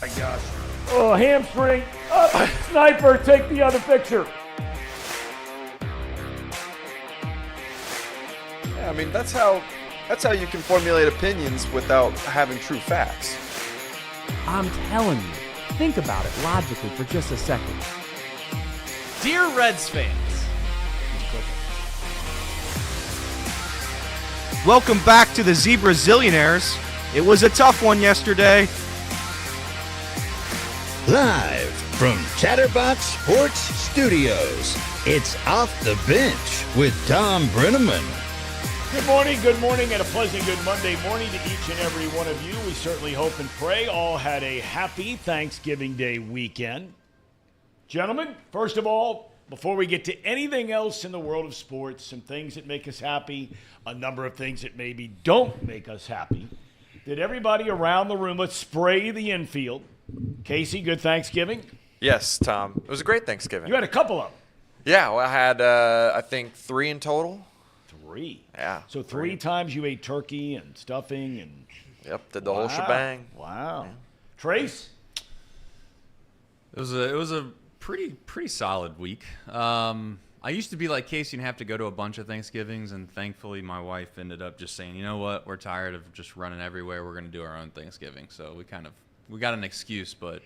My gosh. Oh, hamstring. Up. Sniper, take the other picture. Yeah, I mean, that's how you can formulate opinions without having true facts. I'm telling you, think about it logically for just a second. Dear Reds fans, welcome back to the Zebra Zillionaires. It was a tough one yesterday. Live from Chatterbox Sports Studios, it's Off the Bench with Thom Brennaman. Good morning, and a pleasant good Monday morning to each and every one of you. We certainly hope and pray all had a happy Thanksgiving Day weekend. Gentlemen, first of all, before we get to anything else in the world of sports, some things that make us happy, a number of things that maybe don't make us happy. Did everybody around the room, let's spray the infield. Casey, good Thanksgiving? Yes, Tom. It was a great Thanksgiving. You had a couple of them. Yeah, well, I had, I think, 3 in total. 3? Yeah. So 3 times you ate turkey and stuffing and... Yep, did the whole shebang. Wow. Yeah. Trace? It was a pretty solid week. I used to be like Casey and have to go to a bunch of Thanksgivings, and thankfully my wife ended up just saying, you know what, we're tired of just running everywhere. We're going to do our own Thanksgiving. So we got an excuse, but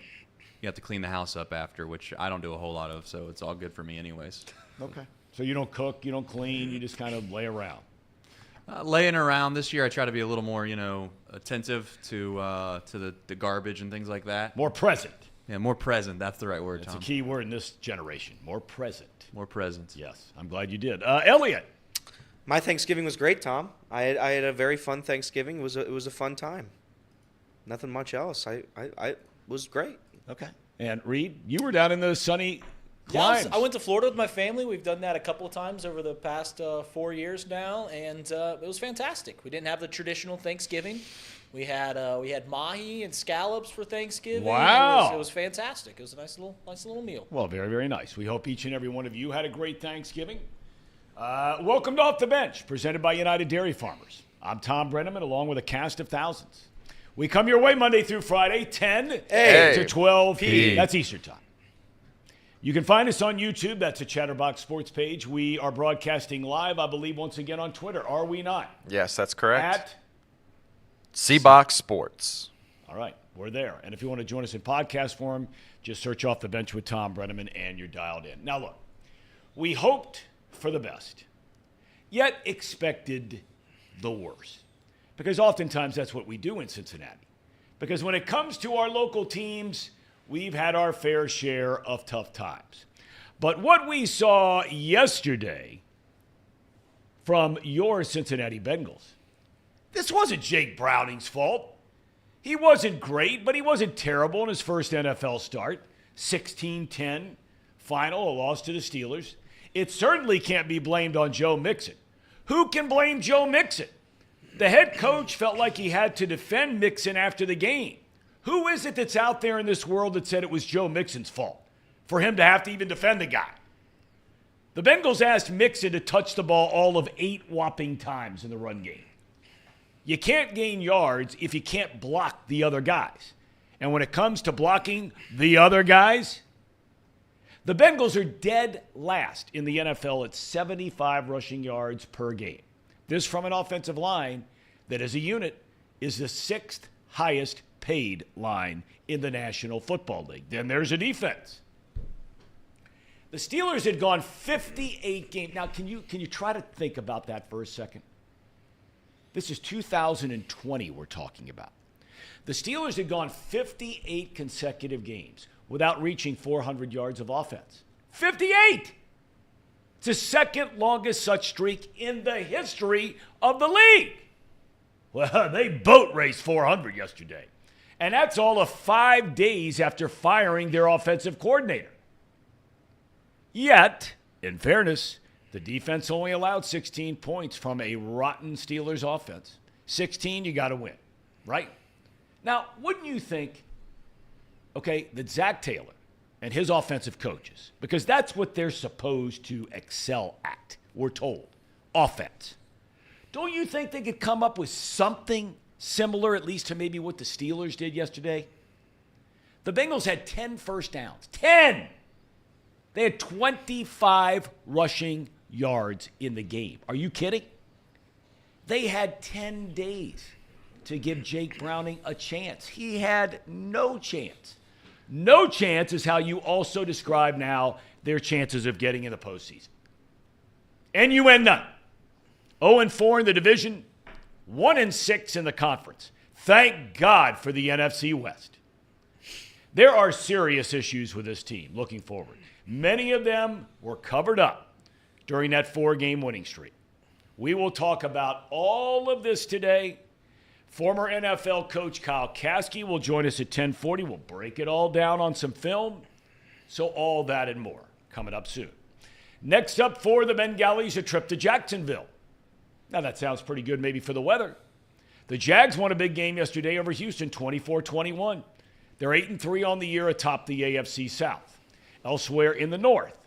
you have to clean the house up after, which I don't do a whole lot of, so it's all good for me anyways. Okay. So you don't cook, you don't clean, you just kind of lay around. Laying around this year, I try to be a little more, attentive to the garbage and things like that. More present. Yeah, more present. That's the right word, That's Tom. a key word in this generation. More present. More present. Yes, I'm glad you did. Elliot. My Thanksgiving was great, Tom. I had a very fun Thanksgiving. It was a fun time. Nothing much else. I was great. Okay. And Reed, you were down in the sunny yeah, climes. I went to Florida with my family. We've done that a couple of times over the past 4 years now, and it was fantastic. We didn't have the traditional Thanksgiving. We had mahi and scallops for Thanksgiving. Wow. It was fantastic. It was a nice little meal. Well, very, very nice. We hope each and every one of you had a great Thanksgiving. Welcome to Off the Bench, presented by United Dairy Farmers. I'm Thom Brennaman, along with a cast of thousands. We come your way Monday through Friday, 10 to 12 p. That's Eastern Time. You can find us on YouTube. That's a Chatterbox Sports page. We are broadcasting live, I believe, once again on Twitter. Are we not? Yes, that's correct. At C-Box Sports. All right, we're there. And if you want to join us in podcast form, just search Off the Bench with Thom Brennaman and you're dialed in. Now, look, we hoped for the best, yet expected the worst. Because oftentimes that's what we do in Cincinnati. Because when it comes to our local teams, we've had our fair share of tough times. But what we saw yesterday from your Cincinnati Bengals, this wasn't Jake Browning's fault. He wasn't great, but he wasn't terrible in his first NFL start. 16-10 final, a loss to the Steelers. It certainly can't be blamed on Joe Mixon. Who can blame Joe Mixon? The head coach felt like he had to defend Mixon after the game. Who is it that's out there in this world that said it was Joe Mixon's fault for him to have to even defend the guy? The Bengals asked Mixon to touch the ball all of 8 whopping times in the run game. You can't gain yards if you can't block the other guys. And when it comes to blocking the other guys, the Bengals are dead last in the NFL at 75 rushing yards per game. This from an offensive line that as a unit is the 6th highest paid line in the National Football League. Then there's a defense. The Steelers had gone 58 games. Now, can you try to think about that for a second? This is 2020 we're talking about. The Steelers had gone 58 consecutive games without reaching 400 yards of offense. 58! It's the second longest such streak in the history of the league. Well, they boat raced 400 yesterday. And that's all of 5 days after firing their offensive coordinator. Yet, in fairness, the defense only allowed 16 points from a rotten Steelers offense. 16, you got to win, right? Now, wouldn't you think, okay, that Zach Taylor and his offensive coaches, because that's what they're supposed to excel at, we're told, offense. Don't you think they could come up with something similar, at least to maybe what the Steelers did yesterday? The Bengals had 10 first downs. 10! They had 25 rushing yards in the game. Are you kidding? They had 10 days to give Jake Browning a chance. He had no chance. No chance is how you also describe now their chances of getting in the postseason. And you win none. 0-4 in the division, 1-6 in the conference. Thank God for the NFC West. There are serious issues with this team looking forward. Many of them were covered up during that 4-game winning streak. We will talk about all of this today. Former NFL coach Kyle Casy will join us at 10:40. We'll break it all down on some film. So all that and more coming up soon. Next up for the Bengalis, a trip to Jacksonville. Now that sounds pretty good maybe for the weather. The Jags won a big game yesterday over Houston, 24-21. They're 8-3 on the year atop the AFC South. Elsewhere in the North,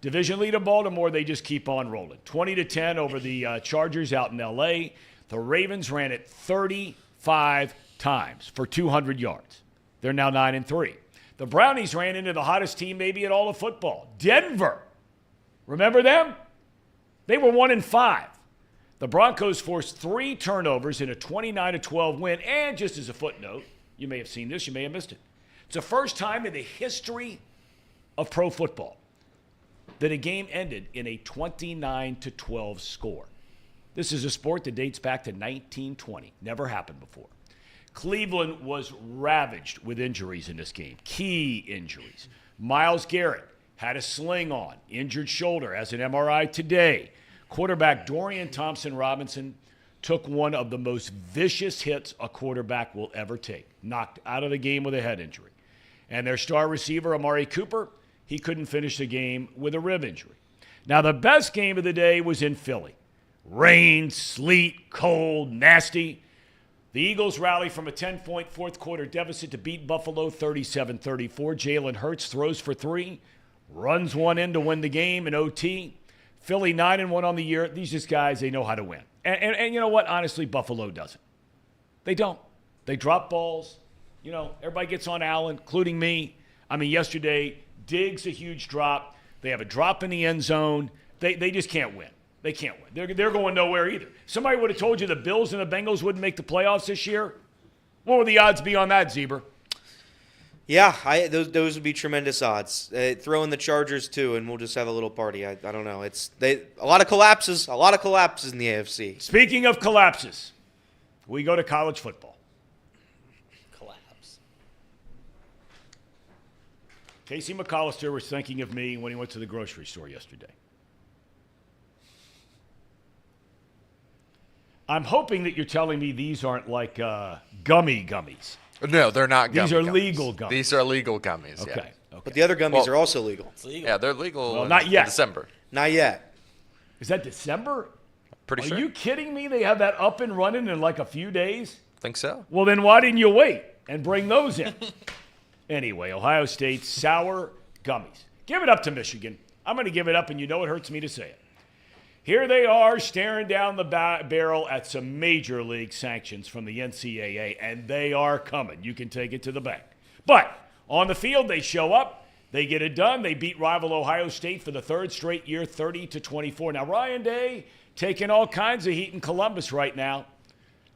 division leader Baltimore, they just keep on rolling. 20-10 over the Chargers out in L.A. The Ravens ran it 35 times for 200 yards. They're now 9-3. The Brownies ran into the hottest team maybe in all of football, Denver. Remember them? They were 1-5. The Broncos forced 3 turnovers in a 29-12 win. And just as a footnote, you may have seen this, you may have missed it. It's the first time in the history of pro football that a game ended in a 29-12 score. This is a sport that dates back to 1920. Never happened before. Cleveland was ravaged with injuries in this game, key injuries. Myles Garrett had a sling on, injured shoulder, has an MRI today. Quarterback Dorian Thompson-Robinson took one of the most vicious hits a quarterback will ever take, knocked out of the game with a head injury. And their star receiver, Amari Cooper, he couldn't finish the game with a rib injury. Now, the best game of the day was in Philly. Rain, sleet, cold, nasty. The Eagles rally from a 10-point fourth-quarter deficit to beat Buffalo 37-34. Jalen Hurts throws for 3, runs one in to win the game in OT. Philly 9-1 on the year. These just guys, they know how to win. And you know what? Honestly, Buffalo doesn't. They don't. They drop balls. You know, everybody gets on Allen, including me. I mean, yesterday, Diggs a huge drop. They have a drop in the end zone. They just can't win. They can't win. They're going nowhere either. Somebody would have told you the Bills and the Bengals wouldn't make the playoffs this year. What would the odds be on that, Zebra? Yeah, those would be tremendous odds. Throw in the Chargers too, and we'll just have a little party. I don't know. A lot of collapses in the AFC. Speaking of collapses, we go to college football. Collapse. Casey McAllister was thinking of me when he went to the grocery store yesterday. I'm hoping that you're telling me these aren't like gummies. No, they're not gummies. These are legal gummies. These are legal gummies, Okay. yeah. Okay. But the other gummies are also legal. It's legal. Yeah, they're legal Well, in not yet. December. Not yet. Is that December? Pretty Are sure. you kidding me? They have that up and running in like a few days? Think so? Well, then why didn't you wait and bring those in? Anyway, Ohio State sour gummies. Give it up to Michigan. I'm going to give it up, and you know it hurts me to say it. Here they are staring down the barrel at some major league sanctions from the NCAA, and they are coming. You can take it to the bank. But on the field, they show up. They get it done. They beat rival Ohio State for the 3rd straight year, 30-24. Now, Ryan Day taking all kinds of heat in Columbus right now.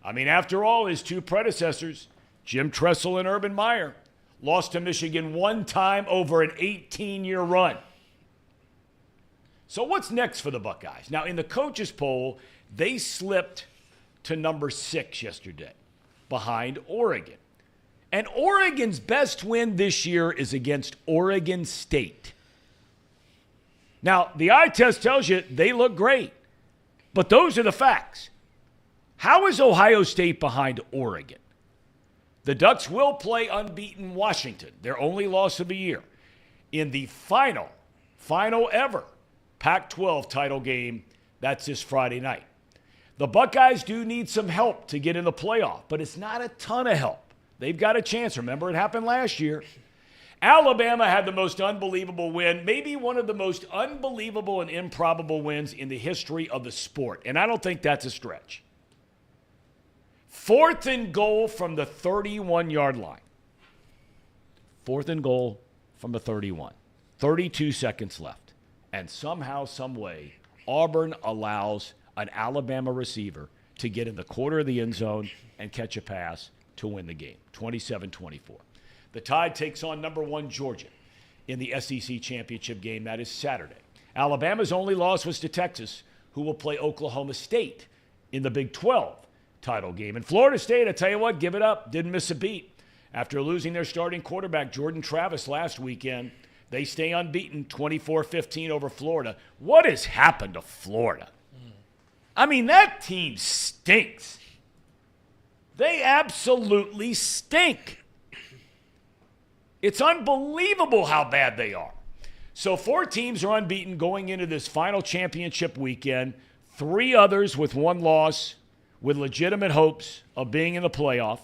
I mean, after all, his 2 predecessors, Jim Tressel and Urban Meyer, lost to Michigan 1 time over an 18-year run. So what's next for the Buckeyes? Now, in the coaches' poll, they slipped to number 6 yesterday, behind Oregon. And Oregon's best win this year is against Oregon State. Now, the eye test tells you they look great, but those are the facts. How is Ohio State behind Oregon? The Ducks will play unbeaten Washington, their only loss of the year, in the final ever Pac-12 title game. That's this Friday night. The Buckeyes do need some help to get in the playoff, but it's not a ton of help. They've got a chance. Remember, it happened last year. Alabama had the most unbelievable win, maybe one of the most unbelievable and improbable wins in the history of the sport, and I don't think that's a stretch. 4th and goal from the 31-yard line. 4th and goal from the 31. 32 seconds left. And somehow, some way, Auburn allows an Alabama receiver to get in the quarter of the end zone and catch a pass to win the game, 27-24. The Tide takes on number 1 Georgia in the SEC championship game. That is Saturday. Alabama's only loss was to Texas, who will play Oklahoma State in the Big 12 title game. And Florida State, I tell you what, give it up, didn't miss a beat. After losing their starting quarterback, Jordan Travis, last weekend, they stay unbeaten, 24-15 over Florida. What has happened to Florida? I mean, that team stinks. They absolutely stink. It's unbelievable how bad they are. So 4 teams are unbeaten going into this final championship weekend. 3 others with 1 loss with legitimate hopes of being in the playoff.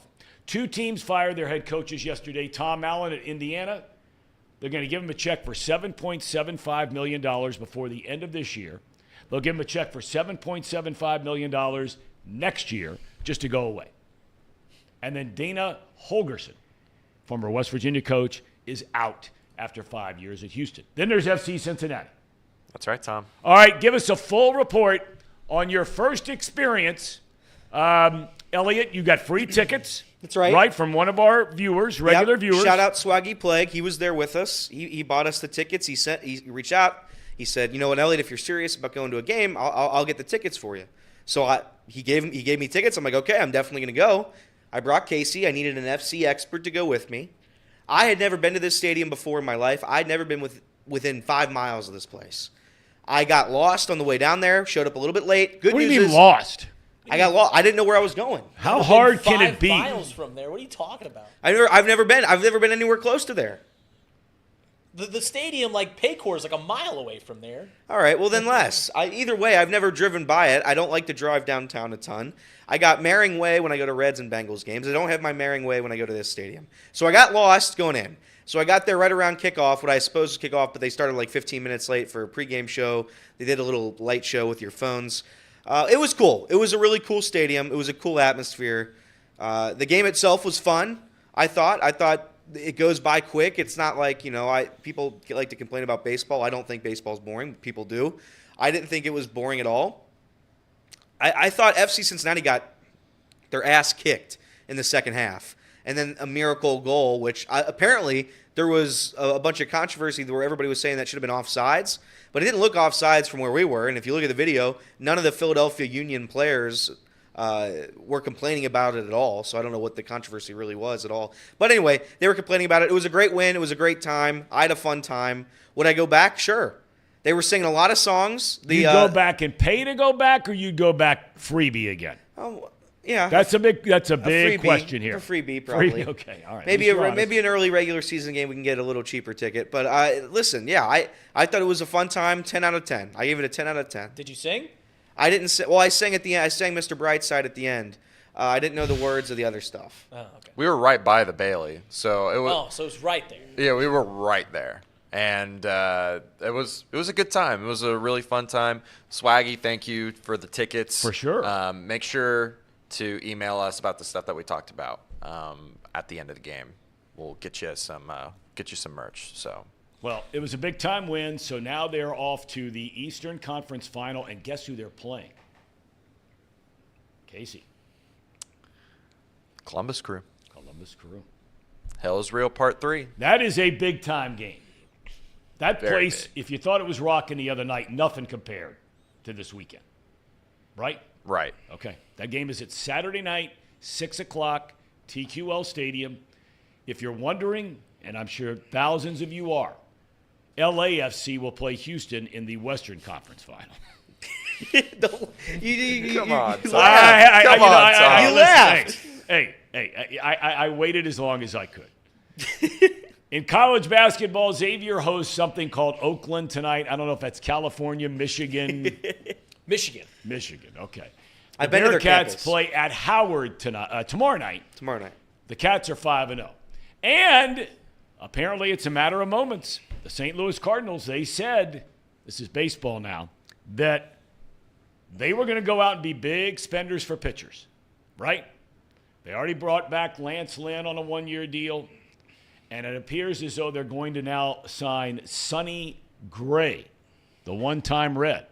2 teams fired their head coaches yesterday. Tom Allen at Indiana, they're going to give him a check for $7.75 million before the end of this year. They'll give him a check for $7.75 million next year just to go away. And then Dana Holgorsen, former West Virginia coach, is out after 5 years at Houston. Then there's FC Cincinnati. That's right, Tom. All right, give us a full report on your first experience. Elliot, you got free tickets. That's right. Right, from one of our viewers, regular viewers. Shout out Swaggy Plague. He was there with us. He bought us the tickets. He reached out. He said, you know what, Elliot, if you're serious about going to a game, I'll get the tickets for you. So he gave me tickets. I'm like, okay, I'm definitely going to go. I brought Casey. I needed an FC expert to go with me. I had never been to this stadium before in my life. I'd never been within 5 miles of this place. I got lost on the way down there, showed up a little bit late. Good what news do you mean is, lost? I got lost. I didn't know where I was going. How hard can it be? 5 miles from there. What are you talking about? I've never been anywhere close to there. The stadium, like Paycor, is like a mile away from there. All right, well then less. Either way, I've never driven by it. I don't like to drive downtown a ton. I got Mering Way when I go to Reds and Bengals games. I don't have my Mering Way when I go to this stadium. So I got lost going in. So I got there right around kickoff, what I supposed to kick off, but they started like 15 minutes late for a pregame show. They did a little light show with your phones. It was cool. It was a really cool stadium. It was a cool atmosphere. The game itself was fun, I thought. It goes by quick. It's not like, people like to complain about baseball. I don't think baseball's boring. People do. I didn't think it was boring at all. I thought FC Cincinnati got their ass kicked in the second half. And then a miracle goal, which apparently there was a bunch of controversy where everybody was saying that should have been offsides. But it didn't look offsides from where we were. And if you look at the video, none of the Philadelphia Union players were complaining about it at all. So I don't know what the controversy really was at all. But anyway, they were complaining about it. It was a great win. It was a great time. I had a fun time. Would I go back? Sure. They were singing a lot of songs. You'd go back and pay to go back, or you'd go back freebie again? Oh, yeah. That's a big freebie, question here. A freebie, probably. Okay, all right. Maybe an early regular season game we can get a little cheaper ticket. But listen, yeah, I thought it was a fun time. 10 out of 10. I gave it a 10 out of 10. Did you sing? I didn't sing. Well, I sang at the end. I sang Mr. Brightside at the end. I didn't know the words of the other stuff. Oh, okay. We were right by the Bailey, so it was. Oh, so it's right there. Yeah, we were right there, and it was a good time. It was a really fun time. Swaggy, thank you for the tickets. For sure. Make sure to email us about the stuff that we talked about at the end of the game. We'll get you some merch. So. Well, it was a big-time win, so now they're off to the Eastern Conference Final, and guess who they're playing? Casey. Columbus Crew. Columbus Crew. Hell is Real Part 3. That is a big-time game. That Very place, big. if you thought it was rocking the other night, nothing compared to this weekend. Right? Right. Okay. That game is at Saturday night, 6 o'clock, TQL Stadium. If you're wondering, and I'm sure thousands of you are, LAFC will play Houston in the Western Conference Final. Come on, you Tom. laughed. Come on, Tom. You laughed. Hey, I waited as long as I could. In college basketball, Xavier hosts something called Oakland tonight. I don't know if that's California, Michigan. Michigan. Okay. I've been to their Bearcats campus. play at Howard tonight, tomorrow night. Tomorrow night. The Cats are 5-0. And apparently it's a matter of moments. The St. Louis Cardinals, they said, this is baseball now, that they were going to go out and be big spenders for pitchers, right? They already brought back Lance Lynn on a one-year deal. And it appears as though they're going to now sign Sonny Gray, the one-time Red.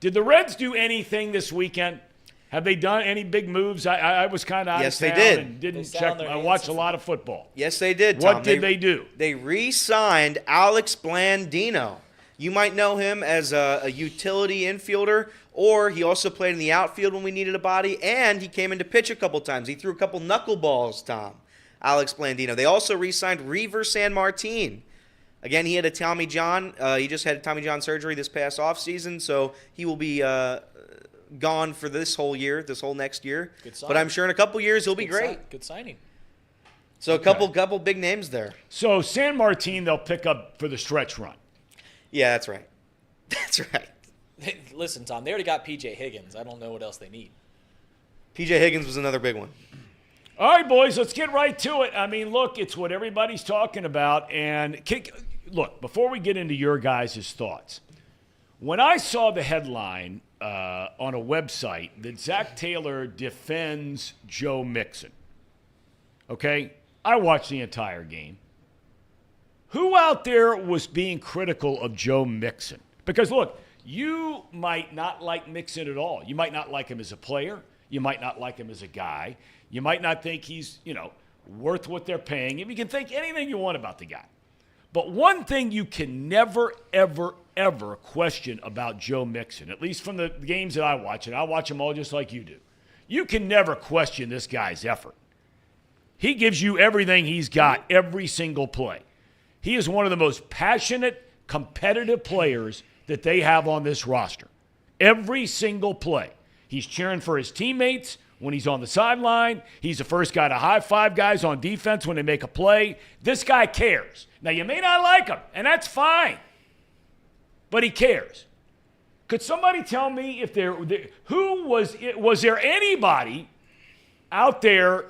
Did the Reds do anything this weekend? Have they done any big moves? I was kind of out Yes, of they town did. and didn't They check. sat on their I hands watched a and- lot of football. Yes, they did, Tom. What did they do? They re-signed Alex Blandino. You might know him as a utility infielder, or he also played in the outfield when we needed a body, and he came in to pitch a couple times. He threw a couple knuckleballs, Tom. Alex Blandino. They also re-signed Reaver San Martin. Again, he had a Tommy John. He just had Tommy John surgery this past offseason, so he will be gone for this whole year, this whole next year. Good sign. But I'm sure in a couple years he'll be Good great. Good signing. So a couple big names there. So San Martin, they'll pick up for the stretch run. Yeah, that's right. That's right. Listen, Tom, they already got P.J. Higgins. I don't know what else they need. P.J. Higgins was another big one. All right, boys, let's get right to it. I mean, look, it's what everybody's talking about. And look, before we get into your guys' thoughts, when I saw the headline on a website that Zach Taylor defends Joe Mixon, okay, I watched the entire game. Who out there was being critical of Joe Mixon? Because, look, you might not like Mixon at all. You might not like him as a player. You might not like him as a guy. You might not think he's, worth what they're paying him. You can think anything you want about the guy. But one thing you can never, ever, ever question about Joe Mixon, at least from the games that I watch, and I watch them all just like you do, you can never question this guy's effort. He gives you everything he's got every single play. He is one of the most passionate, competitive players that they have on this roster. Every single play. He's cheering for his teammates when he's on the sideline. He's the first guy to high-five guys on defense when they make a play. This guy cares. Now, you may not like him, and that's fine. But he cares. Could somebody tell me if was there anybody out there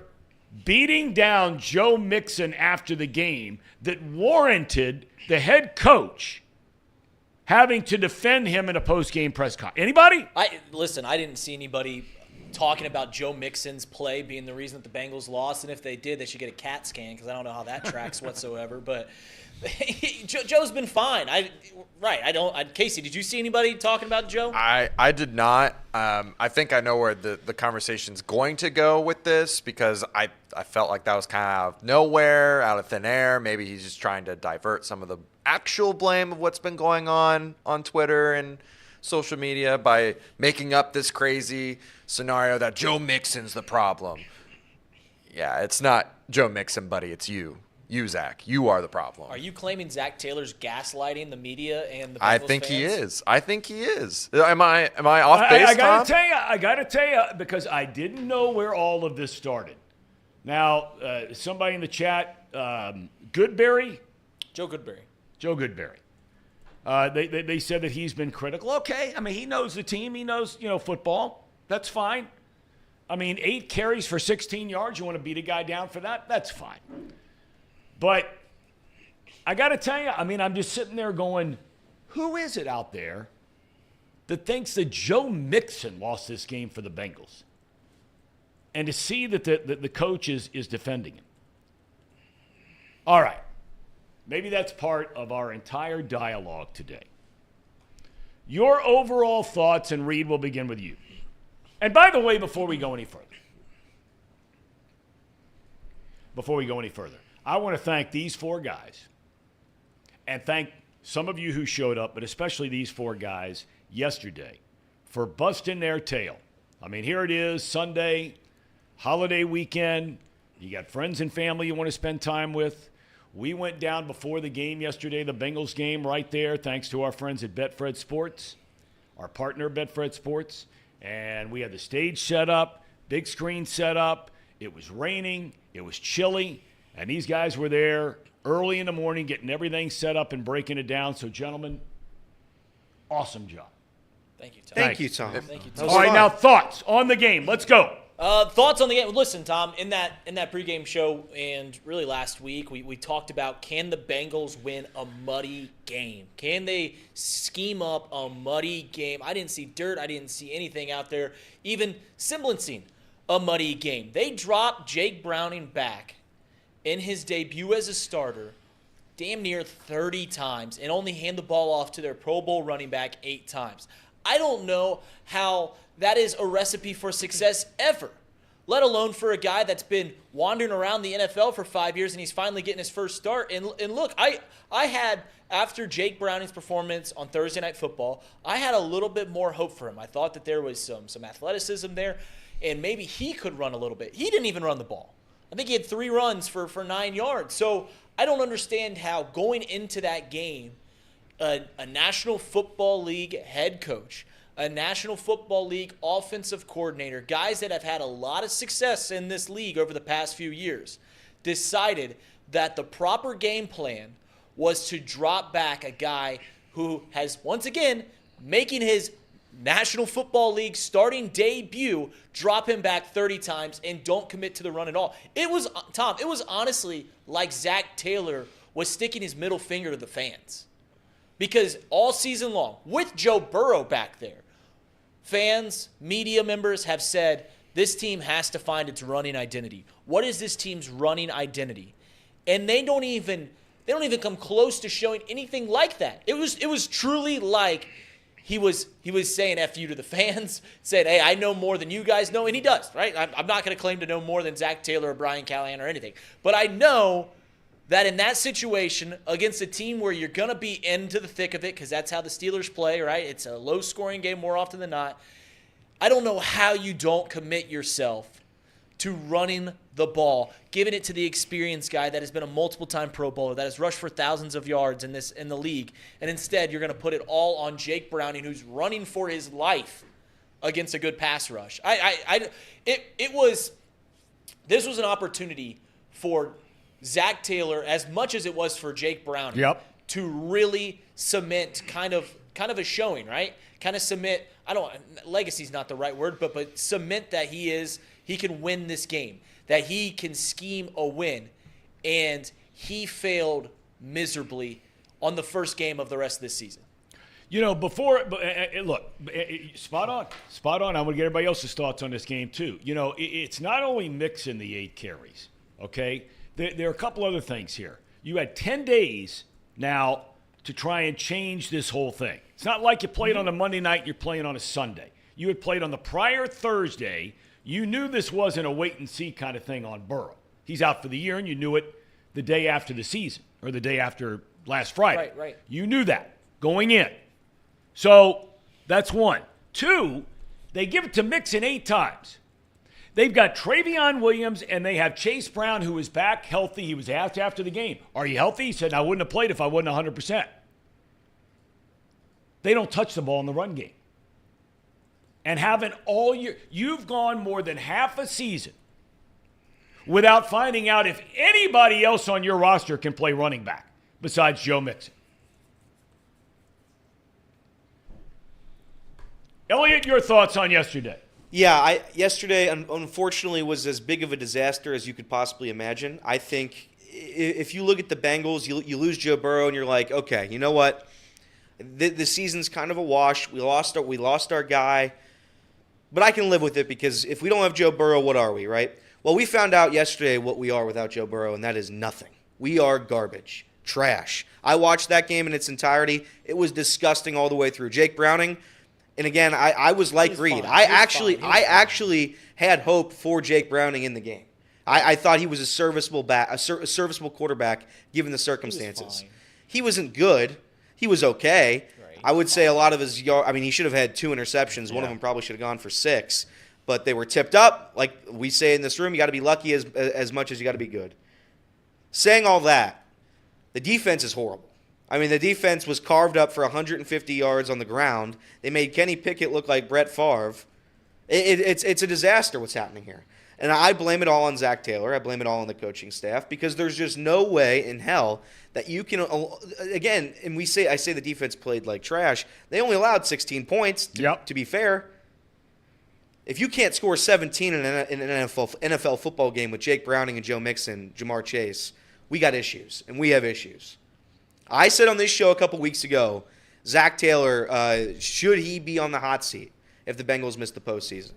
beating down Joe Mixon after the game that warranted the head coach having to defend him in a post-game press conference? Anybody? I didn't see anybody talking about Joe Mixon's play being the reason that the Bengals lost, and if they did, they should get a CAT scan because I don't know how that tracks whatsoever. But Joe's been fine. Casey, did you see anybody talking about Joe? I did not. I think I know where the conversation's going to go with this because I felt like that was kind of out of nowhere, out of thin air. Maybe he's just trying to divert some of the actual blame of what's been going on Twitter and social media by making up this crazy scenario that Joe Mixon's the problem. Yeah, it's not Joe Mixon, buddy. It's you. You, Zach. You are the problem. Are you claiming Zach Taylor's gaslighting the media and the Bengals I think fans? he is. I think he is. Am I off base, I Tom? gotta tell you, because I didn't know where all of this started. Now, somebody in the chat, Goodberry? Joe Goodberry. Joe Goodberry. They said that he's been critical. Okay, I mean, he knows the team. He knows, football. That's fine. I mean, 8 carries for 16 yards. You want to beat a guy down for that? That's fine. But I got to tell you, I mean, I'm just sitting there going, who is it out there that thinks that Joe Mixon lost this game for the Bengals? And to see that the coach is defending him. All right. Maybe that's part of our entire dialogue today. Your overall thoughts, and Reed, will begin with you. And by the way, before we go any further, I want to thank these 4 guys and thank some of you who showed up, but especially these 4 guys yesterday for busting their tail. I mean, here it is, Sunday, holiday weekend. You got friends and family you want to spend time with. We went down before the game yesterday, the Bengals game right there, thanks to our friends at Betfred Sports, our partner Betfred Sports. And we had the stage set up, big screen set up. It was raining. It was chilly. And these guys were there early in the morning getting everything set up and breaking it down. So, gentlemen, awesome job. Thank you, Tom. Thank you, Tom. Thank you, That Tom. was All right, fun. now thoughts on the game. Let's go. Thoughts on the game? Listen, Tom, in that pregame show and really last week, we talked about, can the Bengals win a muddy game? Can they scheme up a muddy game? I didn't see dirt. I didn't see anything out there even semblancing a muddy game. They dropped Jake Browning back in his debut as a starter damn near 30 times and only hand the ball off to their Pro Bowl running back 8 times. I don't know how that is a recipe for success ever, let alone for a guy that's been wandering around the NFL for 5 years and he's finally getting his first start. And look, I had, after Jake Browning's performance on Thursday Night Football, I had a little bit more hope for him. I thought that there was some athleticism there, and maybe he could run a little bit. He didn't even run the ball. I think he had 3 runs for 9 yards. So I don't understand how going into that game, a National Football League head coach, a National Football League offensive coordinator, guys that have had a lot of success in this league over the past few years, decided that the proper game plan was to drop back a guy who has, once again, making his National Football League starting debut, drop him back 30 times and don't commit to the run at all. It was, Tom, it was honestly like Zach Taylor was sticking his middle finger to the fans. Because all season long, with Joe Burrow back there, fans, media members have said this team has to find its running identity. What is this team's running identity? And they don't even come close to showing anything like that. It was truly like he was saying F you to the fans, said, hey, I know more than you guys know, and he does, right? I'm not going to claim to know more than Zach Taylor or Brian Callahan or anything. But I know that in that situation, against a team where you're going to be into the thick of it, because that's how the Steelers play, right? It's a low-scoring game more often than not. I don't know how you don't commit yourself to running the ball, giving it to the experienced guy that has been a multiple-time Pro Bowler, that has rushed for thousands of yards in the league, and instead you're going to put it all on Jake Browning, who's running for his life against a good pass rush. This was an opportunity for Zach Taylor, as much as it was for Jake Browning, to really cement kind of a showing, right? Kind of cement, legacy's not the right word, but cement that he can win this game, that he can scheme a win. And he failed miserably on the first game of the rest of this season. You know, spot on. I want to get everybody else's thoughts on this game too. You know, it's not only Mixon the 8 carries, okay? There are a couple other things here. You had 10 days now to try and change this whole thing. It's not like you played on a Monday night and you're playing on a Sunday. You had played on the prior Thursday. You knew this wasn't a wait-and-see kind of thing on Burrow. He's out for the year, and you knew it the day after the season, or the day after last Friday. Right. You knew that going in. So that's one. 2, they give it to Mixon 8 times. They've got Travion Williams, and they have Chase Brown, who is back healthy. He was asked after the game, are you healthy? He said, I wouldn't have played if I wasn't 100%. They don't touch the ball in the run game. And haven't all year. You've gone more than half a season without finding out if anybody else on your roster can play running back besides Joe Mixon. Elliot, your thoughts on yesterday? Yeah, yesterday, unfortunately, was as big of a disaster as you could possibly imagine. I think if you look at the Bengals, you lose Joe Burrow, and you're like, okay, you know what? The season's kind of a wash. We lost our guy, but I can live with it because if we don't have Joe Burrow, what are we, right? Well, we found out yesterday what we are without Joe Burrow, and that is nothing. We are garbage, trash. I watched that game in its entirety. It was disgusting all the way through. Jake Browning, and again, I was like Reed. I actually had hope for Jake Browning in the game. I thought he was a serviceable quarterback given the circumstances. He wasn't good. He was okay. Right. I would say a lot of his yards, I mean, he should have had 2 interceptions. One of them probably should have gone for 6. But they were tipped up. Like we say in this room, you got to be lucky as much as you got to be good. Saying all that, the defense is horrible. I mean, the defense was carved up for 150 yards on the ground. They made Kenny Pickett look like Brett Favre. It's a disaster what's happening here. And I blame it all on Zach Taylor. I blame it all on the coaching staff because there's just no way in hell that you can again. And I say the defense played like trash. They only allowed 16 points. To be fair, if you can't score 17 in an NFL football game with Jake Browning and Joe Mixon, Jamar Chase, we got issues, and we have issues. I said on this show a couple weeks ago, Zach Taylor, should he be on the hot seat if the Bengals miss the postseason?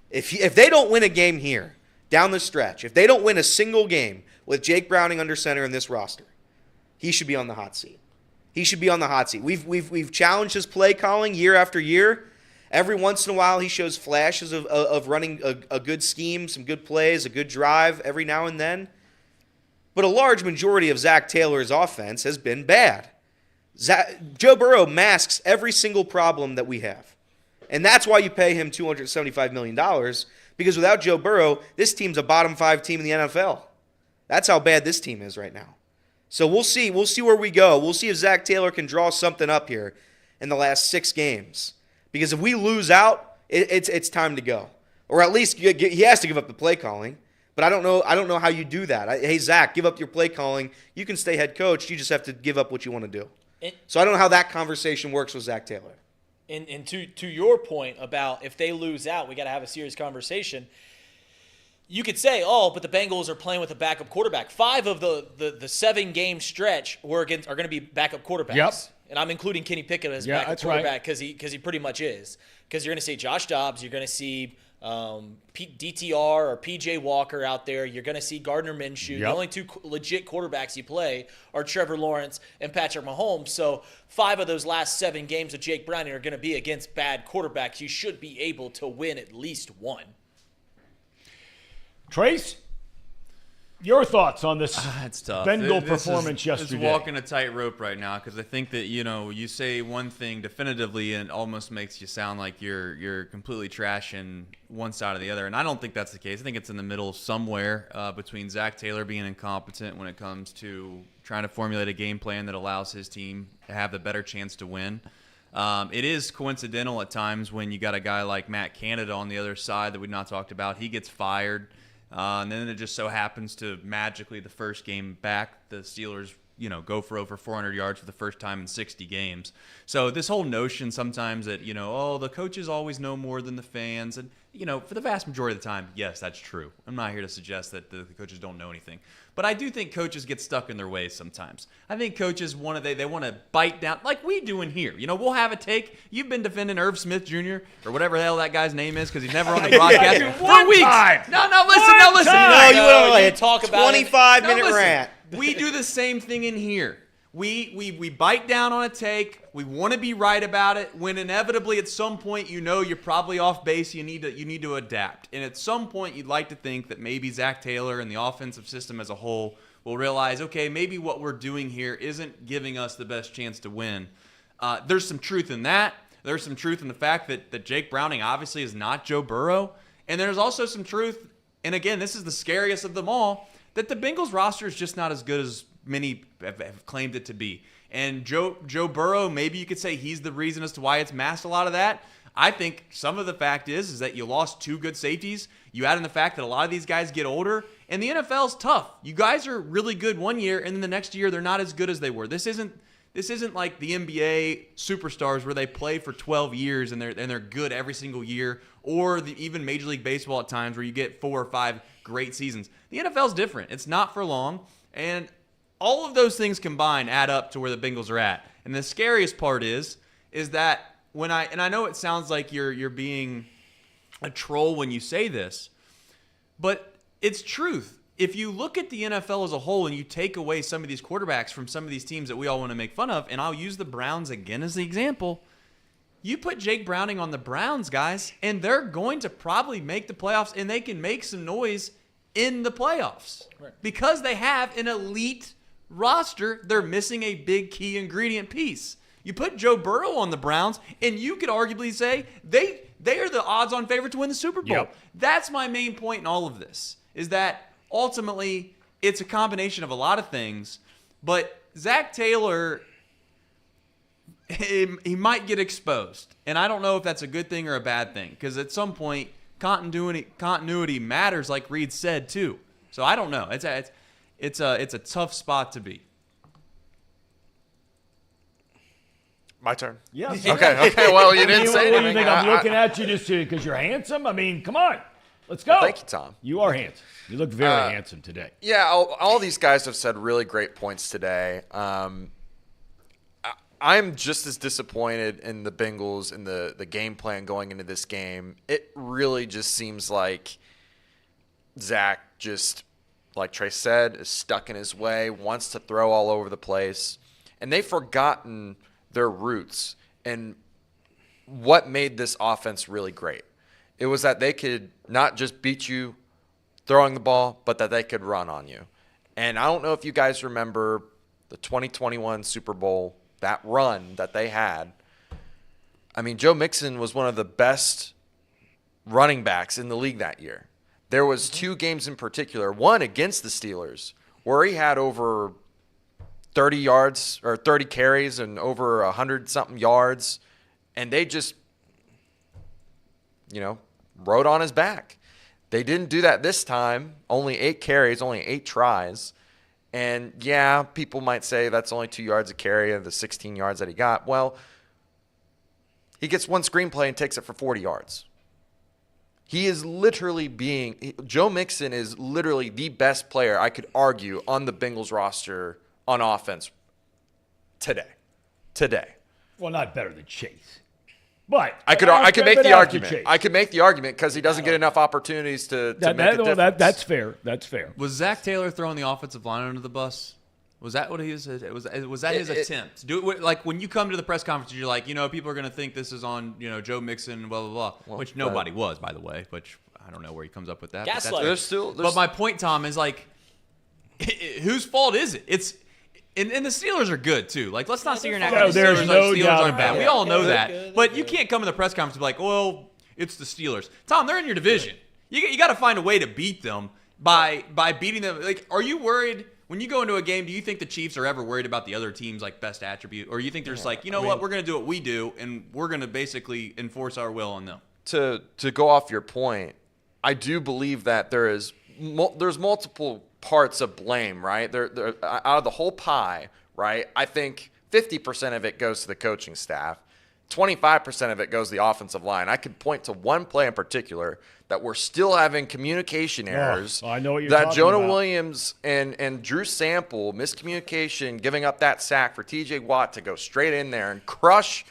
If they don't win a game here, down the stretch, if they don't win a single game with Jake Browning under center in this roster, he should be on the hot seat. He should be on the hot seat. We've challenged his play calling year after year. Every once in a while, he shows flashes of running a good scheme, some good plays, a good drive every now and then. But a large majority of Zach Taylor's offense has been bad. Joe Burrow masks every single problem that we have. And that's why you pay him $275 million, because without Joe Burrow, this team's a bottom 5 team in the NFL. That's how bad this team is right now. So we'll see. We'll see where we go. We'll see if Zach Taylor can draw something up here in the last 6 games. Because if we lose out, it's time to go. Or at least he has to give up the play calling. But I don't know how you do that. Hey, Zach, give up your play calling. You can stay head coach. You just have to give up what you want to do. So I don't know how that conversation works with Zach Taylor. And to your point about if they lose out, we got to have a serious conversation. You could say, oh, but the Bengals are playing with a backup quarterback. 5 of the 7-game stretch are going to be backup quarterbacks. Yep. And I'm including Kenny Pickett as backup quarterback because he pretty much is. Because you're going to see Josh Dobbs, you're going to see DTR or PJ Walker out there. You're going to see Gardner Minshew. Yep. The only 2 legit quarterbacks you play are Trevor Lawrence and Patrick Mahomes. So 5 of those last 7 games of Jake Browning are going to be against bad quarterbacks. You should be able to win at least one. Trace, your thoughts on this It's tough. Bengal This performance is yesterday? walking a tightrope right now because I think that, you say one thing definitively and it almost makes you sound like you're completely trashing one side or the other. And I don't think that's the case. I think it's in the middle somewhere between Zach Taylor being incompetent when it comes to trying to formulate a game plan that allows his team to have the better chance to win. It is coincidental at times when you got a guy like Matt Canada on the other side that we've not talked about. He gets fired. And then it just so happens to magically the first game back, the Steelers, go for over 400 yards for the first time in 60 games. So this whole notion sometimes that, the coaches always know more than the fans. And, for the vast majority of the time, yes, that's true. I'm not here to suggest that the coaches don't know anything. But I do think coaches get stuck in their ways sometimes. I think coaches want to bite down like we do in here. We'll have a take. You've been defending Irv Smith Jr. or whatever the hell that guy's name is because he's never on the broadcast for weeks. No, listen. No, you went on like a talk about 25-minute rant. We do the same thing in here. We bite down on a take. We want to be right about it. When inevitably at some point you're probably off base, you need to adapt. And at some point you'd like to think that maybe Zach Taylor and the offensive system as a whole will realize, okay, maybe what we're doing here isn't giving us the best chance to win. There's some truth in that. There's some truth in the fact that Jake Browning obviously is not Joe Burrow. And there's also some truth, and again, this is the scariest of them all, that the Bengals roster is just not as good as many have claimed it to be. And Joe Burrow, maybe you could say he's the reason as to why it's masked a lot of that. I think some of the fact is that you lost 2 good safeties. You add in the fact that a lot of these guys get older, and the NFL's tough. You guys are really good one year, and then the next year they're not as good as they were. This isn't like the NBA superstars where they play for 12 years and they're good every single year, or even Major League Baseball at times where you get 4 or 5 great seasons. The NFL's different. It's not for long, and all of those things combined add up to where the Bengals are at. And the scariest part is that I know it sounds like you're being a troll when you say this, but it's truth. If you look at the NFL as a whole and you take away some of these quarterbacks from some of these teams that we all want to make fun of, and I'll use the Browns again as the example, you put Jake Browning on the Browns, guys, and they're going to probably make the playoffs, and they can make some noise in the playoffs. Right. Because they have an elite roster. They're missing a big key ingredient piece. You put Joe Burrow on the Browns, and you could arguably say they are the odds-on favorite to win the Super Bowl. Yep. That's my main point in all of this, is that ultimately it's a combination of a lot of things, but Zach Taylor, he might get exposed, and I don't know if that's a good thing or a bad thing, because at some point continuity matters, like Reed said too. So I don't know. It's a tough spot to be. My turn. Yes. Okay. Well, you didn't say What anything. do you think? I'm looking at you just because you're handsome? I mean, come on. Let's go. Thank you, Tom. You are handsome. You look very handsome today. Yeah, all these guys have said really great points today. I'm just as disappointed in the Bengals and the game plan going into this game. It really just seems like Zach just, like Trace said, is stuck in his way, wants to throw all over the place. And they've forgotten their roots and what made this offense really great. It was that they could not just beat you throwing the ball, but that they could run on you. And I don't know if you guys remember the 2021 Super Bowl, that run that they had. I mean, Joe Mixon was one of the best running backs in the league that year. There was 2 games in particular, one against the Steelers, where he had over 30 yards or 30 carries and over 100-something yards, and they just, rode on his back. They didn't do that this time. Only 8 carries, only 8 tries. And, yeah, people might say that's only 2 yards a carry of the 16 yards that he got. Well, he gets one screenplay and takes it for 40 yards. He is literally Joe Mixon is literally the best player, I could argue, on the Bengals roster on offense today. Well, not better than Chase. But I could make the argument. I could make the argument because he doesn't get enough opportunities to make a difference. That's fair. That's fair. Was Zach Taylor throwing the offensive line under the bus? Was that what he was? Was that his attempt? Do it like when you come to the press conference, you're like, people are going to think this is on, Joe Mixon, blah blah blah, which nobody was, by the way. Which I don't know where he comes up with that. Gaslighting. But my point, Tom, is like, whose fault is it? It's. And the Steelers are good, too. Like, let's not sit here and act like the Steelers aren't bad. We all know that. But you can't come to the press conference and be like, well, it's the Steelers. Tom, they're in your division. You got to find a way to beat them by beating them. Like, are you worried when you go into a game, do you think the Chiefs are ever worried about the other team's, like, best attribute? Or you think they're just like, what, we're going to do what we do, and we're going to basically enforce our will on them? To go off your point, I do believe that there's multiple parts of blame, right? They're out of the whole pie, right? I think 50% of it goes to the coaching staff. 25% of it goes to the offensive line. I could point to one play in particular that we're still having communication errors. I know what you're that talking Jonah about. Williams and Drew Sample, miscommunication, giving up that sack for TJ Watt to go straight in there and crush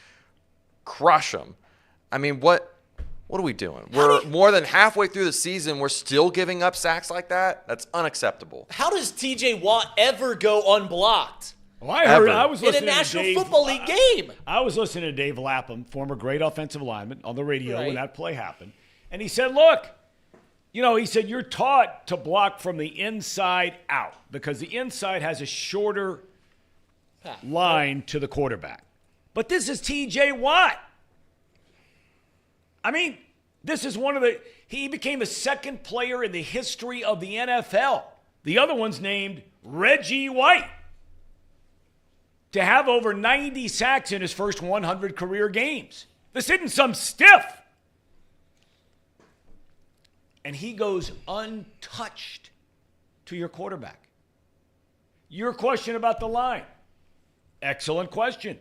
them. I mean, what are we doing? We're more than halfway through the season. We're still giving up sacks like that? That's unacceptable. How does TJ Watt ever go unblocked? Well, I was In a listening National to Dave, Football League game. I was listening to Dave Lapham, former great offensive lineman, on the radio Right. when that play happened. And he said, look, you're taught to block from the inside out because the inside has a shorter line to the quarterback. But this is TJ Watt. I mean, this is he became the second player in the history of the NFL. The other one's named Reggie White to have over 90 sacks in his first 100 career games. This isn't some stiff. And he goes untouched to your quarterback. Your question about the line. Excellent question.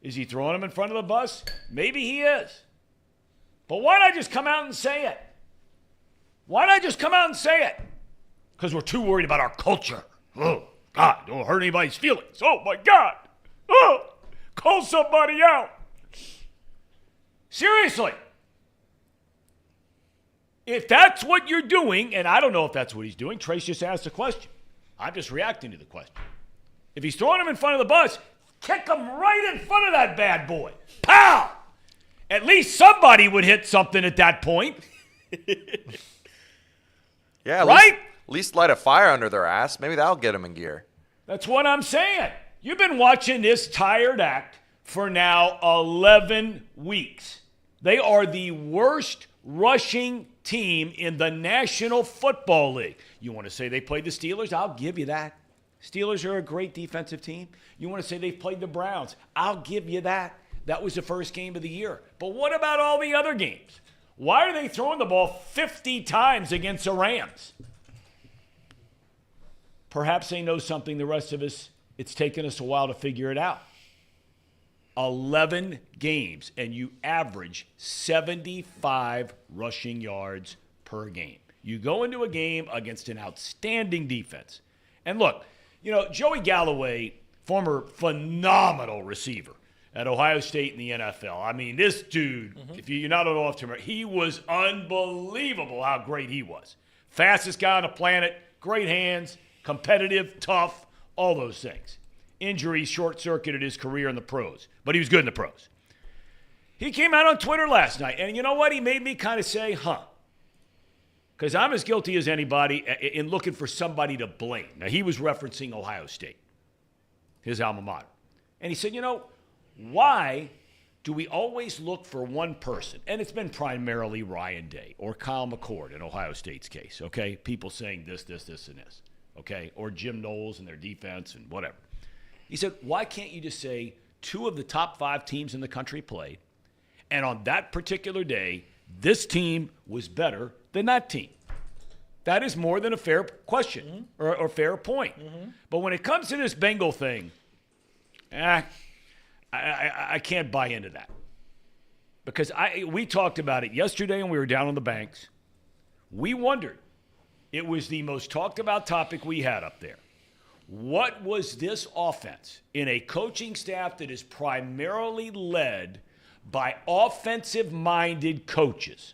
Is he throwing him in front of the bus? Maybe he is. But why not just come out and say it? Because we're too worried about our culture. Oh, God, don't hurt anybody's feelings. Oh, my God. Oh, call somebody out. Seriously. If that's what you're doing, and I don't know if that's what he's doing, Trace just asked a question. I'm just reacting to the question. If he's throwing him in front of the bus, kick him right in front of that bad boy. Pow! At least somebody would hit something at that point. Yeah, right? At least light a fire under their ass. Maybe that'll get them in gear. That's what I'm saying. You've been watching this tired act for now 11 weeks. They are the worst rushing team in the National Football League. You want to say they played the Steelers? I'll give you that. Steelers are a great defensive team. You want to say they've played the Browns? I'll give you that. That was the first game of the year. But what about all the other games? Why are they throwing the ball 50 times against the Rams? Perhaps they know something the rest of us, it's taken us a while to figure it out. 11 games, and you average 75 rushing yards per game. You go into a game against an outstanding defense. And look, Joey Galloway, former phenomenal receiver at Ohio State in the NFL. I mean, this dude, if you're not off to him, he was unbelievable how great he was. Fastest guy on the planet, great hands, competitive, tough, all those things. Injuries short-circuited his career in the pros, but he was good in the pros. He came out on Twitter last night, and you know what? He made me kind of say, because I'm as guilty as anybody in looking for somebody to blame. Now, he was referencing Ohio State, his alma mater. And he said, why do we always look for one person? And it's been primarily Ryan Day or Kyle McCord in Ohio State's case, okay? People saying this, and this, okay? Or Jim Knowles and their defense and whatever. He said, why can't you just say 2 of the top 5 teams in the country played, and on that particular day, this team was better than that team? That is more than a fair question or fair point. But when it comes to this Bengal thing, I can't buy into that. Because we talked about it yesterday when we were down on the banks. We wondered. It was the most talked about topic we had up there. What was this offense in a coaching staff that is primarily led by offensive-minded coaches?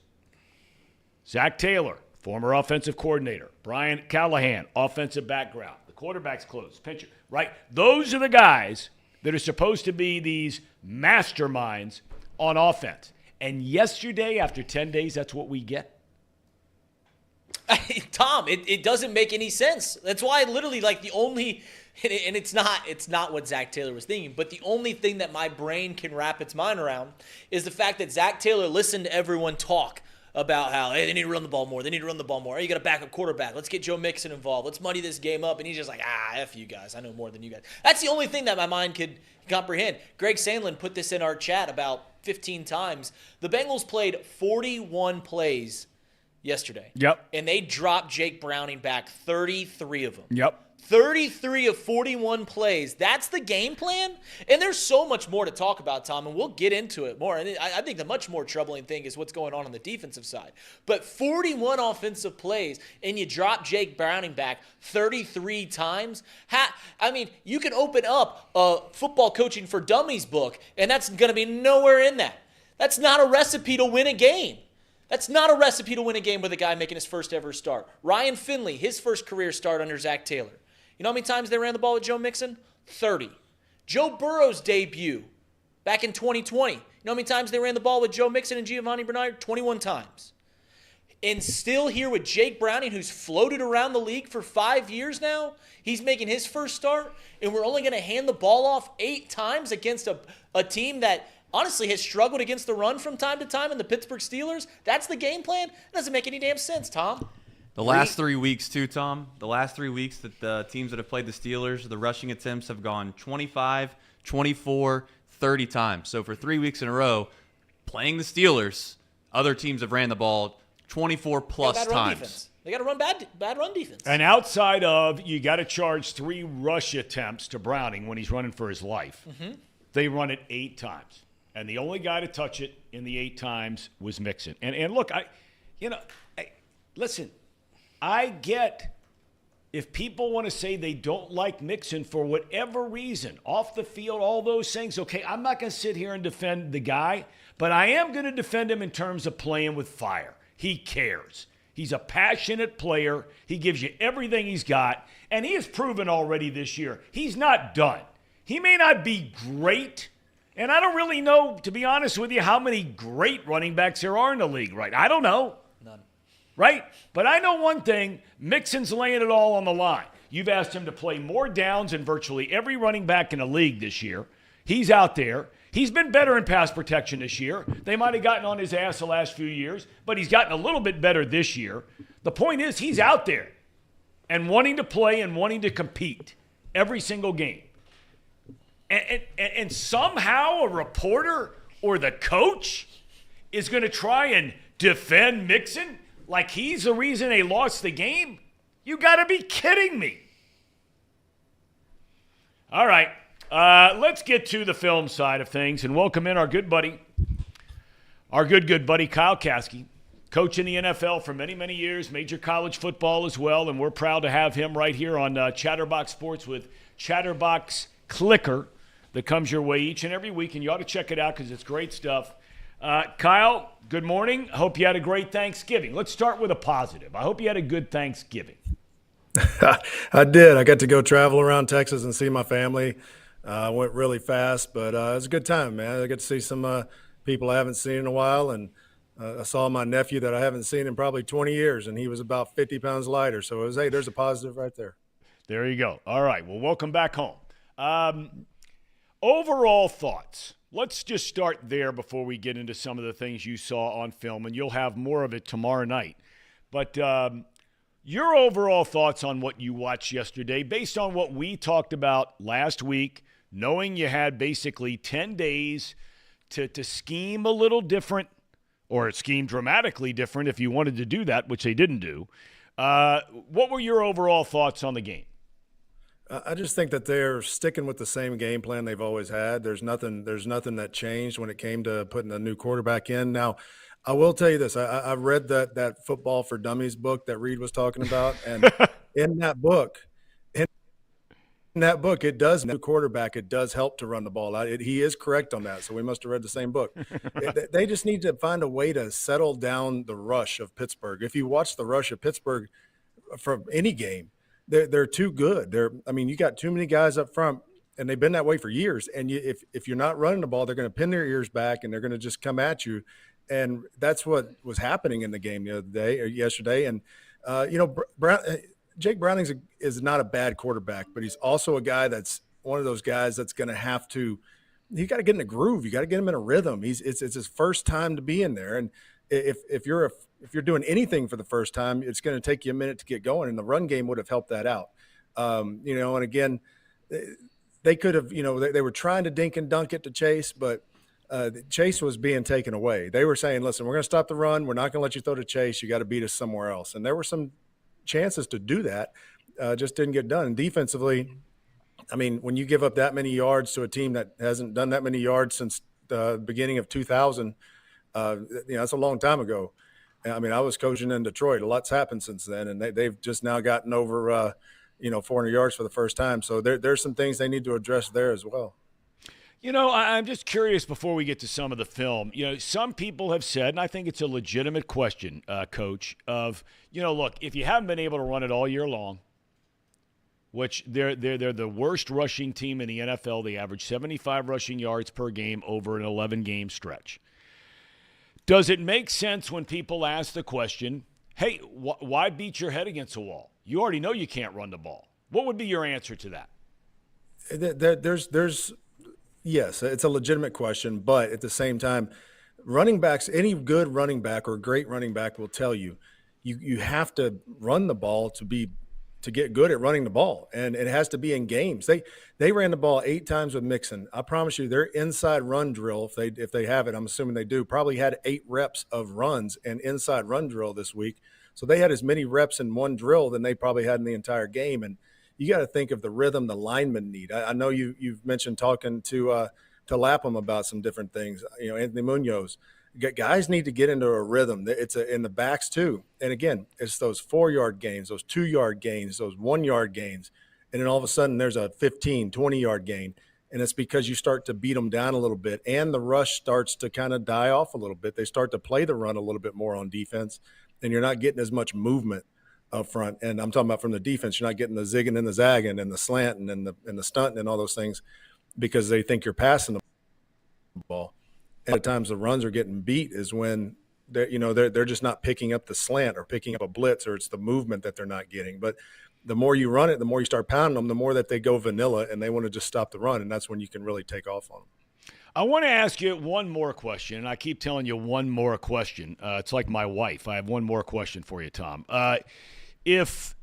Zach Taylor, former offensive coordinator. Brian Callahan, offensive background. The quarterback's close, pitcher, right? Those are the guys that are supposed to be these masterminds on offense. And yesterday, after 10 days, that's what we get. Tom, it doesn't make any sense. That's why literally the only, and it's not what Zach Taylor was thinking, but the only thing that my brain can wrap its mind around is the fact that Zach Taylor listened to everyone talk about how, hey, they need to run the ball more. They need to run the ball more. Hey, you got a backup quarterback. Let's get Joe Mixon involved. Let's muddy this game up. And he's just like, F you guys. I know more than you guys. That's the only thing that my mind could comprehend. Greg Sandlin put this in our chat about 15 times. The Bengals played 41 plays yesterday. Yep. And they dropped Jake Browning back 33 of them. Yep. 33 of 41 plays. That's the game plan? And there's so much more to talk about, Tom, and we'll get into it more. And I think the much more troubling thing is what's going on the defensive side. But 41 offensive plays, and you drop Jake Browning back 33 times? You can open up a football coaching for dummies book, and that's going to be nowhere in that. That's not a recipe to win a game. That's not a recipe to win a game with a guy making his first ever start. Ryan Finley, his first career start under Zach Taylor. You know how many times they ran the ball with Joe Mixon? 30. Joe Burrow's debut back in 2020. You know how many times they ran the ball with Joe Mixon and Giovanni Bernard? 21 times. And still here with Jake Browning, who's floated around the league for 5 years now. He's making his first start, and we're only going to hand the ball off 8 times against a team that honestly has struggled against the run from time to time in the Pittsburgh Steelers. That's the game plan? It doesn't make any damn sense, Tom. The last 3 weeks, too, Tom. The last 3 weeks that the teams that have played the Steelers, the rushing attempts have gone 25, 24, 30 times. So for 3 weeks in a row, playing the Steelers, other teams have ran the ball 24-plus times. They got to run bad run defense. And outside of, you got to charge 3 rush attempts to Browning when he's running for his life. They run it 8 times. And the only guy to touch it in the 8 times was Mixon. And look, listen, I get if people want to say they don't like Mixon for whatever reason, off the field, all those things, okay, I'm not going to sit here and defend the guy, but I am going to defend him in terms of playing with fire. He cares. He's a passionate player. He gives you everything he's got, and he has proven already this year he's not done. He may not be great, and I don't really know, to be honest with you, how many great running backs there are in the league, right? I don't know. None. Right? But I know one thing, Mixon's laying it all on the line. You've asked him to play more downs than virtually every running back in the league this year. He's out there. He's been better in pass protection this year. They might have gotten on his ass the last few years, but he's gotten a little bit better this year. The point is he's out there and wanting to play and wanting to compete every single game. And somehow a reporter or the coach is going to try and defend Mixon like he's the reason they lost the game? You got to be kidding me. All right, let's get to the film side of things and welcome in our good buddy, our good buddy Kyle Casy, coach in the NFL for many, many years, major college football as well, and we're proud to have him right here on Chatterbox Sports with Chatterbox Clicker that comes your way each and every week, and you ought to check it out because it's great stuff. Kyle, good morning. I hope you had a great Thanksgiving. Let's start with a positive. I hope you had a good Thanksgiving. I did. I got to go travel around Texas and see my family. Went really fast, but it was a good time, man. I got to see some people I haven't seen in a while, and I saw my nephew that I haven't seen in probably 20 years, and he was about 50 pounds lighter. So it was, hey, there's a positive right there. There you go. All right. Well, welcome back home. Overall thoughts. Let's just start there before we get into some of the things you saw on film, and you'll have more of it tomorrow night. But your overall thoughts on what you watched yesterday, based on what we talked about last week, knowing you had basically 10 days to scheme a little different, or scheme dramatically different if you wanted to do that, which they didn't do. What were your overall thoughts on the game? I just think that they're sticking with the same game plan they've always had. There's nothing that changed when it came to putting a new quarterback in. Now, I will tell you this. I read that Football for Dummies book that Reed was talking about, and in that book, it does new quarterback. It does help to run the ball out. He is correct on that. So we must have read the same book. They just need to find a way to settle down the rush of Pittsburgh. If you watch the rush of Pittsburgh from any game, they're too good. You got too many guys up front, and they've been that way for years. And if you're not running the ball, they're going to pin their ears back, and they're going to just come at you. And that's what was happening in the game yesterday. And Jake Browning is not a bad quarterback, but he's also a guy that's one of those guys that's going to have to. You got to get in a groove. You got to get him in a rhythm. It's his first time to be in there, and if you're doing anything for the first time, it's going to take you a minute to get going, and the run game would have helped that out. And again, they could have, they were trying to dink and dunk it to Chase, but Chase was being taken away. They were saying, listen, we're going to stop the run. We're not going to let you throw to Chase. You got to beat us somewhere else. And there were some chances to do that, just didn't get done. And defensively, when you give up that many yards to a team that hasn't done that many yards since the beginning of 2000, that's a long time ago. I was coaching in Detroit. A lot's happened since then, and they've just now gotten over, 400 yards for the first time. So there's some things they need to address there as well. I'm just curious before we get to some of the film. Some people have said, and I think it's a legitimate question, Coach, of, look, if you haven't been able to run it all year long, which they're the worst rushing team in the NFL. They average 75 rushing yards per game over an 11-game stretch. Does it make sense when people ask the question, hey, why beat your head against a wall? You already know you can't run the ball. What would be your answer to that? Yes, it's a legitimate question, but at the same time, running backs, any good running back or great running back will tell you, you have to run the ball to get good at running the ball, and it has to be in games. They ran the ball 8 times with Mixon. I promise you, their inside run drill, if they have it, I'm assuming they do, probably had 8 reps of runs and inside run drill this week. So they had as many reps in one drill than they probably had in the entire game, and you got to think of the rhythm the linemen need. I know you've mentioned talking to Lapham about some different things. Anthony Munoz. Guys need to get into a rhythm. It's in the backs too. And again, it's those 4-yard gains, those 2-yard gains, those 1-yard gains, and then all of a sudden there's a 15, 20-yard gain, and it's because you start to beat them down a little bit, and the rush starts to kind of die off a little bit. They start to play the run a little bit more on defense, and you're not getting as much movement up front. And I'm talking about from the defense, you're not getting the zigging and the zagging and the slanting and the stunting and all those things because they think you're passing the ball. And at times the runs are getting beat is when they're just not picking up the slant or picking up a blitz, or it's the movement that they're not getting. But the more you run it, the more you start pounding them, the more that they go vanilla and they want to just stop the run, and that's when you can really take off on them. I want to ask you one more question, and I keep telling you one more question. It's like my wife. I have one more question for you, Tom. If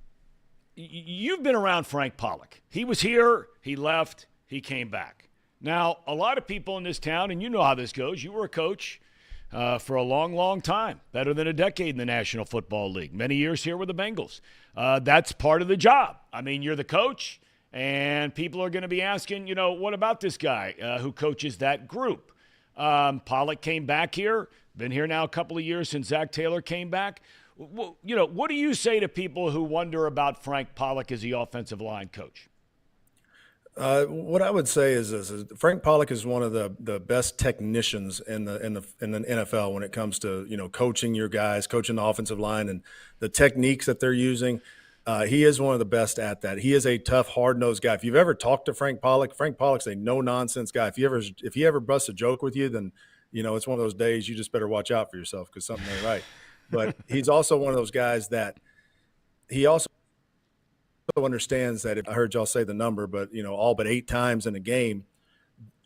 you've been around Frank Pollock, he was here, he left, he came back. Now, a lot of people in this town, and you know how this goes, you were a coach for a long, long time, better than a decade in the National Football League, many years here with the Bengals. That's part of the job. You're the coach, and people are going to be asking, what about this guy who coaches that group? Pollock came back here, been here now a couple of years since Zach Taylor came back. What do you say to people who wonder about Frank Pollock as the offensive line coach? What I would say is Frank Pollock is one of the best technicians in the NFL when it comes to coaching your guys, coaching the offensive line, and the techniques that they're using. He is one of the best at that. He is a tough, hard-nosed guy. If you've ever talked to Frank Pollock's a no-nonsense guy. If he ever busts a joke with you, then it's one of those days you just better watch out for yourself because something ain't right. But he's also one of those guys that he also understands that, if I heard y'all say the number, but all but 8 times in a game,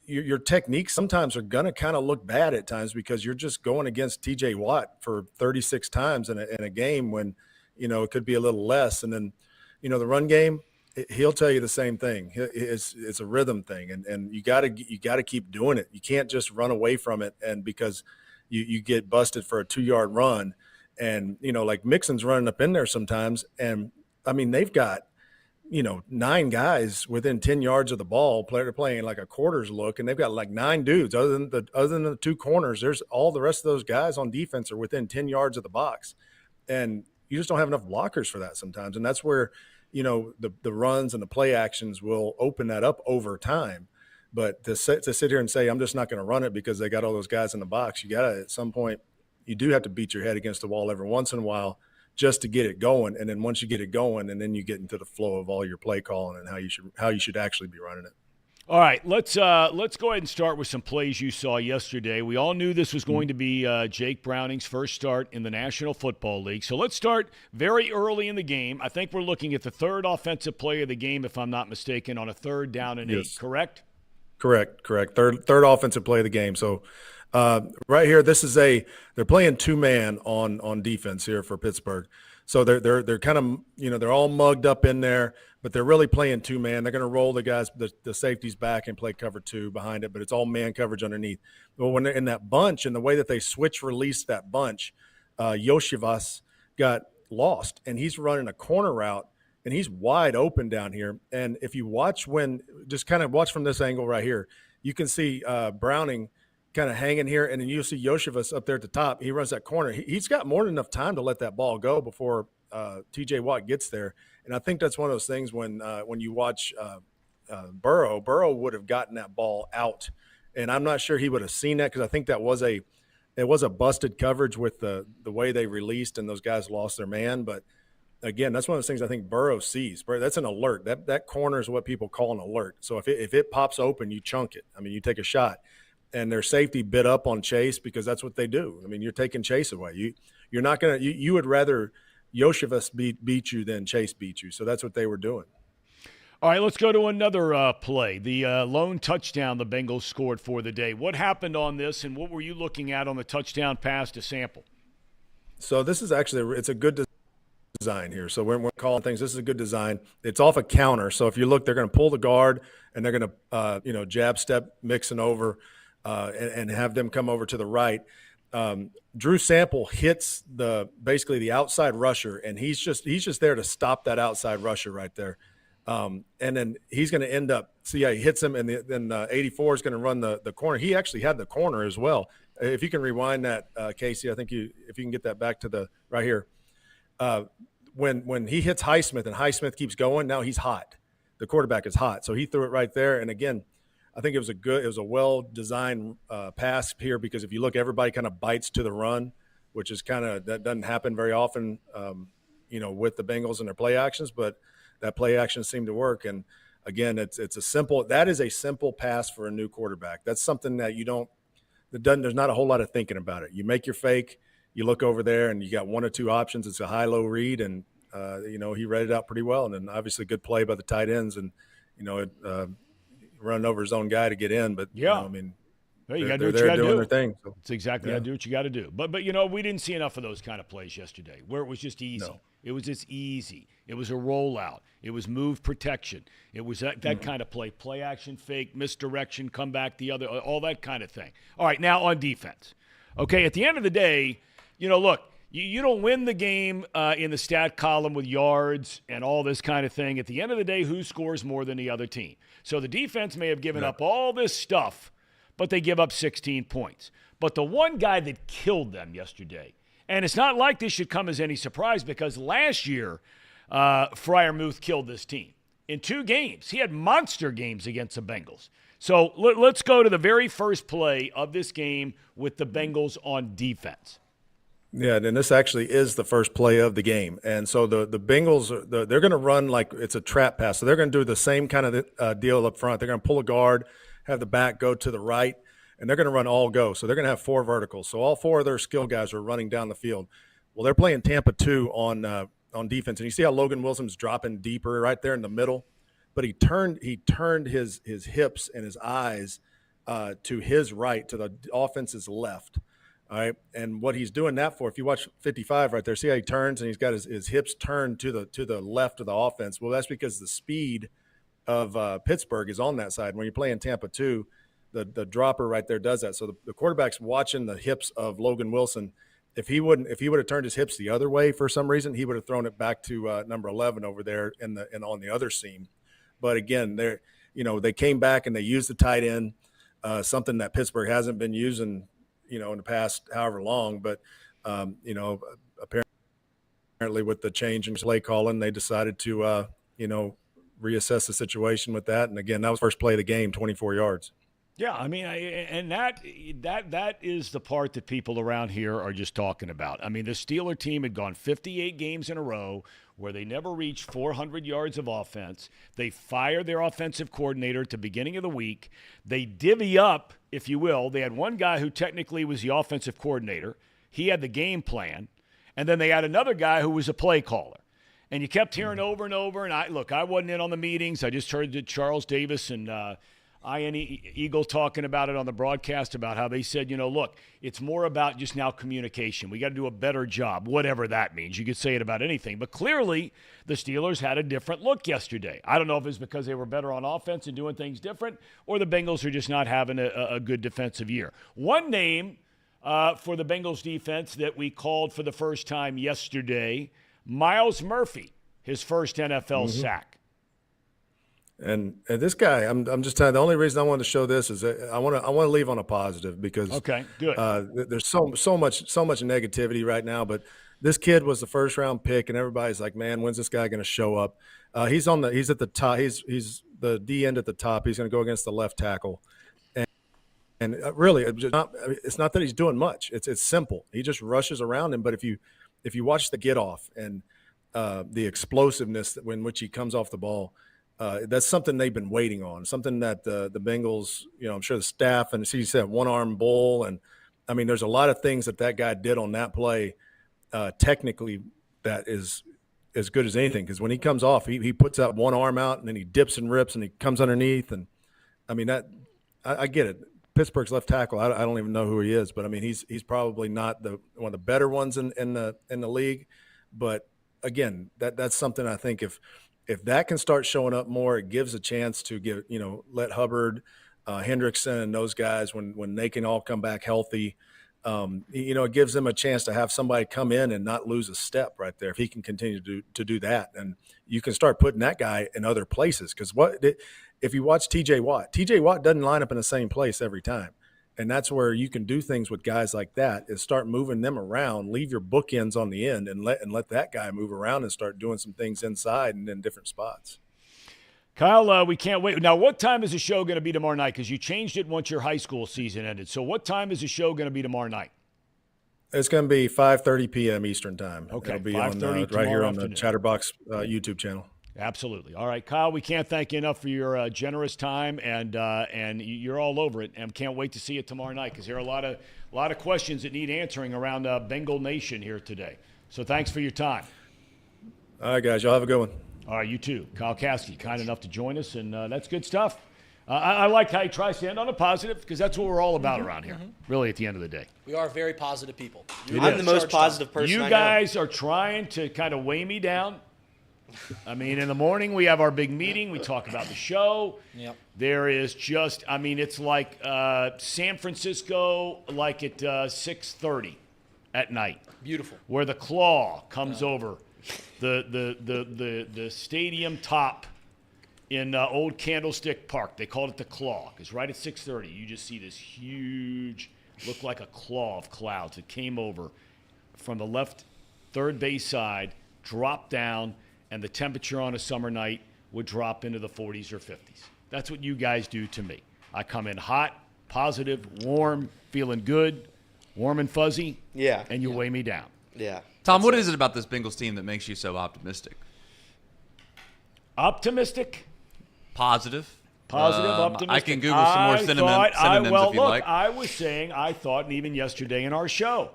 your techniques sometimes are going to kind of look bad at times because you're just going against TJ Watt for 36 times in a game when it could be a little less. And then the run game, he'll tell you the same thing. It's a rhythm thing, and you got to keep doing it. You can't just run away from it, and because you get busted for a 2-yard run, and like Mixon's running up in there sometimes, and I mean they've got 9 guys within 10 yards of the ball. They're playing like a quarters look, and they've got like 9 dudes. Other than the 2 corners, there's all the rest of those guys on defense are within 10 yards of the box, and you just don't have enough blockers for that sometimes. And that's where the runs and the play actions will open that up over time. But to sit here and say I'm just not going to run it because they got all those guys in the box, you got to, at some point, you do have to beat your head against the wall every once in a while just to get it going. And then once you get it going, and then you get into the flow of all your play calling and how you should actually be running it. All right, let's go ahead and start with some plays you saw yesterday. We all knew this was going to be Jake Browning's first start in the National Football League. So let's start very early in the game. I think we're looking at the 3rd offensive play of the game, if I'm not mistaken, on a 3rd down and 8, correct? Correct. Third offensive play of the game. So right here, they're playing 2-man on defense here for Pittsburgh. So they're kind of they're all mugged up in there, but they're really playing 2-man. They're going to roll the guys, the safeties back and play cover 2 behind it, but it's all man coverage underneath. Well, when they're in that bunch and the way that they release that bunch, Yoshivas got lost, and he's running a corner route, and he's wide open down here. And if you watch just kind of watch from this angle right here, you can see Browning kind of hanging here, and then you see Yoshivas up there at the top. He runs that corner. He's got more than enough time to let that ball go before TJ Watt gets there. And I think that's one of those things when you watch Burrow would have gotten that ball out, and I'm not sure he would have seen that because I think it was a busted coverage with the way they released and those guys lost their man. But again, that's one of those things I think Burrow sees. That's an alert. That corner is what people call an alert. So if it pops open, you chunk it. I mean, you take a shot. And their safety bit up on Chase because that's what they do. I mean, you're taking Chase away. You're not going to – you would rather Yoshivas beat you than Chase beat you. So that's what they were doing. All right, let's go to another play. The lone touchdown the Bengals scored for the day. What happened on this, and what were you looking at on the touchdown pass to Sample? So this is actually – it's a good design here. So when we're calling things, this is a good design. It's off a counter. So if you look, they're going to pull the guard, and they're going to jab step Mixon over – and have them come over to the right. Drew Sample hits basically the outside rusher, and he's just there to stop that outside rusher right there. And then he's going to end up – he hits him, and then 84 is going to run the corner. He actually had the corner as well. If you can rewind that, Casey, I think if you can get that back to the – right here. When he hits Highsmith and Highsmith keeps going, now he's hot. The quarterback is hot. So he threw it right there, and again – I think it was a well-designed pass here because if you look, everybody kind of bites to the run, which is that doesn't happen very often, with the Bengals and their play actions, but that play action seemed to work. And again, that is a simple pass for a new quarterback. That's something that there's not a whole lot of thinking about it. You make your fake, you look over there and you got 1 or 2 options. It's a high-low read, and he read it out pretty well. And then obviously good play by the tight ends, and running over his own guy to get in, but yeah, you got to do what you got to do. Their thing, so. It's exactly got to do what you got to do. But we didn't see enough of those kind of plays yesterday where it was just easy. No. It was just easy. It was a rollout. It was move protection. It was that kind of play action, fake, misdirection, come back the other, all that kind of thing. All right, now on defense. Okay, at the end of the day, look. You don't win the game in the stat column with yards and all this kind of thing. At the end of the day, who scores more than the other team? So the defense may have given up all this stuff, but they give up 16 points. But the one guy that killed them yesterday, and it's not like this should come as any surprise because last year Freiermuth killed this team. in 2 games. He had monster games against the Bengals. So let's go to the very first play of this game with the Bengals on defense. Yeah, and this actually is the first play of the game. And so the Bengals, they're going to run like it's a trap pass. So they're going to do the same kind of deal up front. They're going to pull a guard, have the back go to the right, and they're going to run all go. So they're going to have 4 verticals. So all 4 of their skill guys are running down the field. Well, they're playing Tampa 2 on defense. And you see how Logan Wilson's dropping deeper right there in the middle? But he turned his hips and his eyes to his right, to the offense's left. All right, and what he's doing that for, if you watch 55 right there, see how he turns and he's got his hips turned to the left of the offense. Well, that's because the speed of Pittsburgh is on that side. When you're playing Tampa 2, the dropper right there does that. So the quarterback's watching the hips of Logan Wilson. If he would have turned his hips the other way for some reason, he would have thrown it back to number 11 over there and on the other seam. But again, they came back and they used the tight end, something that Pittsburgh hasn't been using, in the past however long. But apparently with the change in play calling, they decided to reassess the situation with that. And again, that was the first play of the game, 24 yards. Yeah, I mean, and that is the part that people around here are just talking about. I mean, the Steeler team had gone 58 games in a row where they never reached 400 yards of offense. They fired their offensive coordinator at the beginning of the week. They divvy up, if you will. They had one guy who technically was the offensive coordinator. He had the game plan. And then they had another guy who was a play caller. And you kept hearing over and over. And I wasn't in on the meetings. I just heard that Charles Davis and Ian Eagle talking about it on the broadcast about how they said, look, it's more about just now communication. We got to do a better job, whatever that means. You could say it about anything. But clearly, the Steelers had a different look yesterday. I don't know if it's because they were better on offense and doing things different, or the Bengals are just not having a good defensive year. One name for the Bengals defense that we called for the first time yesterday, Myles Murphy, his first NFL sack. And this guy, I'm just telling you, the only reason I wanted to show this is that I want to leave on a positive because okay, good. There's so much negativity right now, but this kid was the first round pick, and everybody's like, man, when's this guy going to show up? He's at the top. He's the D end at the top. He's going to go against the left tackle, and really, it's not that he's doing much. It's simple. He just rushes around him. But if you watch the get off and the explosiveness in which he comes off the ball. That's something they've been waiting on, something that the Bengals, I'm sure the staff and he said one-arm bull. And, I mean, there's a lot of things that guy did on that play technically that is as good as anything because when he comes off, he puts out one arm out and then he dips and rips and he comes underneath. And, I mean, I get it. Pittsburgh's left tackle, I don't even know who he is, but, I mean, he's probably not one of the better ones in the league. But, again, that's something I think if that can start showing up more, it gives a chance to let Hubbard, Hendrickson, and those guys when they can all come back healthy. It gives them a chance to have somebody come in and not lose a step right there. If he can continue to do that, and you can start putting that guy in other places. Because if you watch T.J. Watt doesn't line up in the same place every time. And that's where you can do things with guys like that is start moving them around, leave your bookends on the end and let that guy move around and start doing some things inside and in different spots. Kyle, we can't wait. Now, what time is the show going to be tomorrow night? Because you changed it once your high school season ended. So what time is the show going to be tomorrow night? It's going to be 5:30 p.m. Eastern time. Okay, it'll be on right here on the Chatterbox YouTube channel. Absolutely. All right, Kyle, we can't thank you enough for your generous time, and you're all over it, and can't wait to see it tomorrow night because there are a lot of questions that need answering around Bengal Nation here today. So thanks for your time. All right, guys. Y'all have a good one. All right, you too. Kyle Casy, kind enough to join us, and that's good stuff. I like how he tries to end on a positive because that's what we're all about around here, really, at the end of the day. We are very positive people. I'm the most positive person You I guys know. are trying to kind of weigh me down. I mean, in the morning we have our big meeting. We talk about the show. Yep. There is just, I mean, it's like San Francisco, like at 6:30 at night. Beautiful. Where the claw comes over the stadium top in Old Candlestick Park. They called it the claw because right at 6:30 you just see this huge, look like a claw of clouds that came over from the left third base side, dropped down, and the temperature on a summer night would drop into the 40s or 50s. That's what you guys do to me. I come in hot, positive, warm, feeling good, warm and fuzzy. Yeah. And you weigh me down. Yeah. Tom, what is it about this Bengals team that makes you so optimistic? Optimistic? Positive. Optimistic. I can Google some more synonyms if you like. I was saying, I thought, and even yesterday in our show,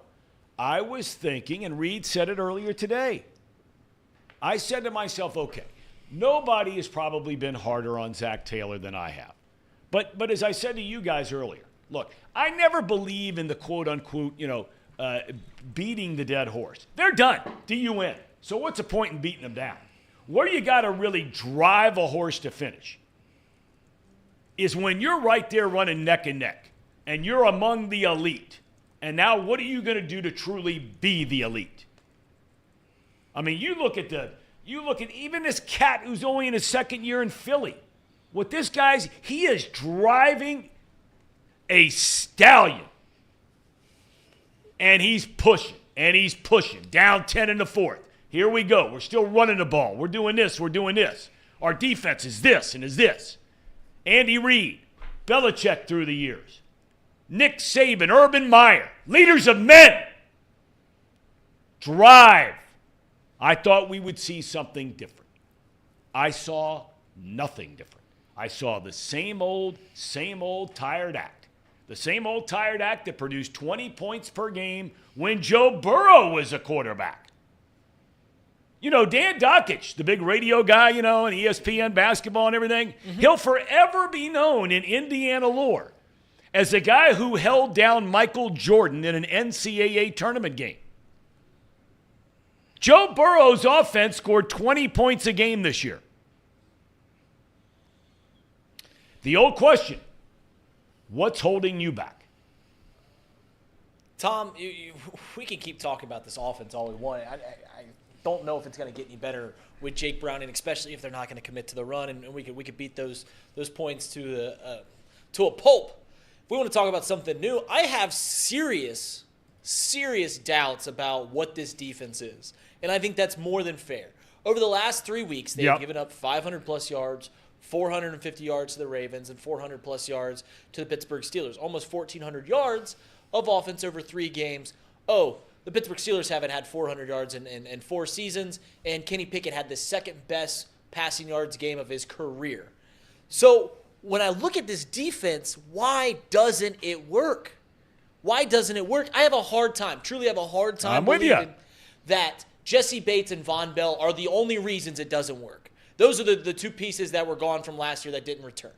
I was thinking, and Reed said it earlier today, I said to myself, okay, nobody has probably been harder on Zach Taylor than I have. But as I said to you guys earlier, look, I never believe in the quote-unquote, beating the dead horse. They're done. D-U-N. So what's the point in beating them down? Where you got to really drive a horse to finish is when you're right there running neck and neck, and you're among the elite. And now what are you going to do to truly be the elite? I mean, you look at even this cat who's only in his second year in Philly. What this guy's, he is driving a stallion. And he's pushing, down 10 in the fourth. Here we go. We're still running the ball. We're doing this. Our defense is this and is this. Andy Reid, Belichick through the years, Nick Saban, Urban Meyer, leaders of men. Drive. I thought we would see something different. I saw nothing different. I saw the same old tired act. The same old tired act that produced 20 points per game when Joe Burrow was a quarterback. Dan Dockich, the big radio guy, and ESPN basketball and everything, he'll forever be known in Indiana lore as the guy who held down Michael Jordan in an NCAA tournament game. Joe Burrow's offense scored 20 points a game this year. The old question, what's holding you back? Tom, we can keep talking about this offense all we want. I don't know if it's going to get any better with Jake Browning, especially if they're not going to commit to the run, and we could beat those points to a pulp. If we want to talk about something new, I have serious doubts about what this defense is, and I think that's more than fair. Over the last 3 weeks, they've given up 500-plus yards, 450 yards to the Ravens, and 400-plus yards to the Pittsburgh Steelers. Almost 1,400 yards of offense over 3 games. The Pittsburgh Steelers haven't had 400 yards in 4 seasons, and Kenny Pickett had the second-best passing yards game of his career. So when I look at this defense, why doesn't it work? I have a hard time, truly have a hard time believing that Jesse Bates and Von Bell are the only reasons it doesn't work. Those are the 2 pieces that were gone from last year that didn't return.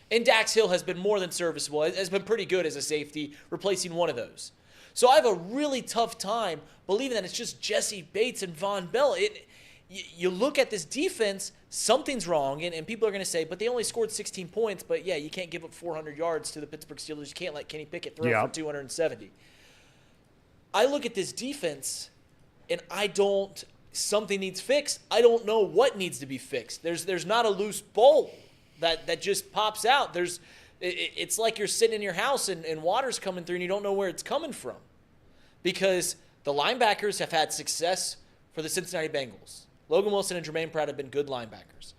And Dax Hill has been more than serviceable, has been pretty good as a safety, replacing one of those. So I have a really tough time believing that it's just Jesse Bates and Von Bell. You look at this defense, something's wrong, and people are going to say, but they only scored 16 points, but yeah, you can't give up 400 yards to the Pittsburgh Steelers. You can't let Kenny Pickett throw for 270. I look at this defense, and something needs fixed. I don't know what needs to be fixed. There's not a loose bowl that just pops out. It's like you're sitting in your house and water's coming through and you don't know where it's coming from. Because the linebackers have had success for the Cincinnati Bengals. Logan Wilson and Jermaine Pratt have been good linebackers.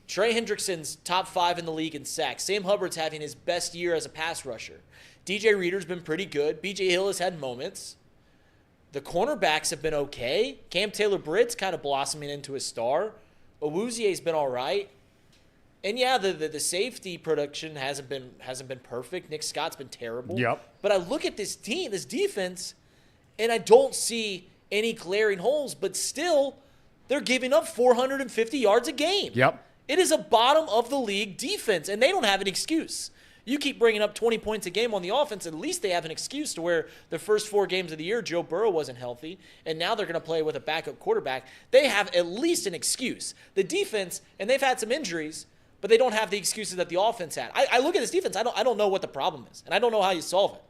Trey Hendrickson's top 5 in the league in sacks. Sam Hubbard's having his best year as a pass rusher. DJ Reader's been pretty good. BJ Hill has had moments. The cornerbacks have been okay. Cam Taylor-Britt's kind of blossoming into a star. Awuzie's been all right. And yeah, the safety production hasn't been perfect. Nick Scott's been terrible. Yep. But I look at this defense, and I don't see any glaring holes. But still, they're giving up 450 yards a game. Yep. It is a bottom of the league defense, and they don't have an excuse. You keep bringing up 20 points a game on the offense, at least they have an excuse to where the first 4 games of the year, Joe Burrow wasn't healthy, and now they're going to play with a backup quarterback. They have at least an excuse. The defense, and they've had some injuries, but they don't have the excuses that the offense had. I look at this defense, I don't know what the problem is, and I don't know how you solve it.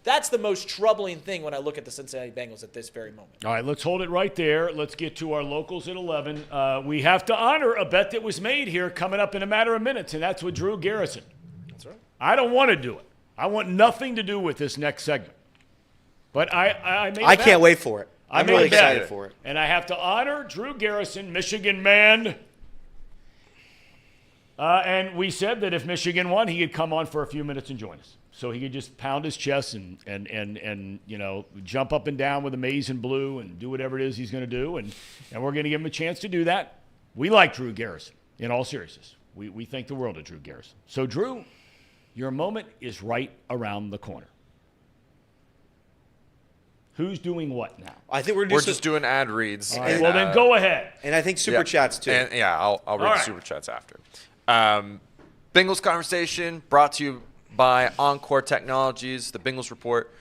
That's the most troubling thing when I look at the Cincinnati Bengals at this very moment. All right, let's hold it right there. Let's get to our locals at 11. We have to honor a bet that was made here coming up in a matter of minutes, and that's with Drew Garrison. That's right. I don't want to do it. I want nothing to do with this next segment. But I made a I bet. can't wait for it. I'm really excited for it. And I have to honor Drew Garrison, Michigan man. And we said that if Michigan won, he could come on for a few minutes and join us. So he could just pound his chest and jump up and down with the maize and blue and do whatever it is he's going to do. And we're going to give him a chance to do that. We like Drew Garrison, in all seriousness. We think the world of Drew Garrison. So, Drew, your moment is right around the corner. Who's doing what now? I think we're just doing ad reads. All right, well, then go ahead. And I think super chats too. And I'll read the super chats after. Bengals conversation brought to you by Encore Technologies, the Bengals report.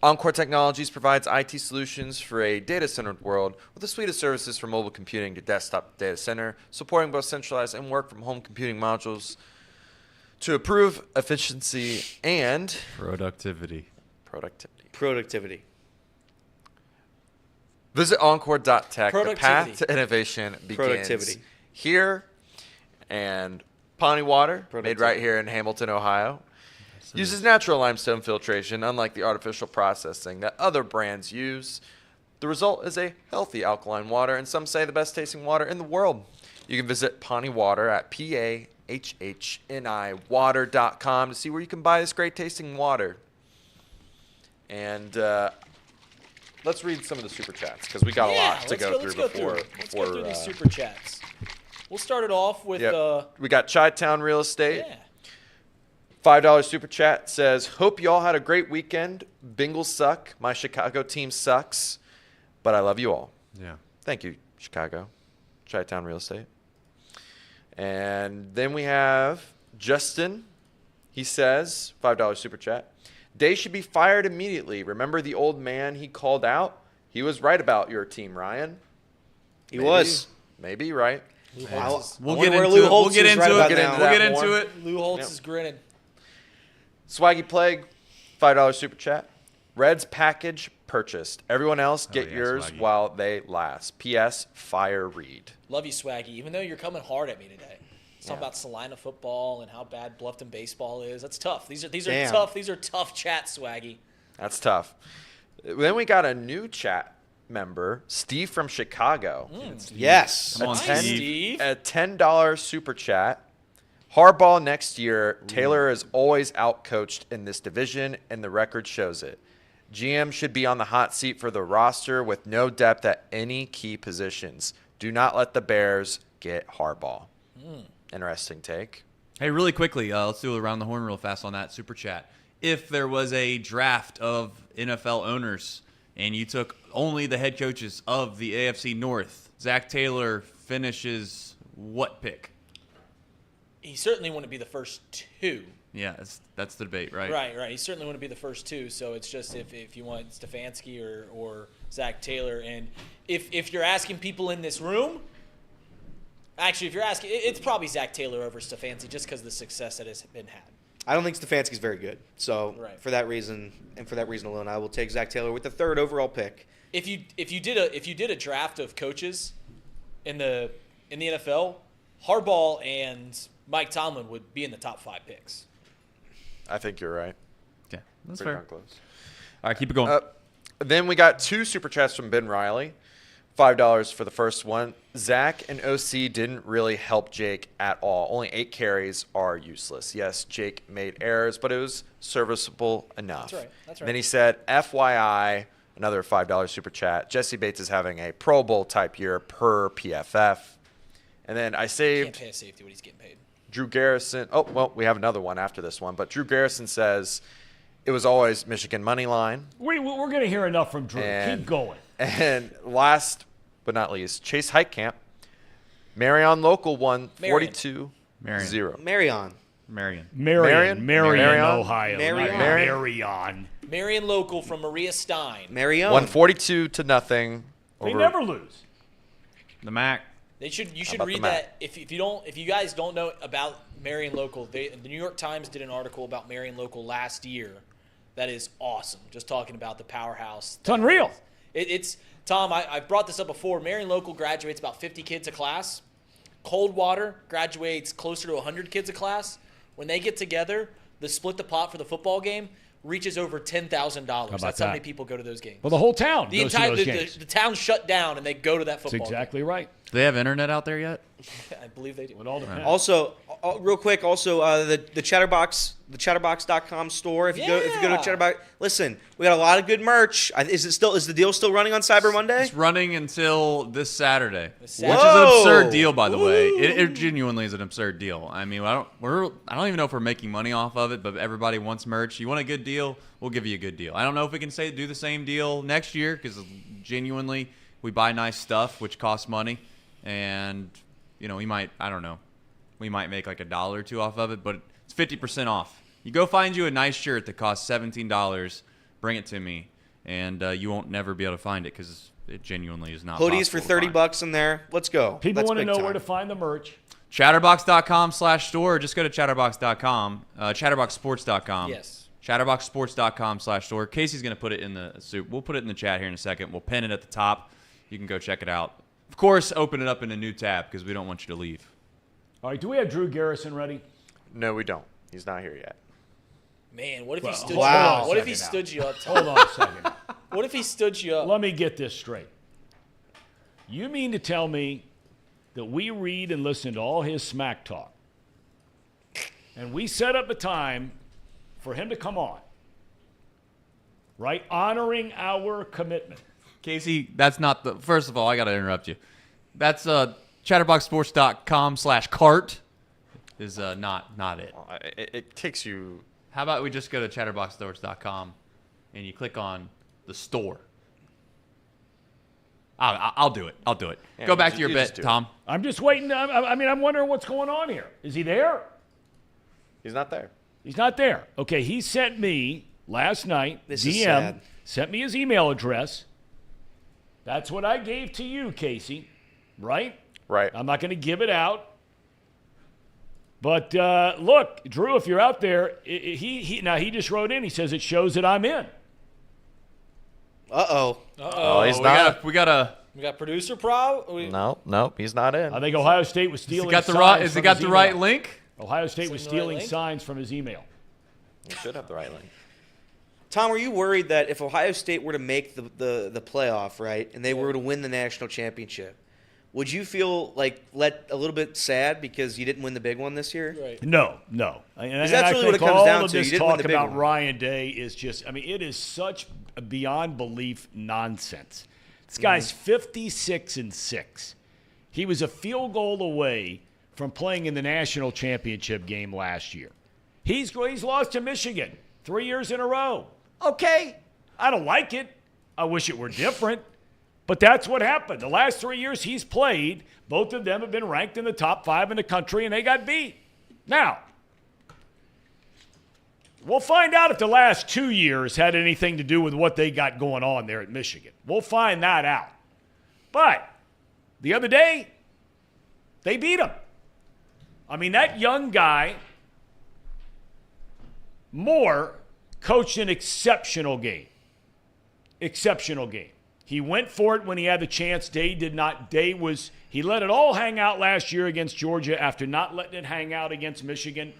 Encore Technologies provides IT solutions for a data-centered world with a suite of services from mobile computing to desktop data center, supporting both centralized and work-from-home computing modules to improve efficiency and Productivity. Visit encore.tech. The path Productivity. to innovation begins Productivity. here. And Pawnee Water, made Productivity. right here in Hamilton, Ohio, uses natural limestone filtration, unlike the artificial processing that other brands use. The result is a healthy alkaline water, and some say the best tasting water in the world. You can visit Pawnee Water at PAHHNIwater.com to see where you can buy this great tasting water. And let's read some of the super chats because we got a lot to go through before. Let's go through these super chats. We'll start it off with we got Chi-Town Real Estate. yeah. $5 super chat says, hope you all had a great weekend. Bengals suck. My Chicago team sucks, but I love you all. Yeah. Thank you, Chicago. Chi-Town Real Estate. And then we have Justin. He says, $5 super chat. Day should be fired immediately. Remember the old man he called out? He was right about your team, Ryan. He was. Maybe right. We'll get into it. Lou Holtz is grinning. Swaggy Plague, $5 super chat. Reds package purchased. Everyone else get yours Swaggy. while they last. P.S. Fire Reed. Love you, Swaggy. Even though you're coming hard at me today. Talking about Salina football and how bad Bluffton baseball is. That's tough. These are Damn. tough. These are tough chats, Swaggy. That's tough. Then we got a new chat member, Steve from Chicago. Yes. Come on, Nice, Steve. Steve. A $10 super chat. Hardball next year. Taylor is always outcoached in this division, and the record shows it. GM should be on the hot seat for the roster with no depth at any key positions. Do not let the Bears get Hardball. Interesting take. Hey, really quickly, let's do around the horn real fast on that super chat. If there was a draft of NFL owners and you took only the head coaches of the AFC North, Zach Taylor finishes what pick? He certainly wouldn't be the first two. Yeah, that's the debate, right? Right. He certainly wouldn't be the first two. So it's just if you want Stefanski or Zach Taylor. And if you're asking people in this room, actually, if you're asking, it's probably Zach Taylor over Stefanski just because of the success that has been had. I don't think Stefanski's very good. So Right. for that reason, and for that reason alone, I will take Zach Taylor with the 3rd overall pick. If you did a draft of coaches in the NFL, Harbaugh and Mike Tomlin would be in the top 5 picks. I think you're right. Okay, that's Pretty fair. darn close. All right, keep it going. Then we got 2 super chats from Ben Riley. $5 for the first one. Zach and OC didn't really help Jake at all. Only 8 carries are useless. Yes, Jake made errors, but it was serviceable enough. That's right. And then he said, FYI, another $5 super chat. Jesse Bates is having a Pro Bowl type year per PFF. And then I Can't saved pay a safety what he's getting paid. Drew Garrison. Oh, well, we have another one after this one. But Drew Garrison says it was always Michigan money line. We're going to hear enough from Drew. And- Keep going. And last but not least, Chase Heitkamp. Marion Local won 42-0. Marion. Marion, Ohio. Marion. Marion. Marion Local from Maria Stein. Marion. Won 42-0. They over- never lose. The MAC. You should about read the map? that if you guys don't know about Marion Local. The New York Times did an article about Marion Local last year. That is awesome. Just talking about the powerhouse. It's unreal. It's Tom. I've brought this up before. Marion Local graduates about 50 kids a class. Coldwater graduates closer to 100 kids a class. When they get together, they split the pot for the football game. reaches over $10,000. That's how many people go to those games. Well, the whole town The goes to entire those games. the town shut down and they go to that football. That's exactly right. Do they have internet out there yet? Game. I believe they do. It all depends. Also, real quick, the Chatterbox, the Chatterbox.com store. If you go to Chatterbox, listen, we got a lot of good merch. Is the deal still running on Cyber Monday? It's running until this Saturday, which is an Whoa. absurd deal, by the way. It genuinely is an absurd deal. I mean, I don't even know if we're making money off of it, but everybody wants merch. You want a good deal? We'll give you a good deal. I don't know if we can do the same deal next year because genuinely we buy nice stuff, which costs money, and we might make like $1 or $2 off of it, but it's 50% off. You go find you a nice shirt that costs $17, bring it to me, and you won't never be able to find it because it genuinely is not. Hoodies for $30 in there. Let's go. People want to know where to find the merch. Chatterbox.com/store. Just go to chatterbox.com. Chatterboxsports.com. Yes. Chatterboxsports.com/store. Casey's going to put it in the soup. We'll put it in the chat here in a second. We'll pin it at the top. You can go check it out. Of course, open it up in a new tab because we don't want you to leave. All right, do we have Drew Garrison ready? No, we don't. He's not here yet. Man, what if he stood wow. you up? What if he stood you up? Hold on a second. What if he stood you up? Let me get this straight. You mean to tell me that we read and listen to all his smack talk, and we set up a time for him to come on, right? Honoring our commitment. Casey, that's not the. First of all, I got to interrupt you. That's chatterboxsports.com/cart is not it. Well, it takes you. How about we just go to chatterboxsports.com and you click on the store? I'll do it. Yeah, go back to your bet, Tom. I'm just waiting. I'm wondering what's going on here. Is he there? He's not there. He's not there. Okay, he sent me last night, This is DM, sad. sent me his email address. That's what I gave to you, Casey, right? Right. I'm not going to give it out. But look, Drew, if you're out there, he just wrote in. He says it shows that I'm in. Uh-oh. Oh, he's not. We got producer Pro? No, he's not in. I think Ohio State was stealing Has he signs got from the his right email. link? Ohio State was Is it the right stealing link? signs from his email. He should have the right link. Tom, were you worried that if Ohio State were to make the playoff, right, and they were to win the national championship, would you feel like a little bit sad because you didn't win the big one this year? Right. No. And that's I really what think it comes all down of to. this You didn't win talk the big about one. Ryan Day is just, it is such a beyond belief nonsense. This guy's 56-6. He was a field goal away from playing in the national championship game last year. He's lost to Michigan 3 years in a row. Okay, I don't like it. I wish it were different. But that's what happened. The last 3 years he's played, both of them have been ranked in the top 5 in the country, and they got beat. Now, we'll find out if the last 2 years had anything to do with what they got going on there at Michigan. We'll find that out. But the other day, they beat him. That young guy, Moore, coached an exceptional game. Exceptional game. He went for it when he had the chance. Day did not. He let it all hang out last year against Georgia after not letting it hang out against Michigan.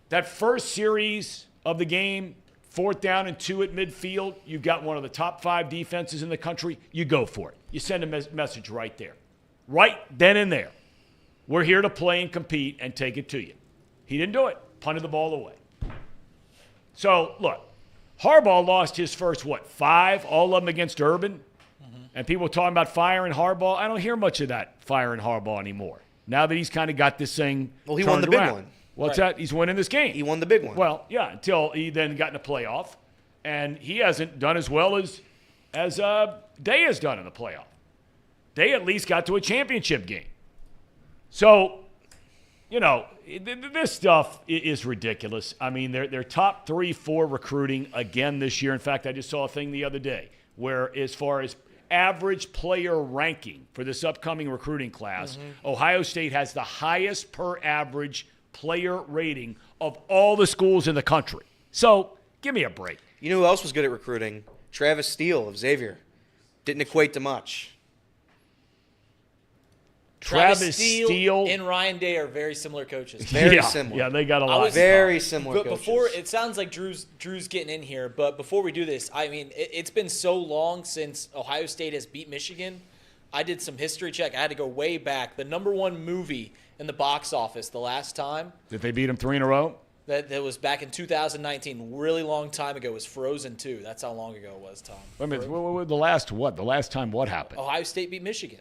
That first series of the game, 4th down and 2 at midfield, you've got one of the top 5 defenses in the country. You go for it. You send a message right there. Right then and there. We're here to play and compete and take it to you. He didn't do it. Punted the ball away. So, look, Harbaugh lost his first, 5? All of them against Urban? Mm-hmm. And people talking about firing Harbaugh. I don't hear much of that firing Harbaugh anymore. Now that he's kind of got this thing Well, he won the big around. one. What's that? He's winning this game. He won the big one. Well, yeah, until he then got in the playoff. And he hasn't done as well as Day has done in the playoff. Day at least got to a championship game. So, this stuff is ridiculous. They're top 3-4 recruiting again this year. In fact, I just saw a thing the other day where as far as average player ranking for this upcoming recruiting class, Ohio State has the highest per average player rating of all the schools in the country. So, give me a break. You know who else was good at recruiting? Travis Steele of Xavier. Didn't equate to much. Travis Steele and Ryan Day are very similar coaches. Very similar. Yeah, they got a lot. Very similar But coaches. before, it sounds like Drew's getting in here, but before we do this, I mean, it's been so long since Ohio State has beat Michigan. I did some history check. I had to go way back. The #1 movie in the box office the last time Did they beat them 3 in a row? that was back in 2019, really long time ago, was Frozen 2. That's how long ago it was, Tom. Wait a minute. The last what? The last time what happened? Ohio State beat Michigan.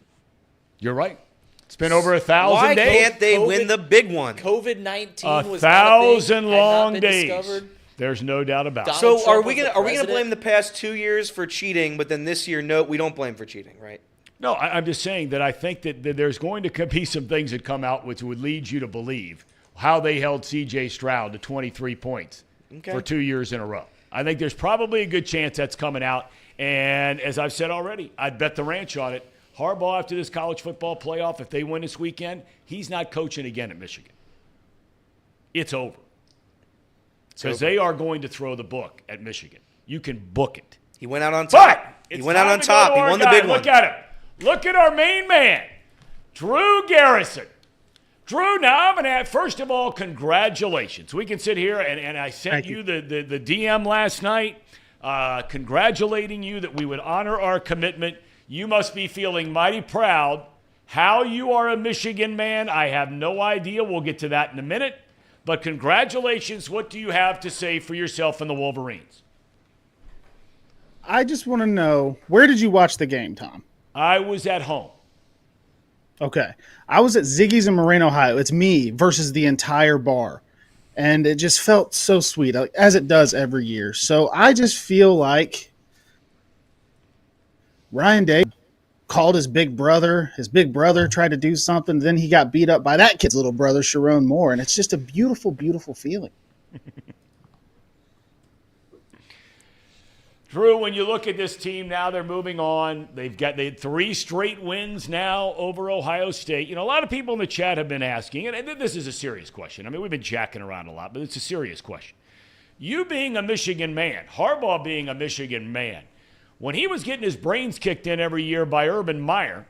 You're right. It's been over 1,000 Why days. can't they win the big one? COVID-19 was 1,000 not a thing, had not long been days. discovered. There's no doubt about it. Donald So Trump are we was the gonna president. blame the past 2 years for cheating, but then this year, no, we don't blame for cheating, right? No, I'm just saying that I think that there's going to be some things that come out which would lead you to believe how they held C.J. Stroud to 23 points for 2 years in a row. I think there's probably a good chance that's coming out. And as I've said already, I'd bet the ranch on it. Harbaugh, after this college football playoff, if they win this weekend, he's not coaching again at Michigan. It's over. Because they are going to throw the book at Michigan. You can book it. He went out on top. But He went out on it's time top. to go He to our won the guy. big one. Look at him. Look at our main man, Drew Garrison. Drew, now I'm going to first of all, congratulations. We can sit here, and I sent you the DM last night congratulating you that we would honor our commitment. You must be feeling mighty proud. How you are a Michigan man, I have no idea. We'll get to that in a minute. But congratulations. What do you have to say for yourself and the Wolverines? I just want to know, where did you watch the game, Tom? I was at home. Okay. I was at Ziggy's in Moraine, Ohio. It's me versus the entire bar. And it just felt so sweet, as it does every year. So I just feel like Ryan Day called his big brother. His big brother tried to do something. Then he got beat up by that kid's little brother, Sharon Moore. And it's just a beautiful, beautiful feeling. Drew, when you look at this team now, they're moving on. They had 3 straight wins now over Ohio State. You know, a lot of people in the chat have been asking, and this is a serious question. I mean, we've been jacking around a lot, but it's a serious question. You being a Michigan man, Harbaugh being a Michigan man, when he was getting his brains kicked in every year by Urban Meyer,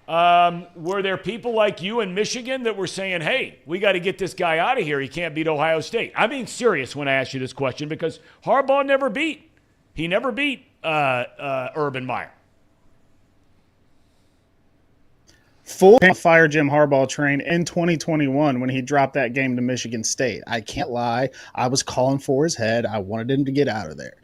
were there people like you in Michigan that were saying, hey, we got to get this guy out of here. He can't beat Ohio State? I'm being serious when I ask you this question because Harbaugh never beat. He never beat Urban Meyer. Full fire Jim Harbaugh train in 2021 when he dropped that game to Michigan State. I can't lie. I was calling for his head. I wanted him to get out of there.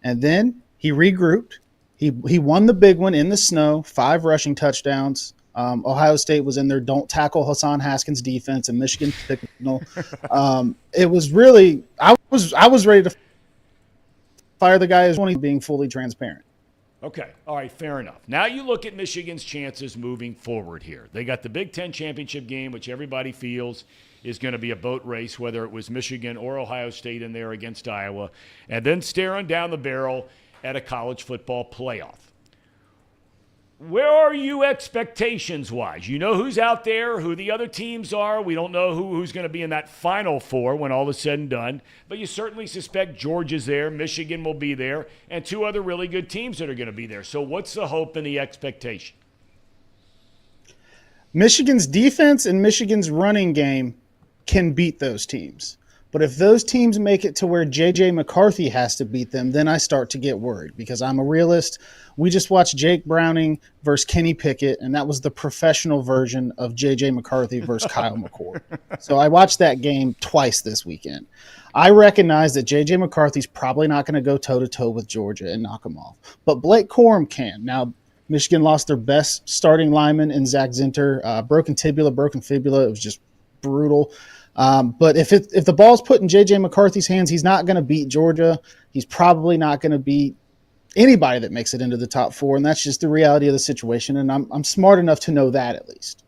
And then he regrouped. He won the big one in the snow, 5 rushing touchdowns. Ohio State was in there, don't tackle Hassan Haskins defense, and Michigan signal. It was really, I was ready to fire the guy as being fully transparent. Okay. All right. Fair enough. Now you look at Michigan's chances moving forward here. They got the Big Ten championship game, which everybody feels is going to be a boat race, whether it was Michigan or Ohio State in there against Iowa, and then staring down the barrel at a college football playoff. Where are you expectations-wise? You know who's out there, who the other teams are. We don't know who's going to be in that Final Four when all is said and done. But you certainly suspect Georgia's there, Michigan will be there, and 2 other really good teams that are going to be there. So what's the hope and the expectation? Michigan's defense and Michigan's running game can beat those teams. But if those teams make it to where J.J. McCarthy has to beat them, then I start to get worried because I'm a realist. We just watched Jake Browning versus Kenny Pickett, and that was the professional version of J.J. McCarthy versus Kyle McCord. So I watched that game twice this weekend. I recognize that J.J. McCarthy's probably not going to go toe-to-toe with Georgia and knock them off. But Blake Corum can. Now, Michigan lost their best starting lineman in Zach Zinter. Broken tibia, broken fibula. It was just brutal. But if the ball's put in J.J. McCarthy's hands, he's not going to beat Georgia. He's probably not going to beat anybody that makes it into the top 4, and that's just the reality of the situation, and I'm smart enough to know that at least.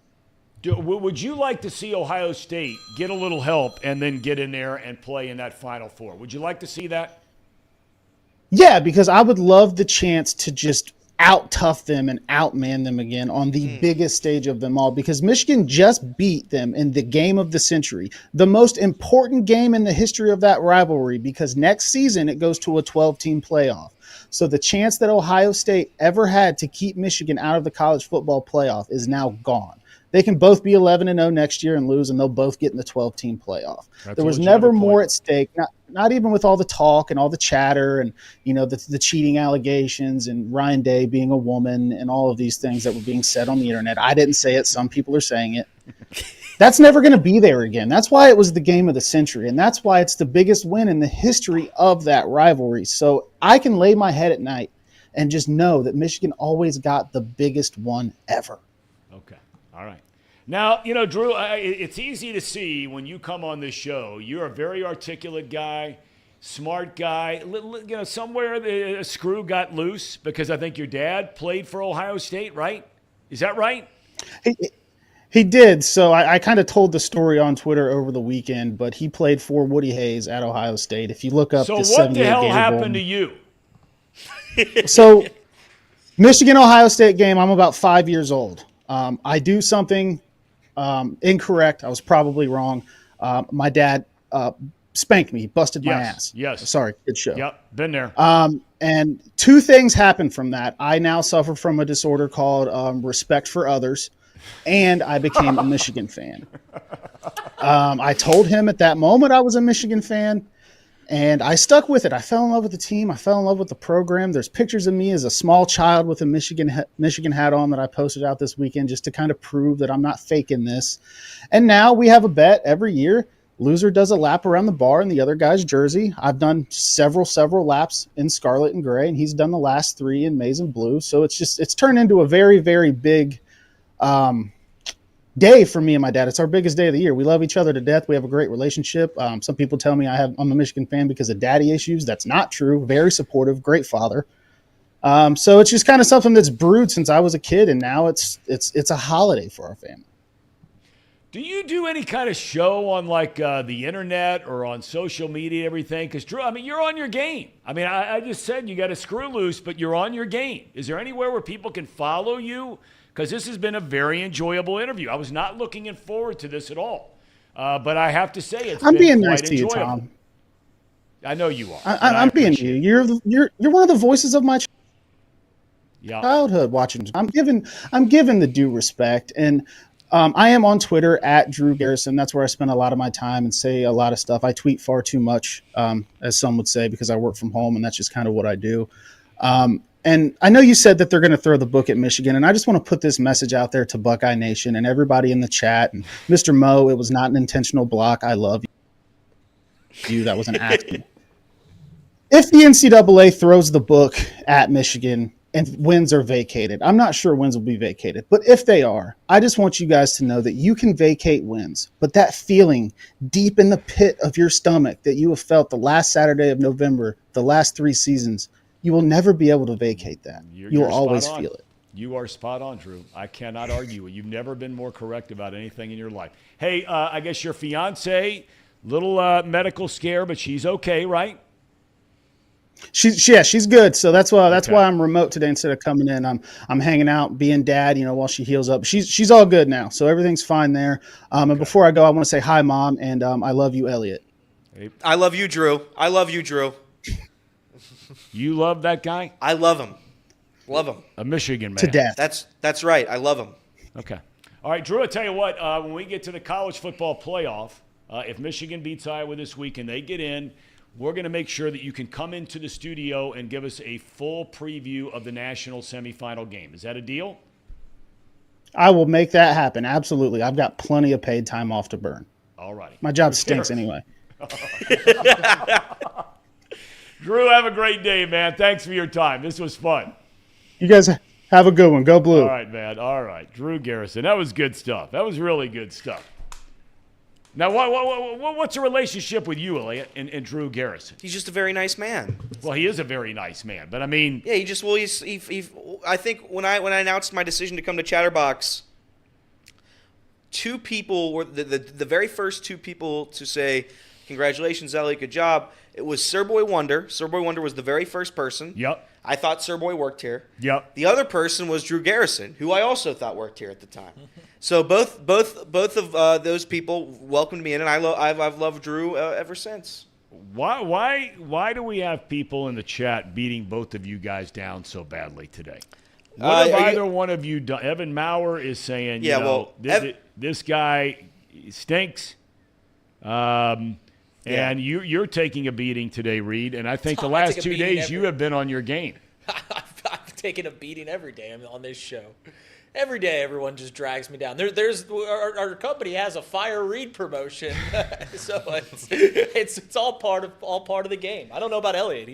Would you like to see Ohio State get a little help and then get in there and play in that Final Four? Would you like to see that? Yeah, because I would love the chance to just out-tough them and outman them again on the biggest stage of them all, because Michigan just beat them in the game of the century, the most important game in the history of that rivalry, because next season it goes to a 12-team playoff. So the chance that Ohio State ever had to keep Michigan out of the college football playoff is now gone. They can both be 11-0 next year and lose, and they'll both get in the 12-team playoff. That's There a was legitimate never more point. at stake, not even with all the talk and all the chatter and, the cheating allegations and Ryan Day being a woman and all of these things that were being said on the internet. I didn't say it. Some people are saying it. That's never going to be there again. That's why it was the game of the century, and that's why it's the biggest win in the history of that rivalry. So I can lay my head at night and just know that Michigan always got the biggest one ever. Okay. All right. Now, Drew, it's easy to see when you come on this show, you're a very articulate guy, smart guy. Somewhere a screw got loose because I think your dad played for Ohio State, right? Is that right? He did. So I kind of told the story on Twitter over the weekend, but he played for Woody Hayes at Ohio State. If you look up So the what the 78 hell Gator happened Bowl- to you? So Michigan-Ohio State game, I'm about 5 years old. I do something incorrect. I was probably wrong. My dad spanked me. He busted my ass. Yes. Sorry, good show. Yep, been there. And two things happened from that. I now suffer from a disorder called respect for others, and I became a Michigan fan. I told him at that moment I was a Michigan fan, and I stuck with it. I fell in love with the team. I fell in love with the program. There's pictures of me as a small child with a Michigan hat on that I posted out this weekend just to kind of prove that I'm not faking this. And now we have a bet every year. Loser does a lap around the bar in the other guy's jersey. I've done several laps in scarlet and gray, and he's done the last 3 in maize and blue. So it's turned into a very, very big day for me and my dad. It's our biggest day of the year. We love each other to death. We have a great relationship. Some people tell me I'm a Michigan fan because of daddy issues. That's not true. Very supportive, great father. So it's just kind of something that's brewed since I was a kid, and now it's a holiday for our family. Do you do any kind of show on the internet or on social media, everything? Because Drew, you're on your game. I just said you got a screw loose, but you're on your game. Is there anywhere where people can follow you? Because this has been a very enjoyable interview. I was not looking forward to this at all, but I have to say I'm been being quite nice to you, enjoyable. Tom. I know you are. I'm being you. You're one of the voices of my Yeah. childhood watching. I'm given the due respect, and I am on Twitter at Drew Garrison. That's where I spend a lot of my time and say a lot of stuff. I tweet far too much, as some would say, because I work from home, and that's just kind of what I do. And I know you said that they're going to throw the book at Michigan, and I just want to put this message out there to Buckeye Nation and everybody in the chat. And Mr. Mo, it was not an intentional block. I love you. That was an accident. If the NCAA throws the book at Michigan and wins are vacated, I'm not sure wins will be vacated, but if they are, I just want you guys to know that you can vacate wins, but that feeling deep in the pit of your stomach that you have felt the last Saturday of November, the last 3 seasons, you will never be able to vacate that. You will always feel it. You are spot on, Drew. I cannot argue. You've never been more correct about anything in your life. Hey, I guess your fiance, little medical scare, but she's okay, right? She's good. So that's why I'm remote today instead of coming in. I'm hanging out, being dad, while she heals up. She's all good now, so everything's fine there. And before I go, I want to say hi, Mom, and I love you, Elliot. I love you, Drew. I love you, Drew. You love that guy? I love him. Love him. A Michigan man. To death. That's right. I love him. Okay. All right, Drew, I tell you what, when we get to the college football playoff, if Michigan beats Iowa this week and they get in, we're going to make sure that you can come into the studio and give us a full preview of the national semifinal game. Is that a deal? I will make that happen. Absolutely. I've got plenty of paid time off to burn. All righty. My job stinks anyway. Drew, have a great day, man. Thanks for your time. This was fun. You guys have a good one. Go Blue. All right, man. All right. Drew Garrison. That was good stuff. That was really good stuff. Now, what's the relationship with you, Elliot, and Drew Garrison? He's just a very nice man. Well, he is a very nice man, but I mean, yeah, I think when I announced my decision to come to Chatterbox, 2 people were the very first 2 people to say, "Congratulations, Elliot, good job." It was Sir Boy Wonder. Sir Boy Wonder was the very first person. Yep. I thought Sir Boy worked here. Yep. The other person was Drew Garrison, who I also thought worked here at the time. So both of those people welcomed me in, and I've loved Drew ever since. Why do we have people in the chat beating both of you guys down so badly today? What have either one of you done? Evan Maurer is saying, this guy stinks. And you're taking a beating today, Reed. And I think the last 2 days you have been on your game. I've taken a beating every day on this show. Every day, everyone just drags me down. There's our company has a Fire Reed promotion, so it's all part of the game. I don't know about Elliot.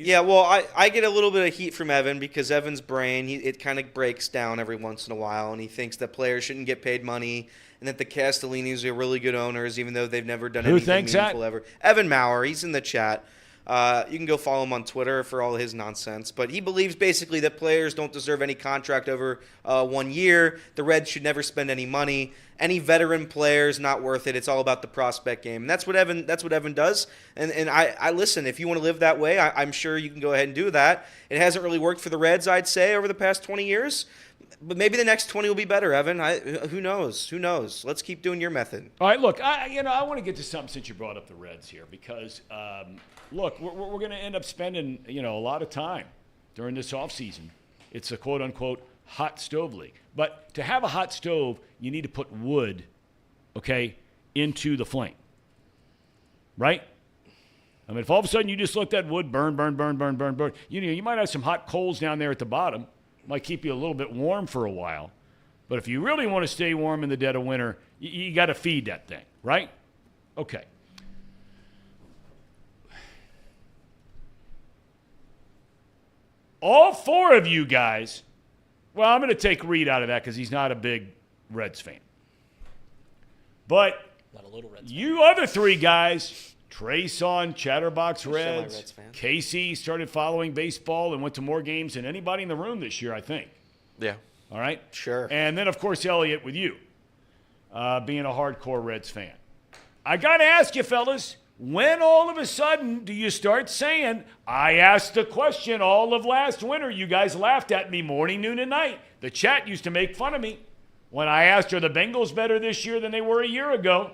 I get a little bit of heat from Evan because Evan's brain it kind of breaks down every once in a while, and he thinks that players shouldn't get paid money, and that the Castellinis are really good owners, even though they've never done anything meaningful ever. Evan Maurer, he's in the chat. You can go follow him on Twitter for all his nonsense. But he believes basically that players don't deserve any contract over 1 year. The Reds should never spend any money. Any veteran player is not worth it. It's all about the prospect game. And that's what Evan does. And I listen, if you want to live that way, I'm sure you can go ahead and do that. It hasn't really worked for the Reds, I'd say, over the past 20 years. But maybe the next 20 will be better, Evan. Who knows? Who knows? Let's keep doing your method. All right, look, I want to get to something since you brought up the Reds here because, look, we're going to end up spending, a lot of time during this offseason. It's a quote-unquote hot stove league. But to have a hot stove, you need to put wood, into the flame, right? I mean, if all of a sudden you just let that wood burn, you might have some hot coals down there at the bottom. Might keep you a little bit warm for a while. But if you really want to stay warm in the dead of winter, you got to feed that thing, right? Okay. All four of you guys, well, I'm going to take Reed out of that because he's not a big Reds fan. But not a little Reds you fan. other three guys, Trace on Chatterbox Reds. Casey started following baseball and went to more games than anybody in the room this year, I think. Yeah. All right? Sure. And then, of course, Elliot with you, being a hardcore Reds fan. I got to ask you, fellas, when all of a sudden do you start saying, I asked the question all of last winter. You guys laughed at me morning, noon, and night. The chat used to make fun of me when I asked, are the Bengals better this year than they were a year ago?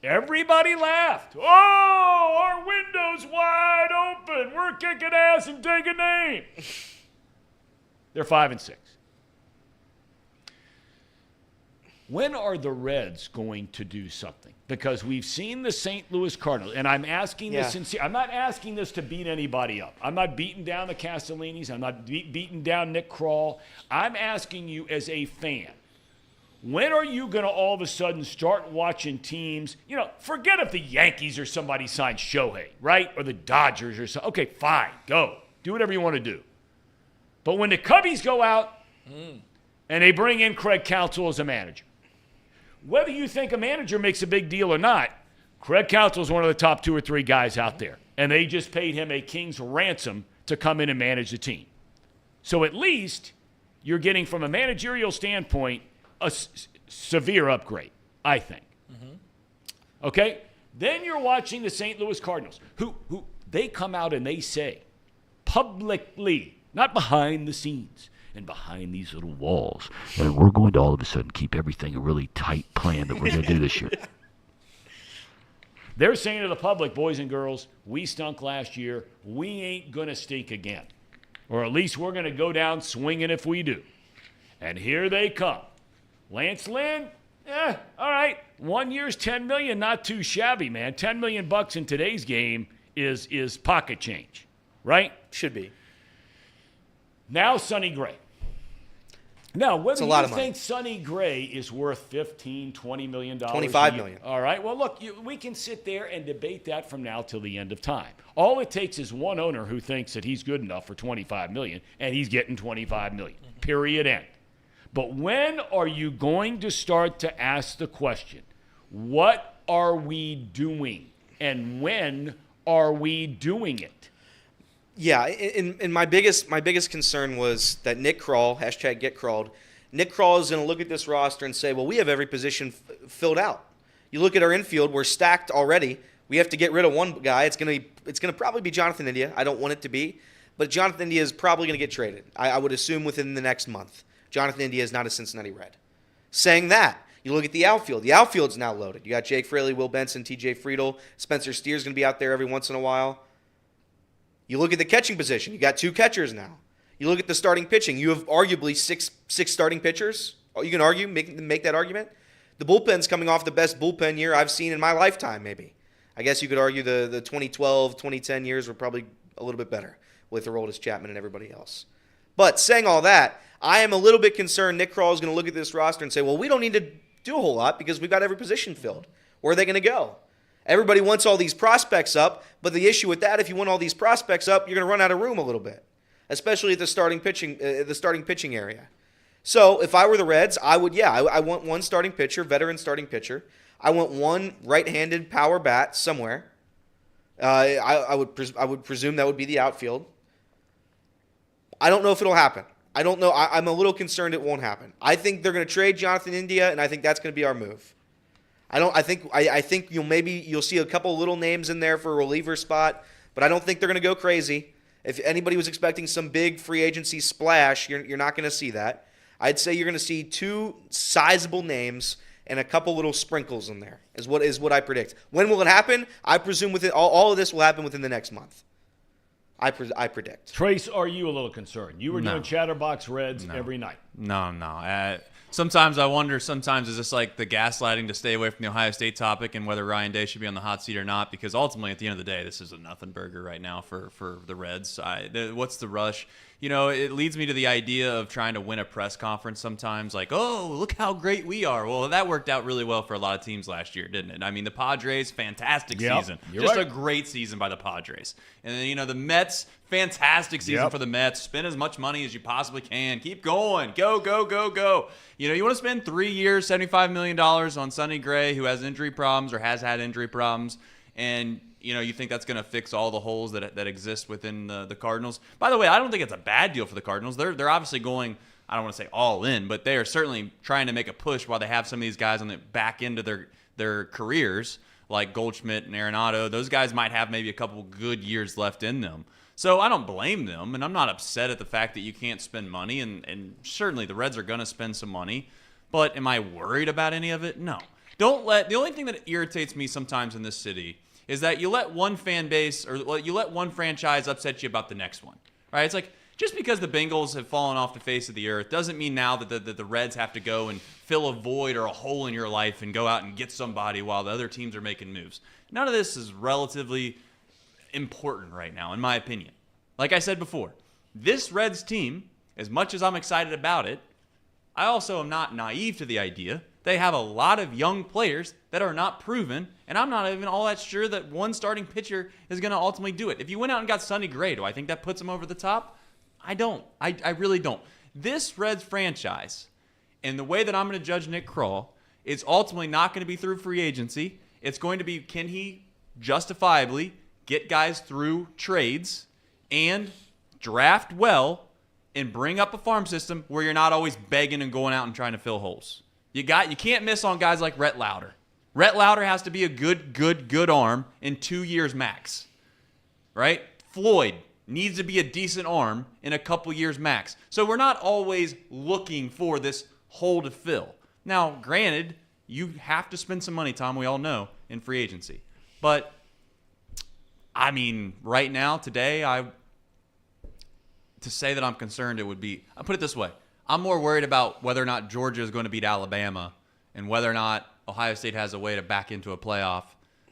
Everybody laughed. Oh, our window's wide open. We're kicking ass and taking names. They're 5-6. When are the Reds going to do something? Because we've seen the St. Louis Cardinals, and I'm asking this sincere. I'm not asking this to beat anybody up. I'm not beating down the Castellinis. I'm not beating down Nick Kroll. I'm asking you as a fan. When are you going to all of a sudden start watching teams, forget if the Yankees or somebody signed Shohei, right? Or the Dodgers or something. Okay, fine, go. Do whatever you want to do. But when the Cubbies go out and they bring in Craig Counsell as a manager, whether you think a manager makes a big deal or not, Craig Counsell is one of the top 2 or 3 guys out there. And they just paid him a king's ransom to come in and manage the team. So at least you're getting, from a managerial standpoint, a severe upgrade, I think. Okay? Then you're watching the St. Louis Cardinals, who they come out and they say publicly, not behind the scenes, and behind these little walls, and we're going to all of a sudden keep everything a really tight plan that we're going to do this year. They're saying to the public, boys and girls, we stunk last year. We ain't going to stink again. Or at least we're going to go down swinging if we do. And here they come. Lance Lynn, all right. 1 year's $10 million, not too shabby, man. $10 million in today's game is pocket change, right? Should be. Now Sonny Gray. Now, whether you think money. Sonny Gray is worth $15, $20 million, $25 million. All right. Well, look, we can sit there and debate that from now till the end of time. All it takes is one owner who thinks that he's good enough for $25 million, and he's getting $25 million. Period. End. But when are you going to start to ask the question, what are we doing? And when are we doing it? Yeah, and my biggest concern was that Nick Kroll, hashtag get crawled, Nick Kroll is going to look at this roster and say, well, we have every position filled out. You look at our infield, we're stacked already. We have to get rid of one guy. It's going to probably be Jonathan India. I don't want it to be. But Jonathan India is probably going to get traded. I would assume within the next month. Jonathan India is not a Cincinnati Red. Saying that, you look at the outfield. The outfield's now loaded. You got Jake Fraley, Will Benson, T.J. Friedel. Spencer Steer's going to be out there every once in a while. You look at the catching position. You got 2 catchers now. You look at the starting pitching. You have arguably six starting pitchers. You can argue, make that argument. The bullpen's coming off the best bullpen year I've seen in my lifetime, maybe. I guess you could argue the 2012, 2010 years were probably a little bit better with Aroldis Chapman and everybody else. But saying all that, I am a little bit concerned Nick Krall is going to look at this roster and say, well, we don't need to do a whole lot because we've got every position filled. Where are they going to go? Everybody wants all these prospects up, but the issue with that, if you want all these prospects up, you're going to run out of room a little bit, especially at the starting pitching area. So if I were the Reds, I want one starting pitcher, veteran starting pitcher. I want one right-handed power bat somewhere. I would presume that would be the outfield. I don't know if it'll happen. I don't know. I'm a little concerned it won't happen. I think they're going to trade Jonathan India, and I think that's going to be our move. I think you'll see a couple little names in there for a reliever spot, but I don't think they're going to go crazy. If anybody was expecting some big free agency splash, you're not going to see that. I'd say you're going to see 2 sizable names and a couple little sprinkles in there is what I predict. When will it happen? I presume within all of this will happen within the next month. I predict. Trace, are you a little concerned? You were doing Chatterbox Reds every night. No. Sometimes I wonder, is this like the gaslighting to stay away from the Ohio State topic and whether Ryan Day should be on the hot seat or not? Because ultimately, at the end of the day, this is a nothing burger right now for the Reds. What's the rush? It leads me to the idea of trying to win a press conference sometimes. Like, oh, look how great we are. Well, that worked out really well for a lot of teams last year, didn't it? I mean, the Padres, fantastic season. Just a great season by the Padres. And then, the Mets, fantastic season for the Mets. Spend as much money as you possibly can. Keep going. Go, go, go, go. You want to spend 3 years, $75 million on Sonny Gray, who has injury problems or has had injury problems, and you think that's going to fix all the holes that exist within the Cardinals. By the way, I don't think it's a bad deal for the Cardinals. They're obviously going, I don't want to say all in, but they are certainly trying to make a push while they have some of these guys on the back end of their careers, like Goldschmidt and Arenado. Those guys might have maybe a couple good years left in them. So I don't blame them, and I'm not upset at the fact that you can't spend money, and certainly the Reds are going to spend some money. But am I worried about any of it? No. The only thing that irritates me sometimes in this city is that you let one fan base or you let one franchise upset you about the next one, right? It's like just because the Bengals have fallen off the face of the earth doesn't mean now that the Reds have to go and fill a void or a hole in your life and go out and get somebody while the other teams are making moves. None of this is relatively important right now, in my opinion. Like I said before, this Reds team, as much as I'm excited about it, I also am not naive to the idea they have a lot of young players that are not proven, and I'm not even all that sure that one starting pitcher is going to ultimately do it. If you went out and got Sonny Gray, do I think that puts him over the top? I don't. I really don't. This Reds franchise, and the way that I'm going to judge Nick Krall, is ultimately not going to be through free agency. It's going to be, can he justifiably get guys through trades and draft well and bring up a farm system where you're not always begging and going out and trying to fill holes. You can't miss on guys like Rhett Lauder. Rhett Lauder has to be a good arm in 2 years max, right? Floyd needs to be a decent arm in a couple years max. So we're not always looking for this hole to fill. Now, granted, you have to spend some money, Tom, we all know, in free agency. But, I mean, right now, today, to say that I'm concerned, I'll put it this way. I'm more worried about whether or not Georgia is going to beat Alabama and whether or not Ohio State has a way to back into a playoff,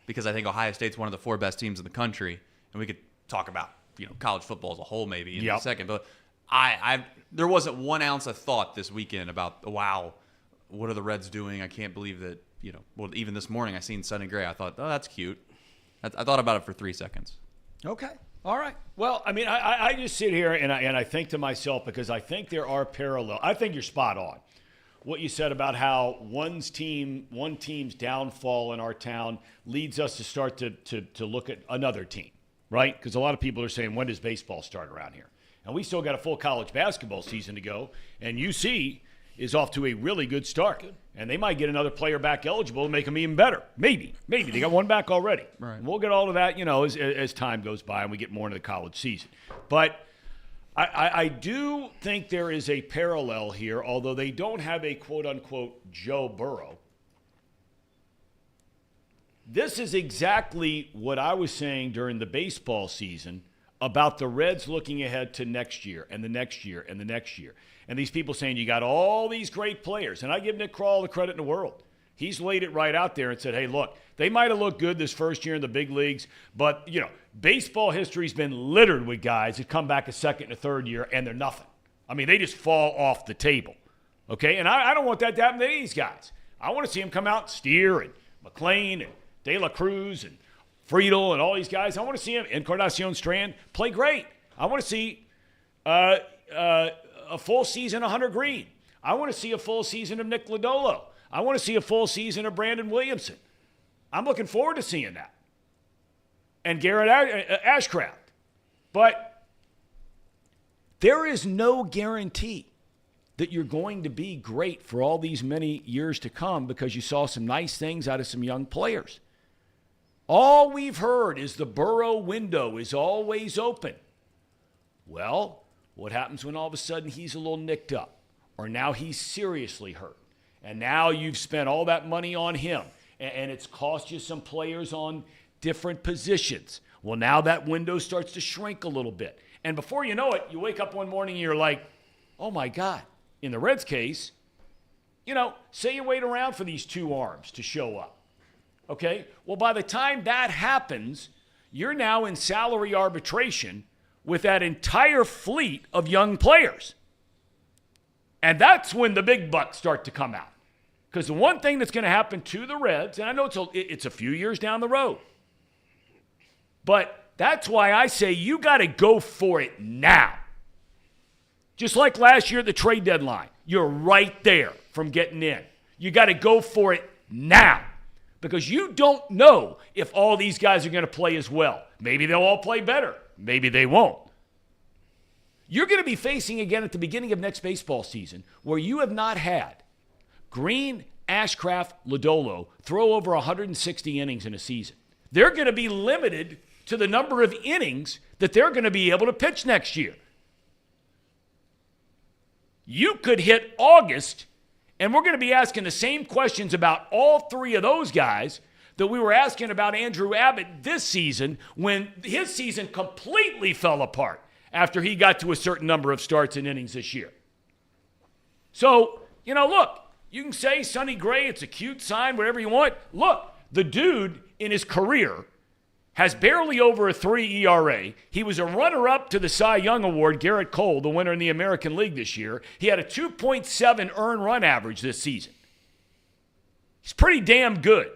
because I think Ohio State's one of the 4 best teams in the country, and we could talk about college football as a whole maybe in a second. But there wasn't 1 ounce of thought this weekend about, wow, what are the Reds doing? I can't believe that, even this morning I seen Sonny Gray. I thought, oh, that's cute. I thought about it for 3 seconds. Okay. All right. Well, I mean, I just sit here and I think to myself, because I think there are parallels. I think you're spot on. What you said about how one team's downfall in our town leads us to start to look at another team, right? Because a lot of people are saying, when does baseball start around here? And we still got a full college basketball season to go. And UC is off to a really good start. And they might get another player back eligible and make them even better. Maybe. They got one back already. Right. And we'll get all of that, as time goes by and we get more into the college season. But I do think there is a parallel here, although they don't have a quote-unquote Joe Burrow. This is exactly what I was saying during the baseball season about the Reds looking ahead to next year and the next year and the next year. And these people saying you got all these great players. And I give Nick Krall all the credit in the world. He's laid it right out there and said, hey, look, they might have looked good this first year in the big leagues, but, baseball history's been littered with guys that come back a second and a third year and they're nothing. I mean, they just fall off the table. Okay? And I don't want that to happen to these guys. I want to see them come out, Steer and McClain and De La Cruz and Friedel and all these guys. I want to see them, Encarnacion Strand, play great. I want to see a full season of Hunter Green. I want to see a full season of Nick Lodolo. I want to see a full season of Brandon Williamson. I'm looking forward to seeing that. And Garrett Ashcraft. But there is no guarantee that you're going to be great for all these many years to come because you saw some nice things out of some young players. All we've heard is the Burrow window is always open. Well, what happens when all of a sudden he's a little nicked up or now he's seriously hurt? And now you've spent all that money on him, and it's cost you some players on different positions. Well, now that window starts to shrink a little bit. And before you know it, you wake up one morning and you're like, oh, my God. In the Reds' case, say you wait around for these two arms to show up. Okay? Well, by the time that happens, you're now in salary arbitration with that entire fleet of young players. And that's when the big bucks start to come out. Because the one thing that's going to happen to the Reds, and I know it's a few years down the road, but that's why I say you got to go for it now. Just like last year at the trade deadline, you're right there from getting in. You got to go for it now because you don't know if all these guys are going to play as well. Maybe they'll all play better. Maybe they won't. You're going to be facing again at the beginning of next baseball season where you have not had Green, Ashcraft, Lodolo throw over 160 innings in a season. They're going to be limited to the number of innings that they're going to be able to pitch next year. You could hit August, and we're going to be asking the same questions about all three of those guys that we were asking about Andrew Abbott this season when his season completely fell apart after he got to a certain number of starts and innings this year. So, look, you can say Sonny Gray, it's a cute sign, whatever you want. Look, the dude in his career has barely over a 3 ERA. He was a runner-up to the Cy Young Award, Garrett Cole, the winner in the American League this year. He had a 2.7 earned run average this season. He's pretty damn good.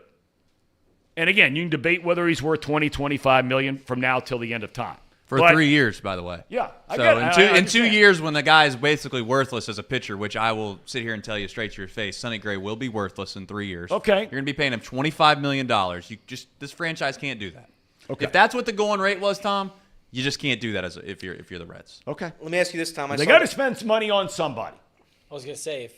And again, you can debate whether he's worth $20, $25 million from now till the end of time. For 3 years, by the way. Yeah. In 2 years, when the guy is basically worthless as a pitcher, which I will sit here and tell you straight to your face, Sonny Gray will be worthless in 3 years. Okay. You're going to be paying him $25 million. This franchise can't do that. Okay. If that's what the going rate was, Tom, you just can't do that if you're the Reds. Okay. Let me ask you this, Tom. They got to spend some money on somebody. I was gonna say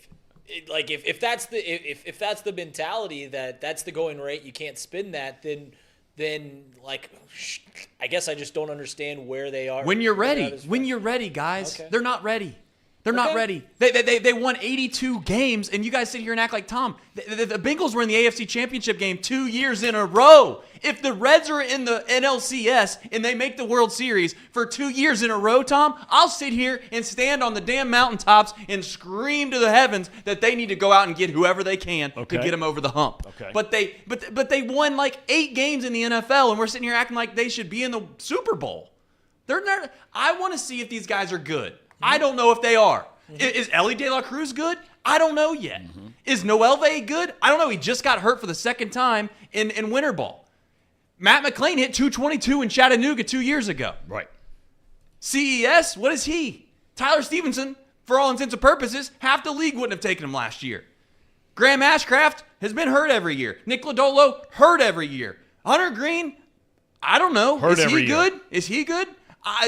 if that's the mentality that's the going rate, you can't spin that, then I guess I just don't understand where they are. When you're ready, guys. Okay. They're not ready. They're not ready. They won 82 games, and you guys sit here and act like Tom. The Bengals were in the AFC Championship game 2 years in a row. If the Reds are in the NLCS and they make the World Series for 2 years in a row, Tom, I'll sit here and stand on the damn mountaintops and scream to the heavens that they need to go out and get whoever they can to get them over the hump. Okay. But they won like 8 games in the NFL, and we're sitting here acting like they should be in the Super Bowl. They're not. I want to see if these guys are good. I don't know if they are. Is Ellie De La Cruz good? I don't know yet. Is Noelve good? I don't know. He just got hurt for the second time in winter ball. Matt McClain hit 222 in Chattanooga 2 years ago. Right. CES, what is he? Tyler Stevenson, for all intents and purposes, half the league wouldn't have taken him last year. Graham Ashcraft has been hurt every year. Nick Lodolo, hurt every year. Hunter Green, I don't know. Hurt is every he year. good? Is he good?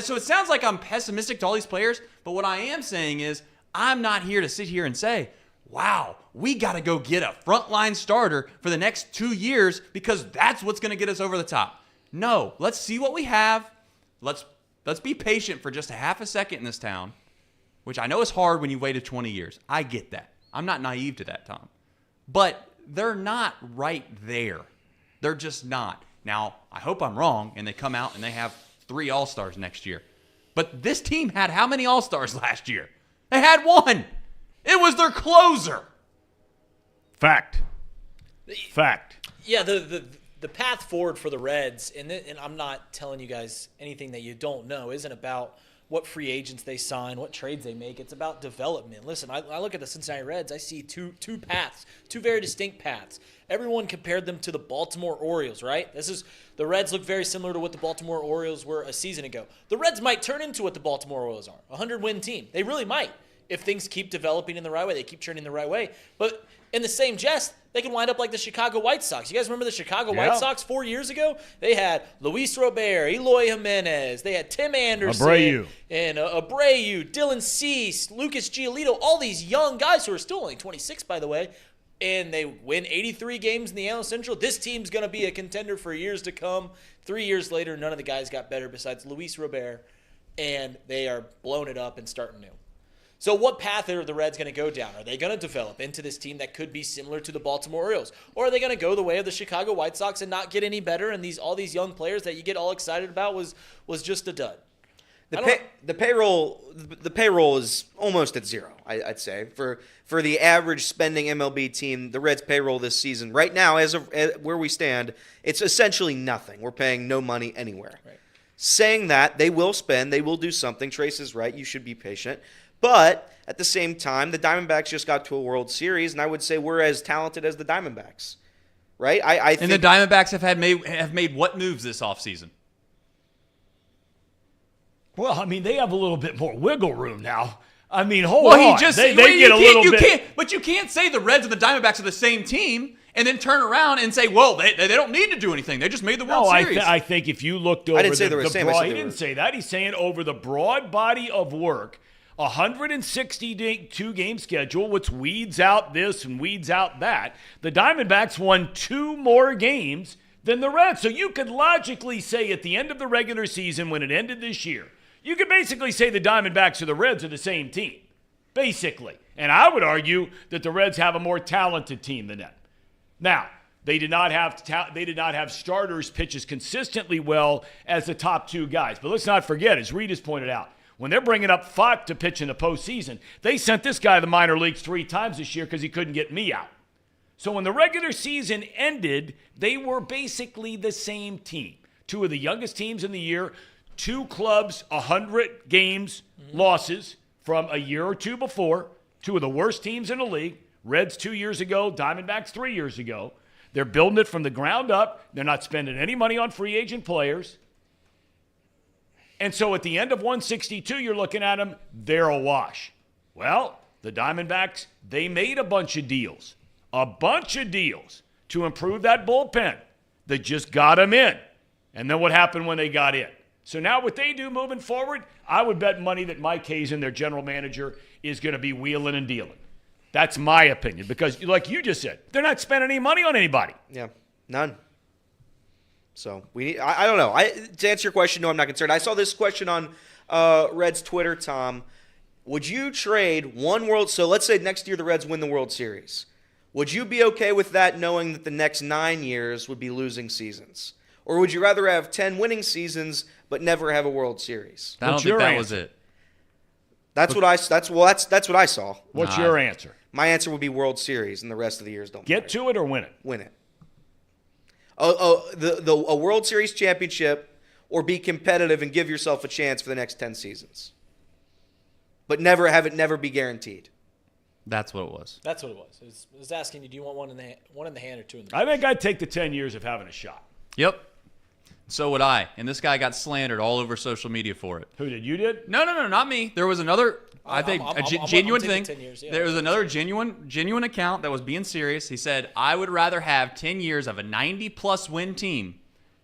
So it sounds like I'm pessimistic to all these players, but what I am saying is I'm not here to sit here and say, wow, we got to go get a frontline starter for the next 2 years because that's what's going to get us over the top. No, let's see what we have. Let's be patient for just a half a second in this town, which I know is hard when you waited 20 years. I get that. I'm not naive to that, Tom. But they're not right there. They're just not. Now, I hope I'm wrong and they come out and they have 3 All-Stars next year. But this team had how many All-Stars last year? They had 1. It was their closer. Fact. Yeah, the path forward for the Reds, and I'm not telling you guys anything that you don't know, isn't about what free agents they sign, what trades they make. It's about development. Listen, I look at the Cincinnati Reds, I see two paths, two very distinct paths. Everyone compared them to the Baltimore Orioles, right? The Reds look very similar to what the Baltimore Orioles were a season ago. The Reds might turn into what the Baltimore Orioles are, a 100-win team. They really might. If things keep developing in the right way, they keep turning the right way. But in the same jest, they can wind up like the Chicago White Sox. You guys remember the Chicago White Sox 4 years ago? They had Luis Robert, Eloy Jimenez. They had Tim Anderson. Abreu. And Abreu, Dylan Cease, Lucas Giolito, all these young guys who are still only 26, by the way. And they win 83 games in the AL Central. This team's going to be a contender for years to come. 3 years later, none of the guys got better besides Luis Robert. And they are blowing it up and starting new. So what path are the Reds going to go down? Are they going to develop into this team that could be similar to the Baltimore Orioles? Or are they going to go the way of the Chicago White Sox and not get any better, and all these young players that you get all excited about was just a dud? The payroll is almost at zero, I'd say. For the average spending MLB team, the Reds' payroll this season, right now, as where we stand, it's essentially nothing. We're paying no money anywhere. Right. Saying that, they will spend, they will do something. Trace is right, you should be patient. But at the same time, the Diamondbacks just got to a World Series, and I would say we're as talented as the Diamondbacks, right? I think And the Diamondbacks have made what moves this offseason? Well, I mean, they have a little bit more wiggle room now. I mean, hold Well, on. he just they well, get a little bit. But you can't say the Reds and the Diamondbacks are the same team and then turn around and say, well, they don't need to do anything. They just made the World Series. I think if you looked over didn't say they were the same. broad, he didn't say that. He's saying over the broad body of work, 162-game schedule, which weeds out this and weeds out that, the Diamondbacks won 2 more games than the Reds. So you could logically say at the end of the regular season when it ended this year, you could basically say the Diamondbacks or the Reds are the same team, basically. And I would argue that the Reds have a more talented team than them. Now, they did not have starters pitch as consistently well as the top 2 guys. But let's not forget, as Reed has pointed out, when they're bringing up Fott to pitch in the postseason, they sent this guy to the minor leagues 3 times this year because he couldn't get me out. So when the regular season ended, they were basically the same team. 2 of the youngest teams in the year, 2 clubs, 100 games, losses from a year or 2 before. 2 of the worst teams in the league. Reds 2 years ago, Diamondbacks 3 years ago. They're building it from the ground up. They're not spending any money on free agent players. And so at the end of 162, you're looking at them, they're a wash. Well, the Diamondbacks, they made a bunch of deals to improve that bullpen that just got them in. And then what happened when they got in? So now what they do moving forward, I would bet money that Mike Hazen, their general manager, is going to be wheeling and dealing. That's my opinion because, like you just said, they're not spending any money on anybody. Yeah, none. So I don't know. To answer your question, no, I'm not concerned. I saw this question on Reds Twitter, Tom. Would you trade one World? So let's say next year the Reds win the World Series. Would you be okay with that, knowing that the next 9 years would be losing seasons, or would you rather have 10 winning seasons but never have a World Series? I don't think that was it. That's what I saw. What's your answer? My answer would be World Series, and the rest of the years don't get to it or win it. Win it. A World Series championship, or be competitive and give yourself a chance for the next 10 seasons. But never be guaranteed. That's what it was. That's what it was. It was asking you, do you want one in the hand or 2 in the I think I'd take the 10 years of having a shot. Yep. So would I. And this guy got slandered all over social media for it. Who did? You did? No, not me. There was another, genuine thing. 10 years, yeah. There was another genuine account that was being serious. He said, I would rather have 10 years of a 90-plus win team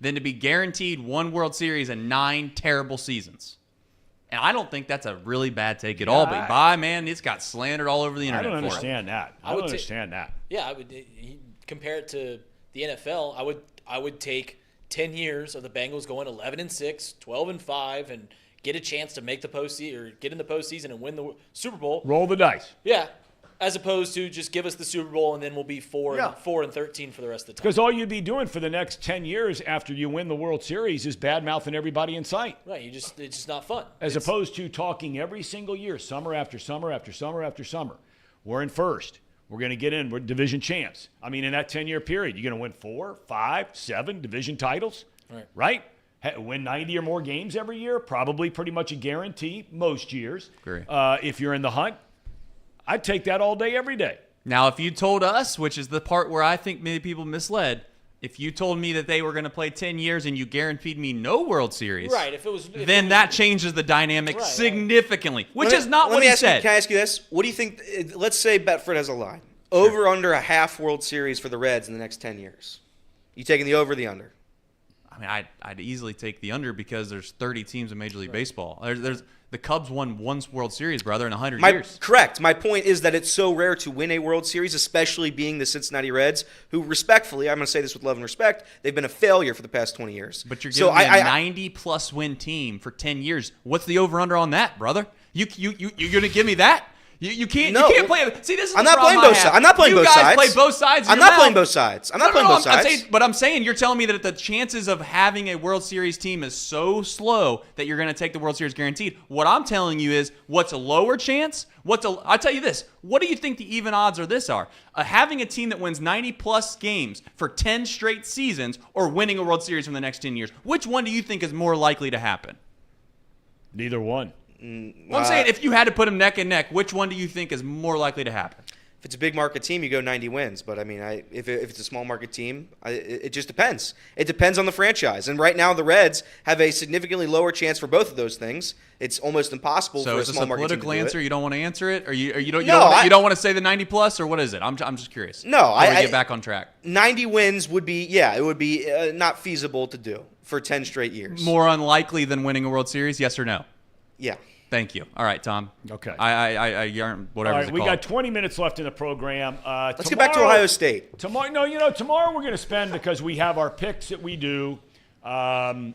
than to be guaranteed 1 World Series and 9 terrible seasons. And I don't think that's a really bad take at all. But man, it's got slandered all over the internet. I don't understand that. I don't understand that. Yeah, I would compare it to the NFL. I would take 10 years of the Bengals going 11-6, 12-5, and get a chance to make the postseason or get in the postseason and win the Super Bowl. Roll the dice. Yeah, As opposed to just give us the Super Bowl and then we'll be 4-13 for the rest of the time. Because all you'd be doing for the next 10 years after you win the World Series is bad-mouthing everybody in sight. Right. It's just not fun. As opposed to talking every single year, summer after summer after summer after summer. We're in first. We're going to get in. We're division champs. I mean, in that 10-year period, you're going to win 4, 5, 7 division titles, right? Win 90 or more games every year, probably pretty much a guarantee most years. Agree. If you're in the hunt, I'd take that all day, every day. Now, if you told us, which is the part where I think many people misled, if you told me that they were going to play 10 years and you guaranteed me no World Series, right? Then that changes the dynamic significantly, which is not what he said. Can I ask you this? What do you think? Let's say Betfred has a line. Over under a half World Series for the Reds in the next 10 years. You taking the over or the under? I mean, I'd easily take the under because there's 30 teams in Major League Baseball. There's the Cubs won one World Series, brother, in 100 years. Correct. My point is that it's so rare to win a World Series, especially being the Cincinnati Reds, who respectfully, I'm going to say this with love and respect, they've been a failure for the past 20 years. But you're giving me a 90-plus win team for 10 years. What's the over-under on that, brother? You're going to give me that? You can't play it. See, this is I'm not playing both sides. I'm not playing both sides. You guys play both sides. I'm not playing both sides. I'm not playing both sides. But I'm saying you're telling me that the chances of having a World Series team is so slow that you're going to take the World Series guaranteed. What I'm telling you is what's a lower chance? I'll tell you this. What do you think the even odds are? Having a team that wins 90-plus games for 10 straight seasons or winning a World Series in the next 10 years. Which one do you think is more likely to happen? Neither one. Well, I'm saying if you had to put them neck and neck, which one do you think is more likely to happen? If it's a big market team, you go 90 wins. But, I mean, if it's a small market team, it just depends. It depends on the franchise. And right now the Reds have a significantly lower chance for both of those things. It's almost impossible for a small market team to do it. So is this a political answer? You don't want to answer it? Or you don't want to say the 90-plus? Or what is it? I'm just curious. No. I get back on track. 90 wins would be, it would be not feasible to do for 10 straight years. More unlikely than winning a World Series, yes or no? Yeah. Thank you. All right, Tom. Okay. I yarn whatever. All right, we got 20 minutes left in the program. Let's get back to Ohio State. Tomorrow we're going to spend because we have our picks that we do. And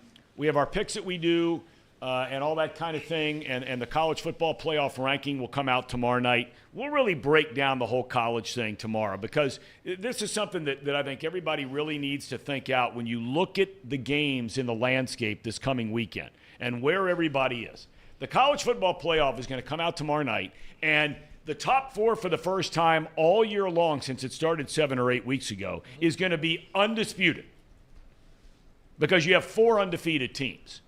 all that kind of thing. And the college football playoff ranking will come out tomorrow night. We'll really break down the whole college thing tomorrow because this is something that I think everybody really needs to think out when you look at the games in the landscape this coming weekend and where everybody is. The college football playoff is going to come out tomorrow night, and the top 4 for the first time all year long since it started 7 or 8 weeks ago is going to be undisputed because you have 4 undefeated teams.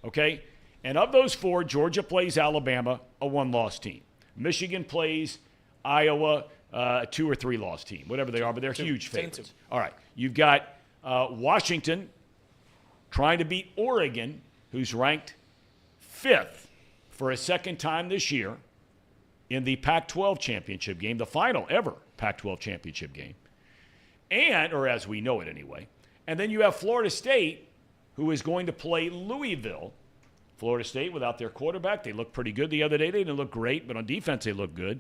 Okay? And of those 4, Georgia plays Alabama, a 1-loss team. Michigan plays Iowa, a 2 or 3-loss team, whatever they are, but they're huge favorites. All right. You've got Washington trying to beat Oregon, who's ranked 5th for a second time this year in the Pac-12 championship game, the final ever Pac-12 championship game, or as we know it anyway. And then you have Florida State, who is going to play Louisville. Florida State without their quarterback, they looked pretty good the other day. They didn't look great, but on defense they looked good.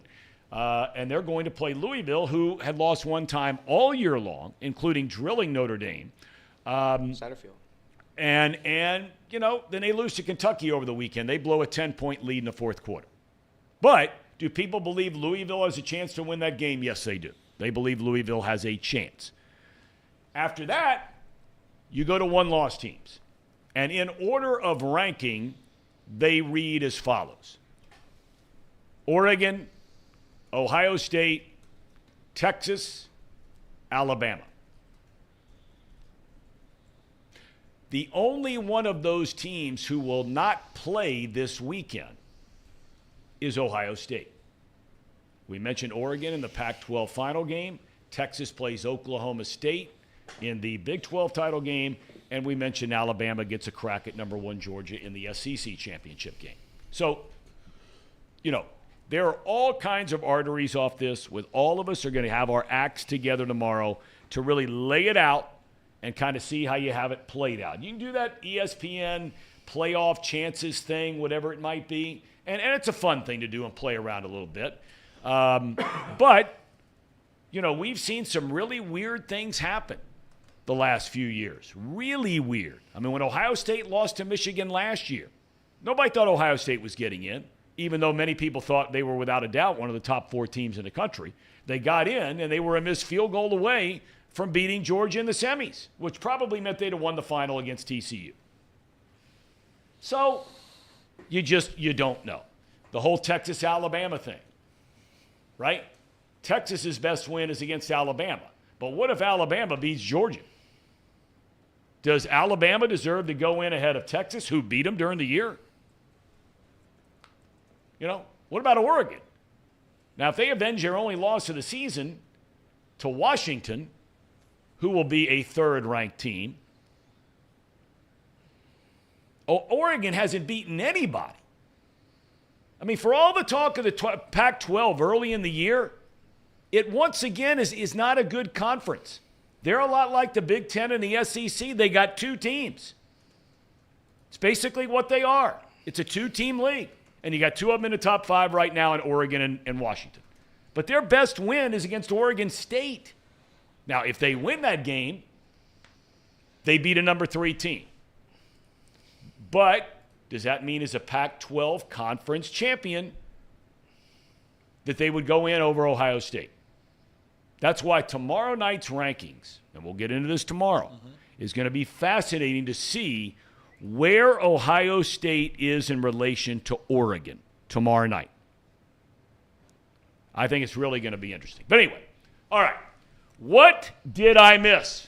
And they're going to play Louisville, who had lost one time all year long, including drilling Notre Dame. Satterfield. And then they lose to Kentucky over the weekend. They blow a 10-point lead in the fourth quarter. But do people believe Louisville has a chance to win that game? Yes, they do. They believe Louisville has a chance. After that, you go to 1-loss teams. And in order of ranking, they read as follows: Oregon, Ohio State, Texas, Alabama. The only one of those teams who will not play this weekend is Ohio State. We mentioned Oregon in the Pac-12 final game. Texas plays Oklahoma State in the Big 12 title game. And we mentioned Alabama gets a crack at number 1 Georgia in the SEC championship game. So, there are all kinds of arteries off this. With all of us are going to have our acts together tomorrow to really lay it out and kind of see how you have it played out. You can do that ESPN playoff chances thing, whatever it might be. And it's a fun thing to do and play around a little bit. But, we've seen some really weird things happen the last few years. Really weird. I mean, when Ohio State lost to Michigan last year, nobody thought Ohio State was getting in. even though many people thought they were without a doubt one of the top 4 teams in the country. They got in, and they were a missed field goal away from beating Georgia in the semis, which probably meant they'd have won the final against TCU. So you don't know. The whole Texas-Alabama thing, right? Texas's best win is against Alabama. But what if Alabama beats Georgia? Does Alabama deserve to go in ahead of Texas, who beat them during the year? What about Oregon? Now, if they avenge their only loss of the season to Washington, who will be a 3rd-ranked team, Oregon hasn't beaten anybody. I mean, for all the talk of the Pac-12 early in the year, it once again is not a good conference. They're a lot like the Big Ten and the SEC. They got 2 teams. It's basically what they are. It's a 2-team league. And you got 2 of them in the top 5 right now in Oregon and Washington. But their best win is against Oregon State. Now, if they win that game, they beat a number 3 team. But does that mean as a Pac-12 conference champion that they would go in over Ohio State? That's why tomorrow night's rankings, and we'll get into this tomorrow, is going to be fascinating to see where Ohio State is in relation to Oregon tomorrow night. I think it's really going to be interesting. But anyway, all right. What did I miss?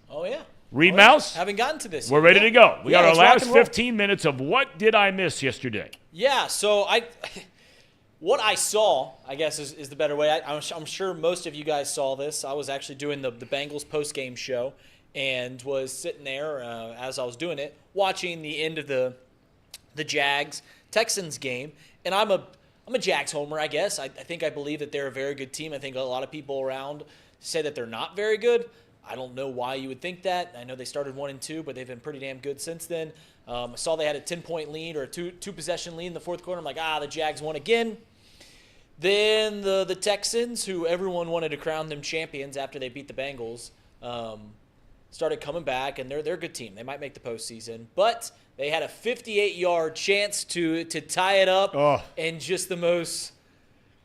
Oh, yeah. Reed Mouse? Haven't gotten to this We're yet. ready to go. We got our let's rock last and roll. 15 minutes of what did I miss yesterday? Yeah, so what I saw, I guess, is the better way. I'm sure most of you guys saw this. I was actually doing the Bengals post-game show and was sitting there as I was doing it, watching the end of the Jags-Texans game. And I'm a Jags homer, I guess. I believe that they're a very good team. I think a lot of people around say that they're not very good. I don't know why you would think that. I know they started 1-2, but they've been pretty damn good since then. I saw they had a 10-point lead or a two-possession lead in the fourth quarter. I'm like, the Jags won again. Then the Texans, who everyone wanted to crown them champions after they beat the Bengals, started coming back, and they're a good team. They might make the postseason. But they had a 58-yard chance to tie it up in just the most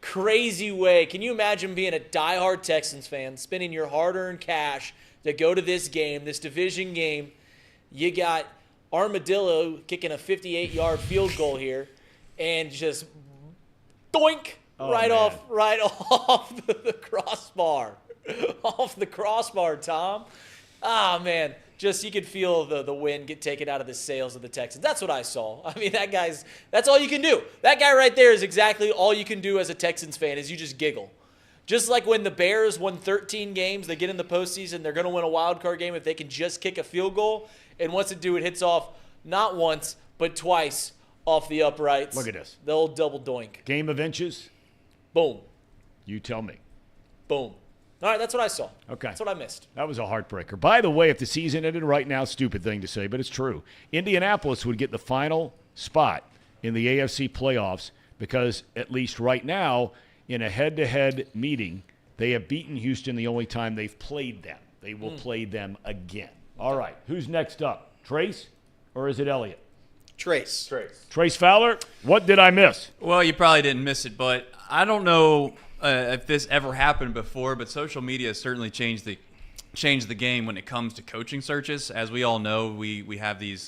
crazy way. Can you imagine being a diehard Texans fan, spending your hard-earned cash to go to this game, this division game? You got Armadillo kicking a 58-yard field goal here, and just doink right off the crossbar, off the crossbar, Tom. Man, just you could feel the wind get taken out of the sails of the Texans. That's what I saw. I mean, that's all you can do. That guy right there is exactly all you can do as a Texans fan is you just giggle. Just like when the Bears won 13 games, they get in the postseason, they're going to win a wild card game if they can just kick a field goal. And once it hits off not once, but twice off the uprights. Look at this. The old double doink. Game of inches? Boom. You tell me. Boom. All right, that's what I saw. Okay. That's what I missed. That was a heartbreaker. By the way, if the season ended right now, stupid thing to say, but it's true. Indianapolis would get the final spot in the AFC playoffs because, at least right now, in a head-to-head meeting, they have beaten Houston the only time they've played them. They will play them again. All right. Who's next up? Trace or is it Elliott? Trace. Trace Fowler, what did I miss? Well, you probably didn't miss it, but I don't know if this ever happened before, but social media has certainly changed the game when it comes to coaching searches. As we all know, we have these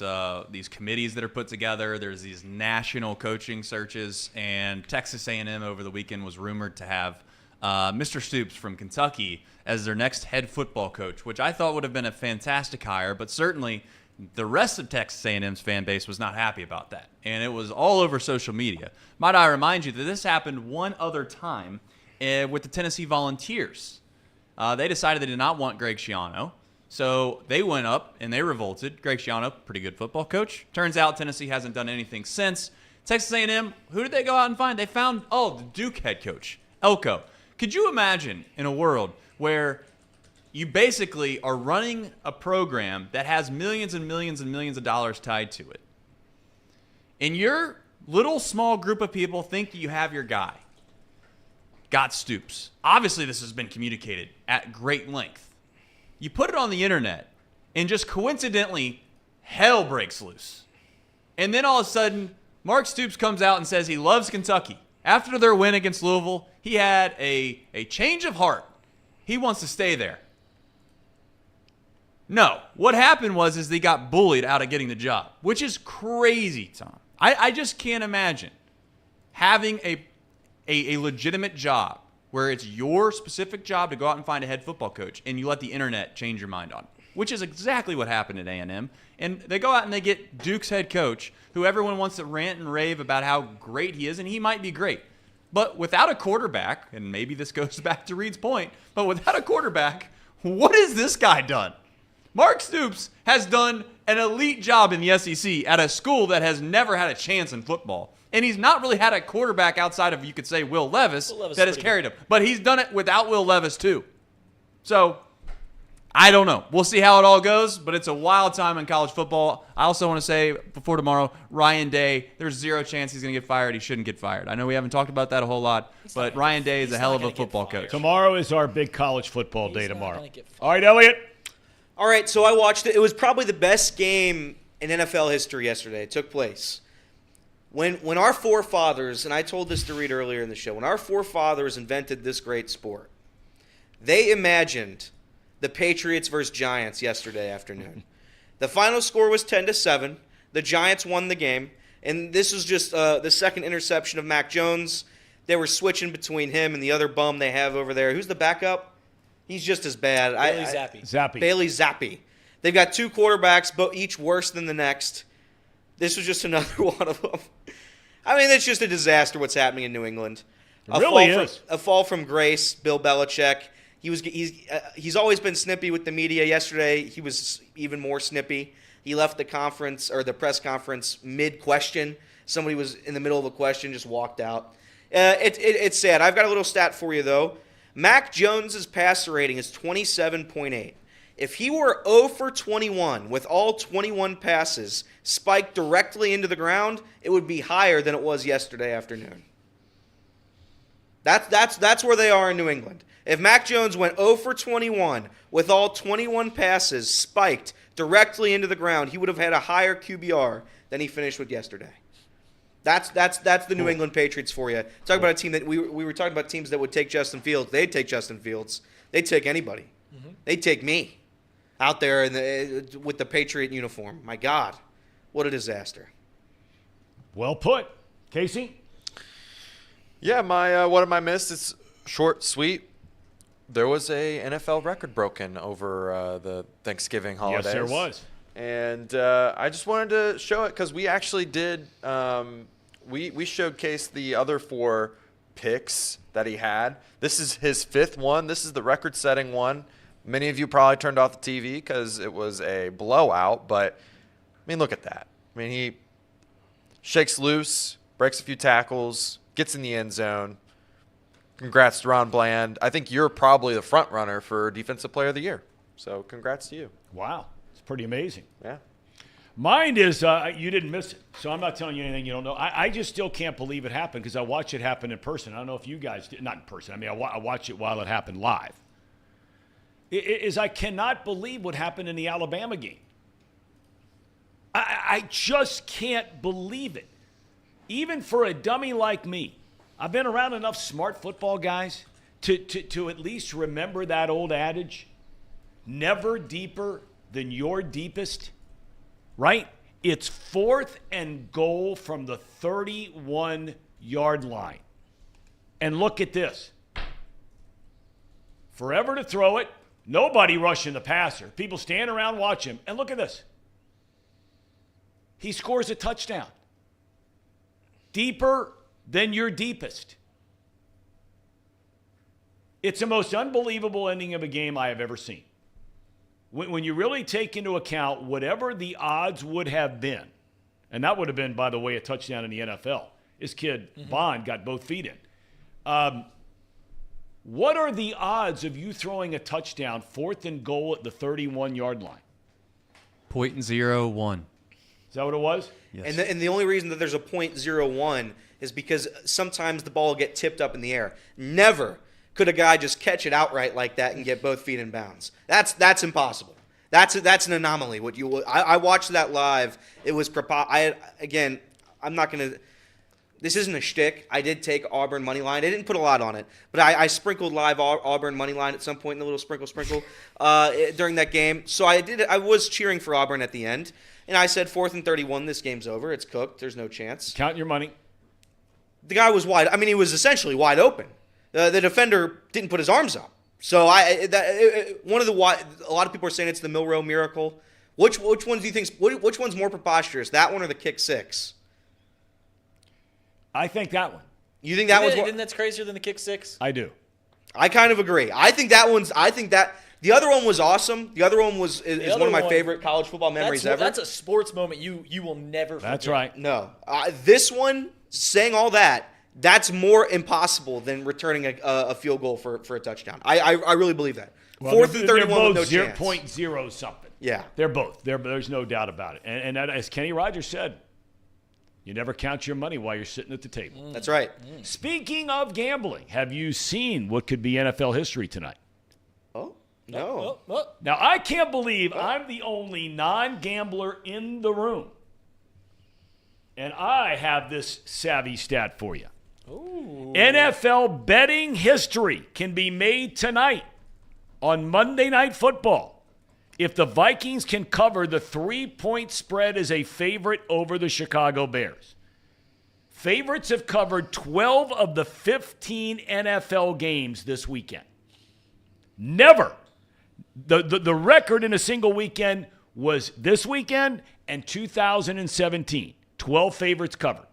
committees that are put together. There's these national coaching searches, and Texas A&M over the weekend was rumored to have Mr. Stoops from Kentucky as their next head football coach, which I thought would have been a fantastic hire, but certainly the rest of Texas A&M's fan base was not happy about that, and it was all over social media. Might I remind you that this happened one other time with the Tennessee Volunteers. They decided they did not want Greg Schiano, so they went up and they revolted. Greg Schiano, pretty good football coach. Turns out Tennessee hasn't done anything since. Texas A&M, who did they go out and find? They found, the Duke head coach, Elko. Could you imagine in a world where you basically are running a program that has millions and millions and millions of dollars tied to it, and your little small group of people think that you have your guy? Got Stoops. Obviously, this has been communicated at great length. You put it on the internet, and just coincidentally, hell breaks loose. And then all of a sudden, Mark Stoops comes out and says he loves Kentucky. After their win against Louisville, he had a change of heart. He wants to stay there. No. What happened was they got bullied out of getting the job, which is crazy, Tom. I just can't imagine having a legitimate job where it's your specific job to go out and find a head football coach, and you let the internet change your mind on it, which is exactly what happened at A&M. And they go out and they get Duke's head coach, who everyone wants to rant and rave about how great he is, and he might be great. But without a quarterback, and maybe this goes back to Reed's point, but without a quarterback, what has this guy done? Mark Stoops has done an elite job in the SEC at a school that has never had a chance in football. And he's not really had a quarterback outside of, you could say, Will Levis that has carried him. But he's done it without Will Levis, too. So, I don't know. We'll see how it all goes, but it's a wild time in college football. I also want to say, before tomorrow, Ryan Day, there's zero chance he's going to get fired. He shouldn't get fired. I know we haven't talked about that a whole lot, but Ryan Day is a hell of a football coach. Tomorrow is our big college football day tomorrow. All right, Elliot. All right, so I watched it. It was probably the best game in NFL history yesterday. It took place. When our forefathers, and I told this to Reed earlier in the show, when our forefathers invented this great sport, they imagined the Patriots versus Giants yesterday afternoon. The final score was 10-7. The Giants won the game, and this was just the second interception of Mac Jones. They were switching between him and the other bum they have over there. Who's the backup? He's just as bad. Bailey Zappi. They've got two quarterbacks, but each worse than the next. This was just another one of them. I mean, it's just a disaster what's happening in New England. A fall from grace, Bill Belichick. He's always been snippy with the media. Yesterday, he was even more snippy. He left the conference or the press conference mid-question. Somebody was in the middle of a question, just walked out. It's sad. I've got a little stat for you, though. Mac Jones' passer rating is 27.8. If he were 0 for 21 with all 21 passes spiked directly into the ground, it would be higher than it was yesterday afternoon. That's where they are in New England. If Mac Jones went 0 for 21 with all 21 passes spiked directly into the ground, he would have had a higher QBR than he finished with yesterday. That's the New England Patriots for you. Talk about a team that we were talking about teams that would take Justin Fields. They'd take Justin Fields. They'd take anybody. Mm-hmm. They'd take me out there with the Patriot uniform. My God, what a disaster. Well put. Casey? Yeah, what am I missed? It's short, sweet. There was a NFL record broken over the Thanksgiving holidays. Yes, there was. And I just wanted to show it because we actually did we showcased the other 4 picks that he had. This is his 5th one. This is the record-setting one. Many of you probably turned off the TV because it was a blowout. But, I mean, look at that. I mean, he shakes loose, breaks a few tackles, gets in the end zone. Congrats to Ron Bland. I think you're probably the front runner for Defensive Player of the Year. So congrats to you. Wow. It's pretty amazing. Yeah. Mine is you didn't miss it. So I'm not telling you anything you don't know. I just still can't believe it happened because I watched it happen in person. I don't know if you guys did. Not in person. I mean, I watched it while it happened live. I cannot believe what happened in the Alabama game. I just can't believe it. Even for a dummy like me. I've been around enough smart football guys to at least remember that old adage, never deeper than your deepest, right? It's 4th and goal from the 31-yard line. And look at this. Forever to throw it, nobody rushing the passer. People stand around, watch him, and look at this. He scores a touchdown. Deeper than your deepest. It's the most unbelievable ending of a game I have ever seen. When you really take into account whatever the odds would have been, and that would have been, by the way, a touchdown in the NFL. This kid, Bond, got both feet in. What are the odds of you throwing a touchdown 4th and goal at the 31-yard line? 0.01. Is that what it was? Yes. And the only reason that there's a 0.01 is because sometimes the ball will get tipped up in the air. Never could a guy just catch it outright like that and get both feet in bounds. That's impossible. That's an anomaly. I watched that live. It was I'm not going to – this isn't a shtick. I did take Auburn money line. I didn't put a lot on it, but I sprinkled live Auburn money line at some point in the little sprinkle during that game. So I was cheering for Auburn at the end, and I said 4th and 31, this game's over. It's cooked. There's no chance. Count your money. The guy was wide. I mean, he was essentially wide open. The defender didn't put his arms up. So a lot of people are saying it's the Milroe miracle. Which one do you think? Which one's more preposterous, that one or the kick six? I think that one. You think that one's more? Then that's crazier than the kick six? I do. I kind of agree. I think that the other one was awesome. The other one is one of my favorite college football memories ever. That's a sports moment you will never forget. That's right. No, this one, saying all that, that's more impossible than returning a field goal for a touchdown. I really believe that. Well, 4th and 31 with no they're chance. both 0.0 something. Yeah. They're both. There's no doubt about it. And that, as Kenny Rogers said, you never count your money while you're sitting at the table. That's right. Speaking of gambling, have you seen what could be NFL history tonight? Oh, no. Now, I can't believe I'm the only non-gambler in the room. And I have this savvy stat for you. Ooh. NFL betting history can be made tonight on Monday Night Football if the Vikings can cover the 3-point spread as a favorite over the Chicago Bears. Favorites have covered 12 of the 15 NFL games this weekend. Never. The record in a single weekend was this weekend and 2017. 12 favorites covered.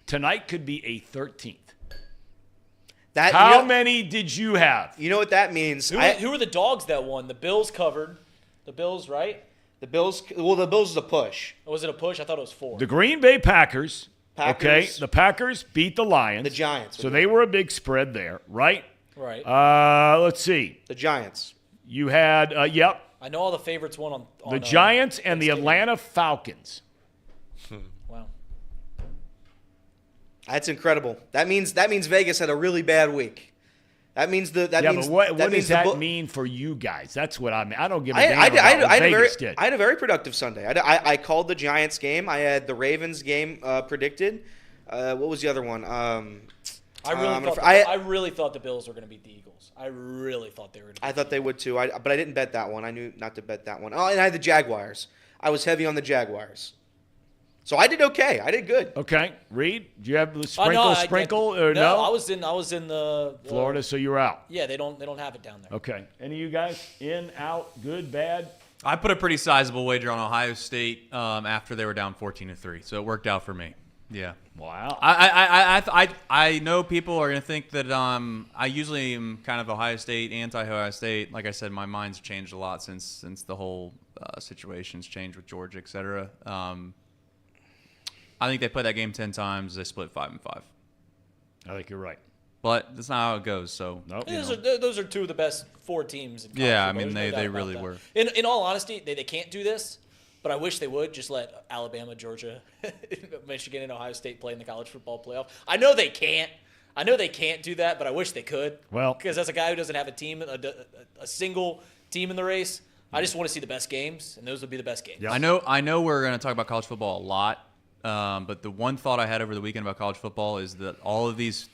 Tonight could be a 13th. How many did you have? You know what that means? Who were the dogs that won? The Bills covered. The Bills, right? The Bills was a push. Or was it a push? I thought it was 4. The Green Bay Packers. Okay, the Packers beat the Lions. The Giants. So they were a big spread there, right? Right. Let's see. The Giants. You had, yep. I know all the favorites won on the Giants and the Atlanta Falcons. Wow. That's incredible. That means Vegas had a really bad week. That means but what does that mean for you guys? That's what I mean. I don't give a damn about what Vegas did. I had a very productive Sunday. I called the Giants game. I had the Ravens game predicted. What was the other one? I really thought the Bills were going to beat the Eagles. I really thought they were going to. I thought they would too. But I didn't bet that one. I knew not to bet that one. Oh, and I had the Jaguars. I was heavy on the Jaguars. So I did okay. I did good. Okay, Reed, do you have the sprinkle or no? No, I was in the Florida, so you were out. Yeah, they don't have it down there. Okay. Any of you guys in, out, good, bad? I put a pretty sizable wager on Ohio State after they were down 14-3, so it worked out for me. Yeah. Wow. I know people are gonna think that I usually am kind of Ohio State, anti-Ohio State. Like I said, my mind's changed a lot since the whole situation's changed with Georgia, et cetera. I think they played that game 10 times. They split 5-5. I think you're right. But that's not how it goes. So nope. Those are two of the best 4 teams in college football. I football. mean, they really were. In all honesty, they can't do this, but I wish they would just let Alabama, Georgia, Michigan, and Ohio State play in the college football playoff. I know they can't. I know they can't do that, but I wish they could. Well, because as a guy who doesn't have a team, a single team in the race, I just want to see the best games, and those would be the best games. Yep. I know we're going to talk about college football a lot. But the one thought I had over the weekend about college football is that all of these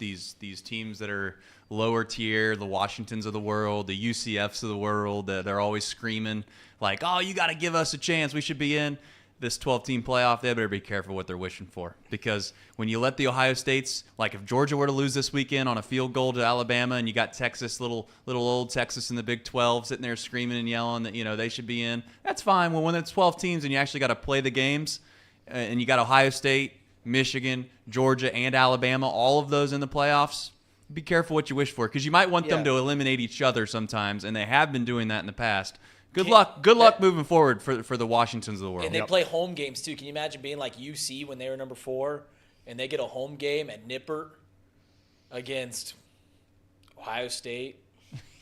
teams that are lower tier, the Washingtons of the world, the UCFs of the world, they're always screaming like, "Oh, you got to give us a chance. We should be in this 12-team playoff." They better be careful what they're wishing for, because when you let the Ohio States, like if Georgia were to lose this weekend on a field goal to Alabama, and you got Texas, little old Texas in the Big 12 sitting there screaming and yelling that they should be in, that's fine. Well, when it's 12 teams and you actually got to play the games. And you got Ohio State, Michigan, Georgia, and Alabama, all of those in the playoffs, be careful what you wish for, because you might want them to eliminate each other sometimes, and they have been doing that in the past. Good luck moving forward for the Washingtons of the world. And they play home games, too. Can you imagine being like UC when they were number 4, and they get a home game at Nippert against Ohio State?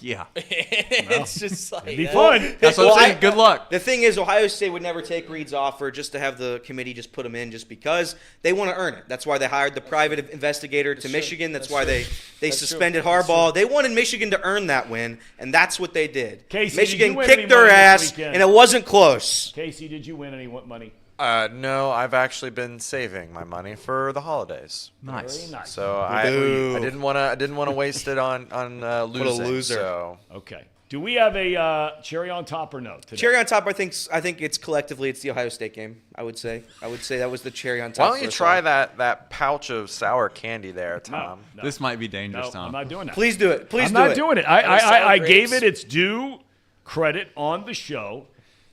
Yeah. It's just like... It'd be fun. That's what I'm saying. Good luck. The thing is, Ohio State would never take Reed's offer just to have the committee just put him in just because. They want to earn it. That's why they hired the private investigator to Michigan. That's why they suspended Harbaugh. They wanted Michigan to earn that win, and that's what they did. Casey, Michigan did you win kicked any their money ass, this weekend? and it wasn't close. Casey, did you win any money? No, I've actually been saving my money for the holidays. Nice. Very nice. So I didn't want to waste it on losing. What a loser. So. Okay. Do we have a cherry on top or no today? Cherry on top, I think it's collectively it's the Ohio State game. I would say that was the cherry on top. Why don't you try that pouch of sour candy there, Tom? No. This might be dangerous, No, Tom. I'm not doing that. Please do it. I'm not doing it. I gave grapes. it its due credit on the show.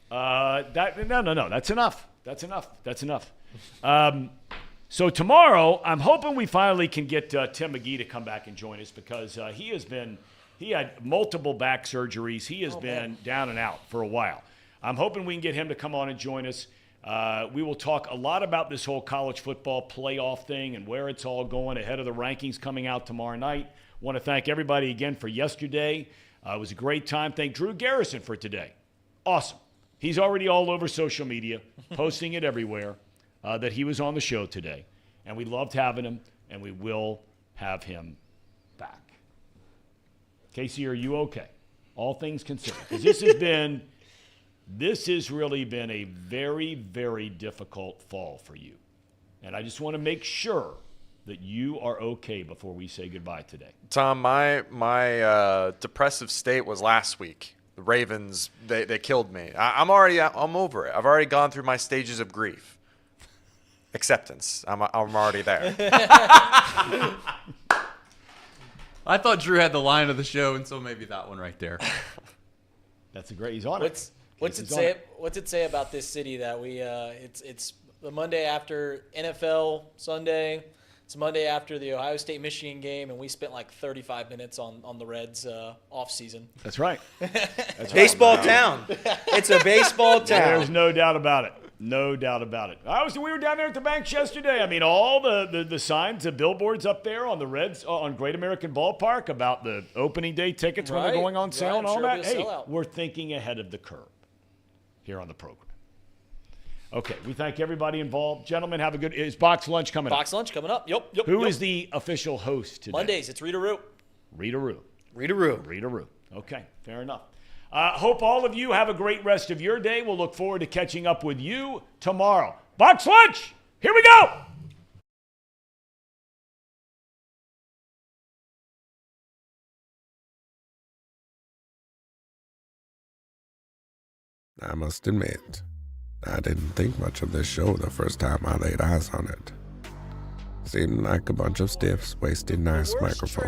No. That's enough. That's enough. So tomorrow, I'm hoping we finally can get Tim McGee to come back and join us because he had multiple back surgeries. He has been down and out for a while. I'm hoping we can get him to come on and join us. We will talk a lot about this whole college football playoff thing and where it's all going ahead of the rankings coming out tomorrow night. Want to thank everybody again for yesterday. It was a great time. Thank Drew Garrison for today. Awesome. He's already all over social media, posting it everywhere, that he was on the show today. And we loved having him, and we will have him back. Casey, are you okay? All things considered. Because this has really been a very, very difficult fall for you. And I just want to make sure that you are okay before we say goodbye today. Tom, my depressive state was last week. The Ravens, they killed me. I'm over it. I've already gone through my stages of grief. Acceptance. I'm already there. I thought Drew had the line of the show, and so maybe that one right there. That's a great. He's on it. What's it say about this city that we? It's the Monday after NFL Sunday. It's Monday after the Ohio State-Michigan game, and we spent like 35 minutes on the Reds off-season. That's right. That's baseball town. It's a baseball town. There's no doubt about it. No doubt about it. We were down there at the banks yesterday. I mean, all the signs, the billboards up there on the Reds on Great American Ballpark about the opening day tickets when they're going on sale and all that. Hey, we're thinking ahead of the curve here on the program. Okay, we thank everybody involved. Gentlemen, have a good – is Box Lunch coming up? Box Lunch coming up. Yep. Who is the official host today? Mondays, it's Rita Roo. Rita Roo. Rita Roo. Rita Roo. Okay, fair enough. Hope all of you have a great rest of your day. We'll look forward to catching up with you tomorrow. Box Lunch, here we go. I must admit, I didn't think much of this show the first time I laid eyes on it. Seemed like a bunch of stiffs wasting nice microphones.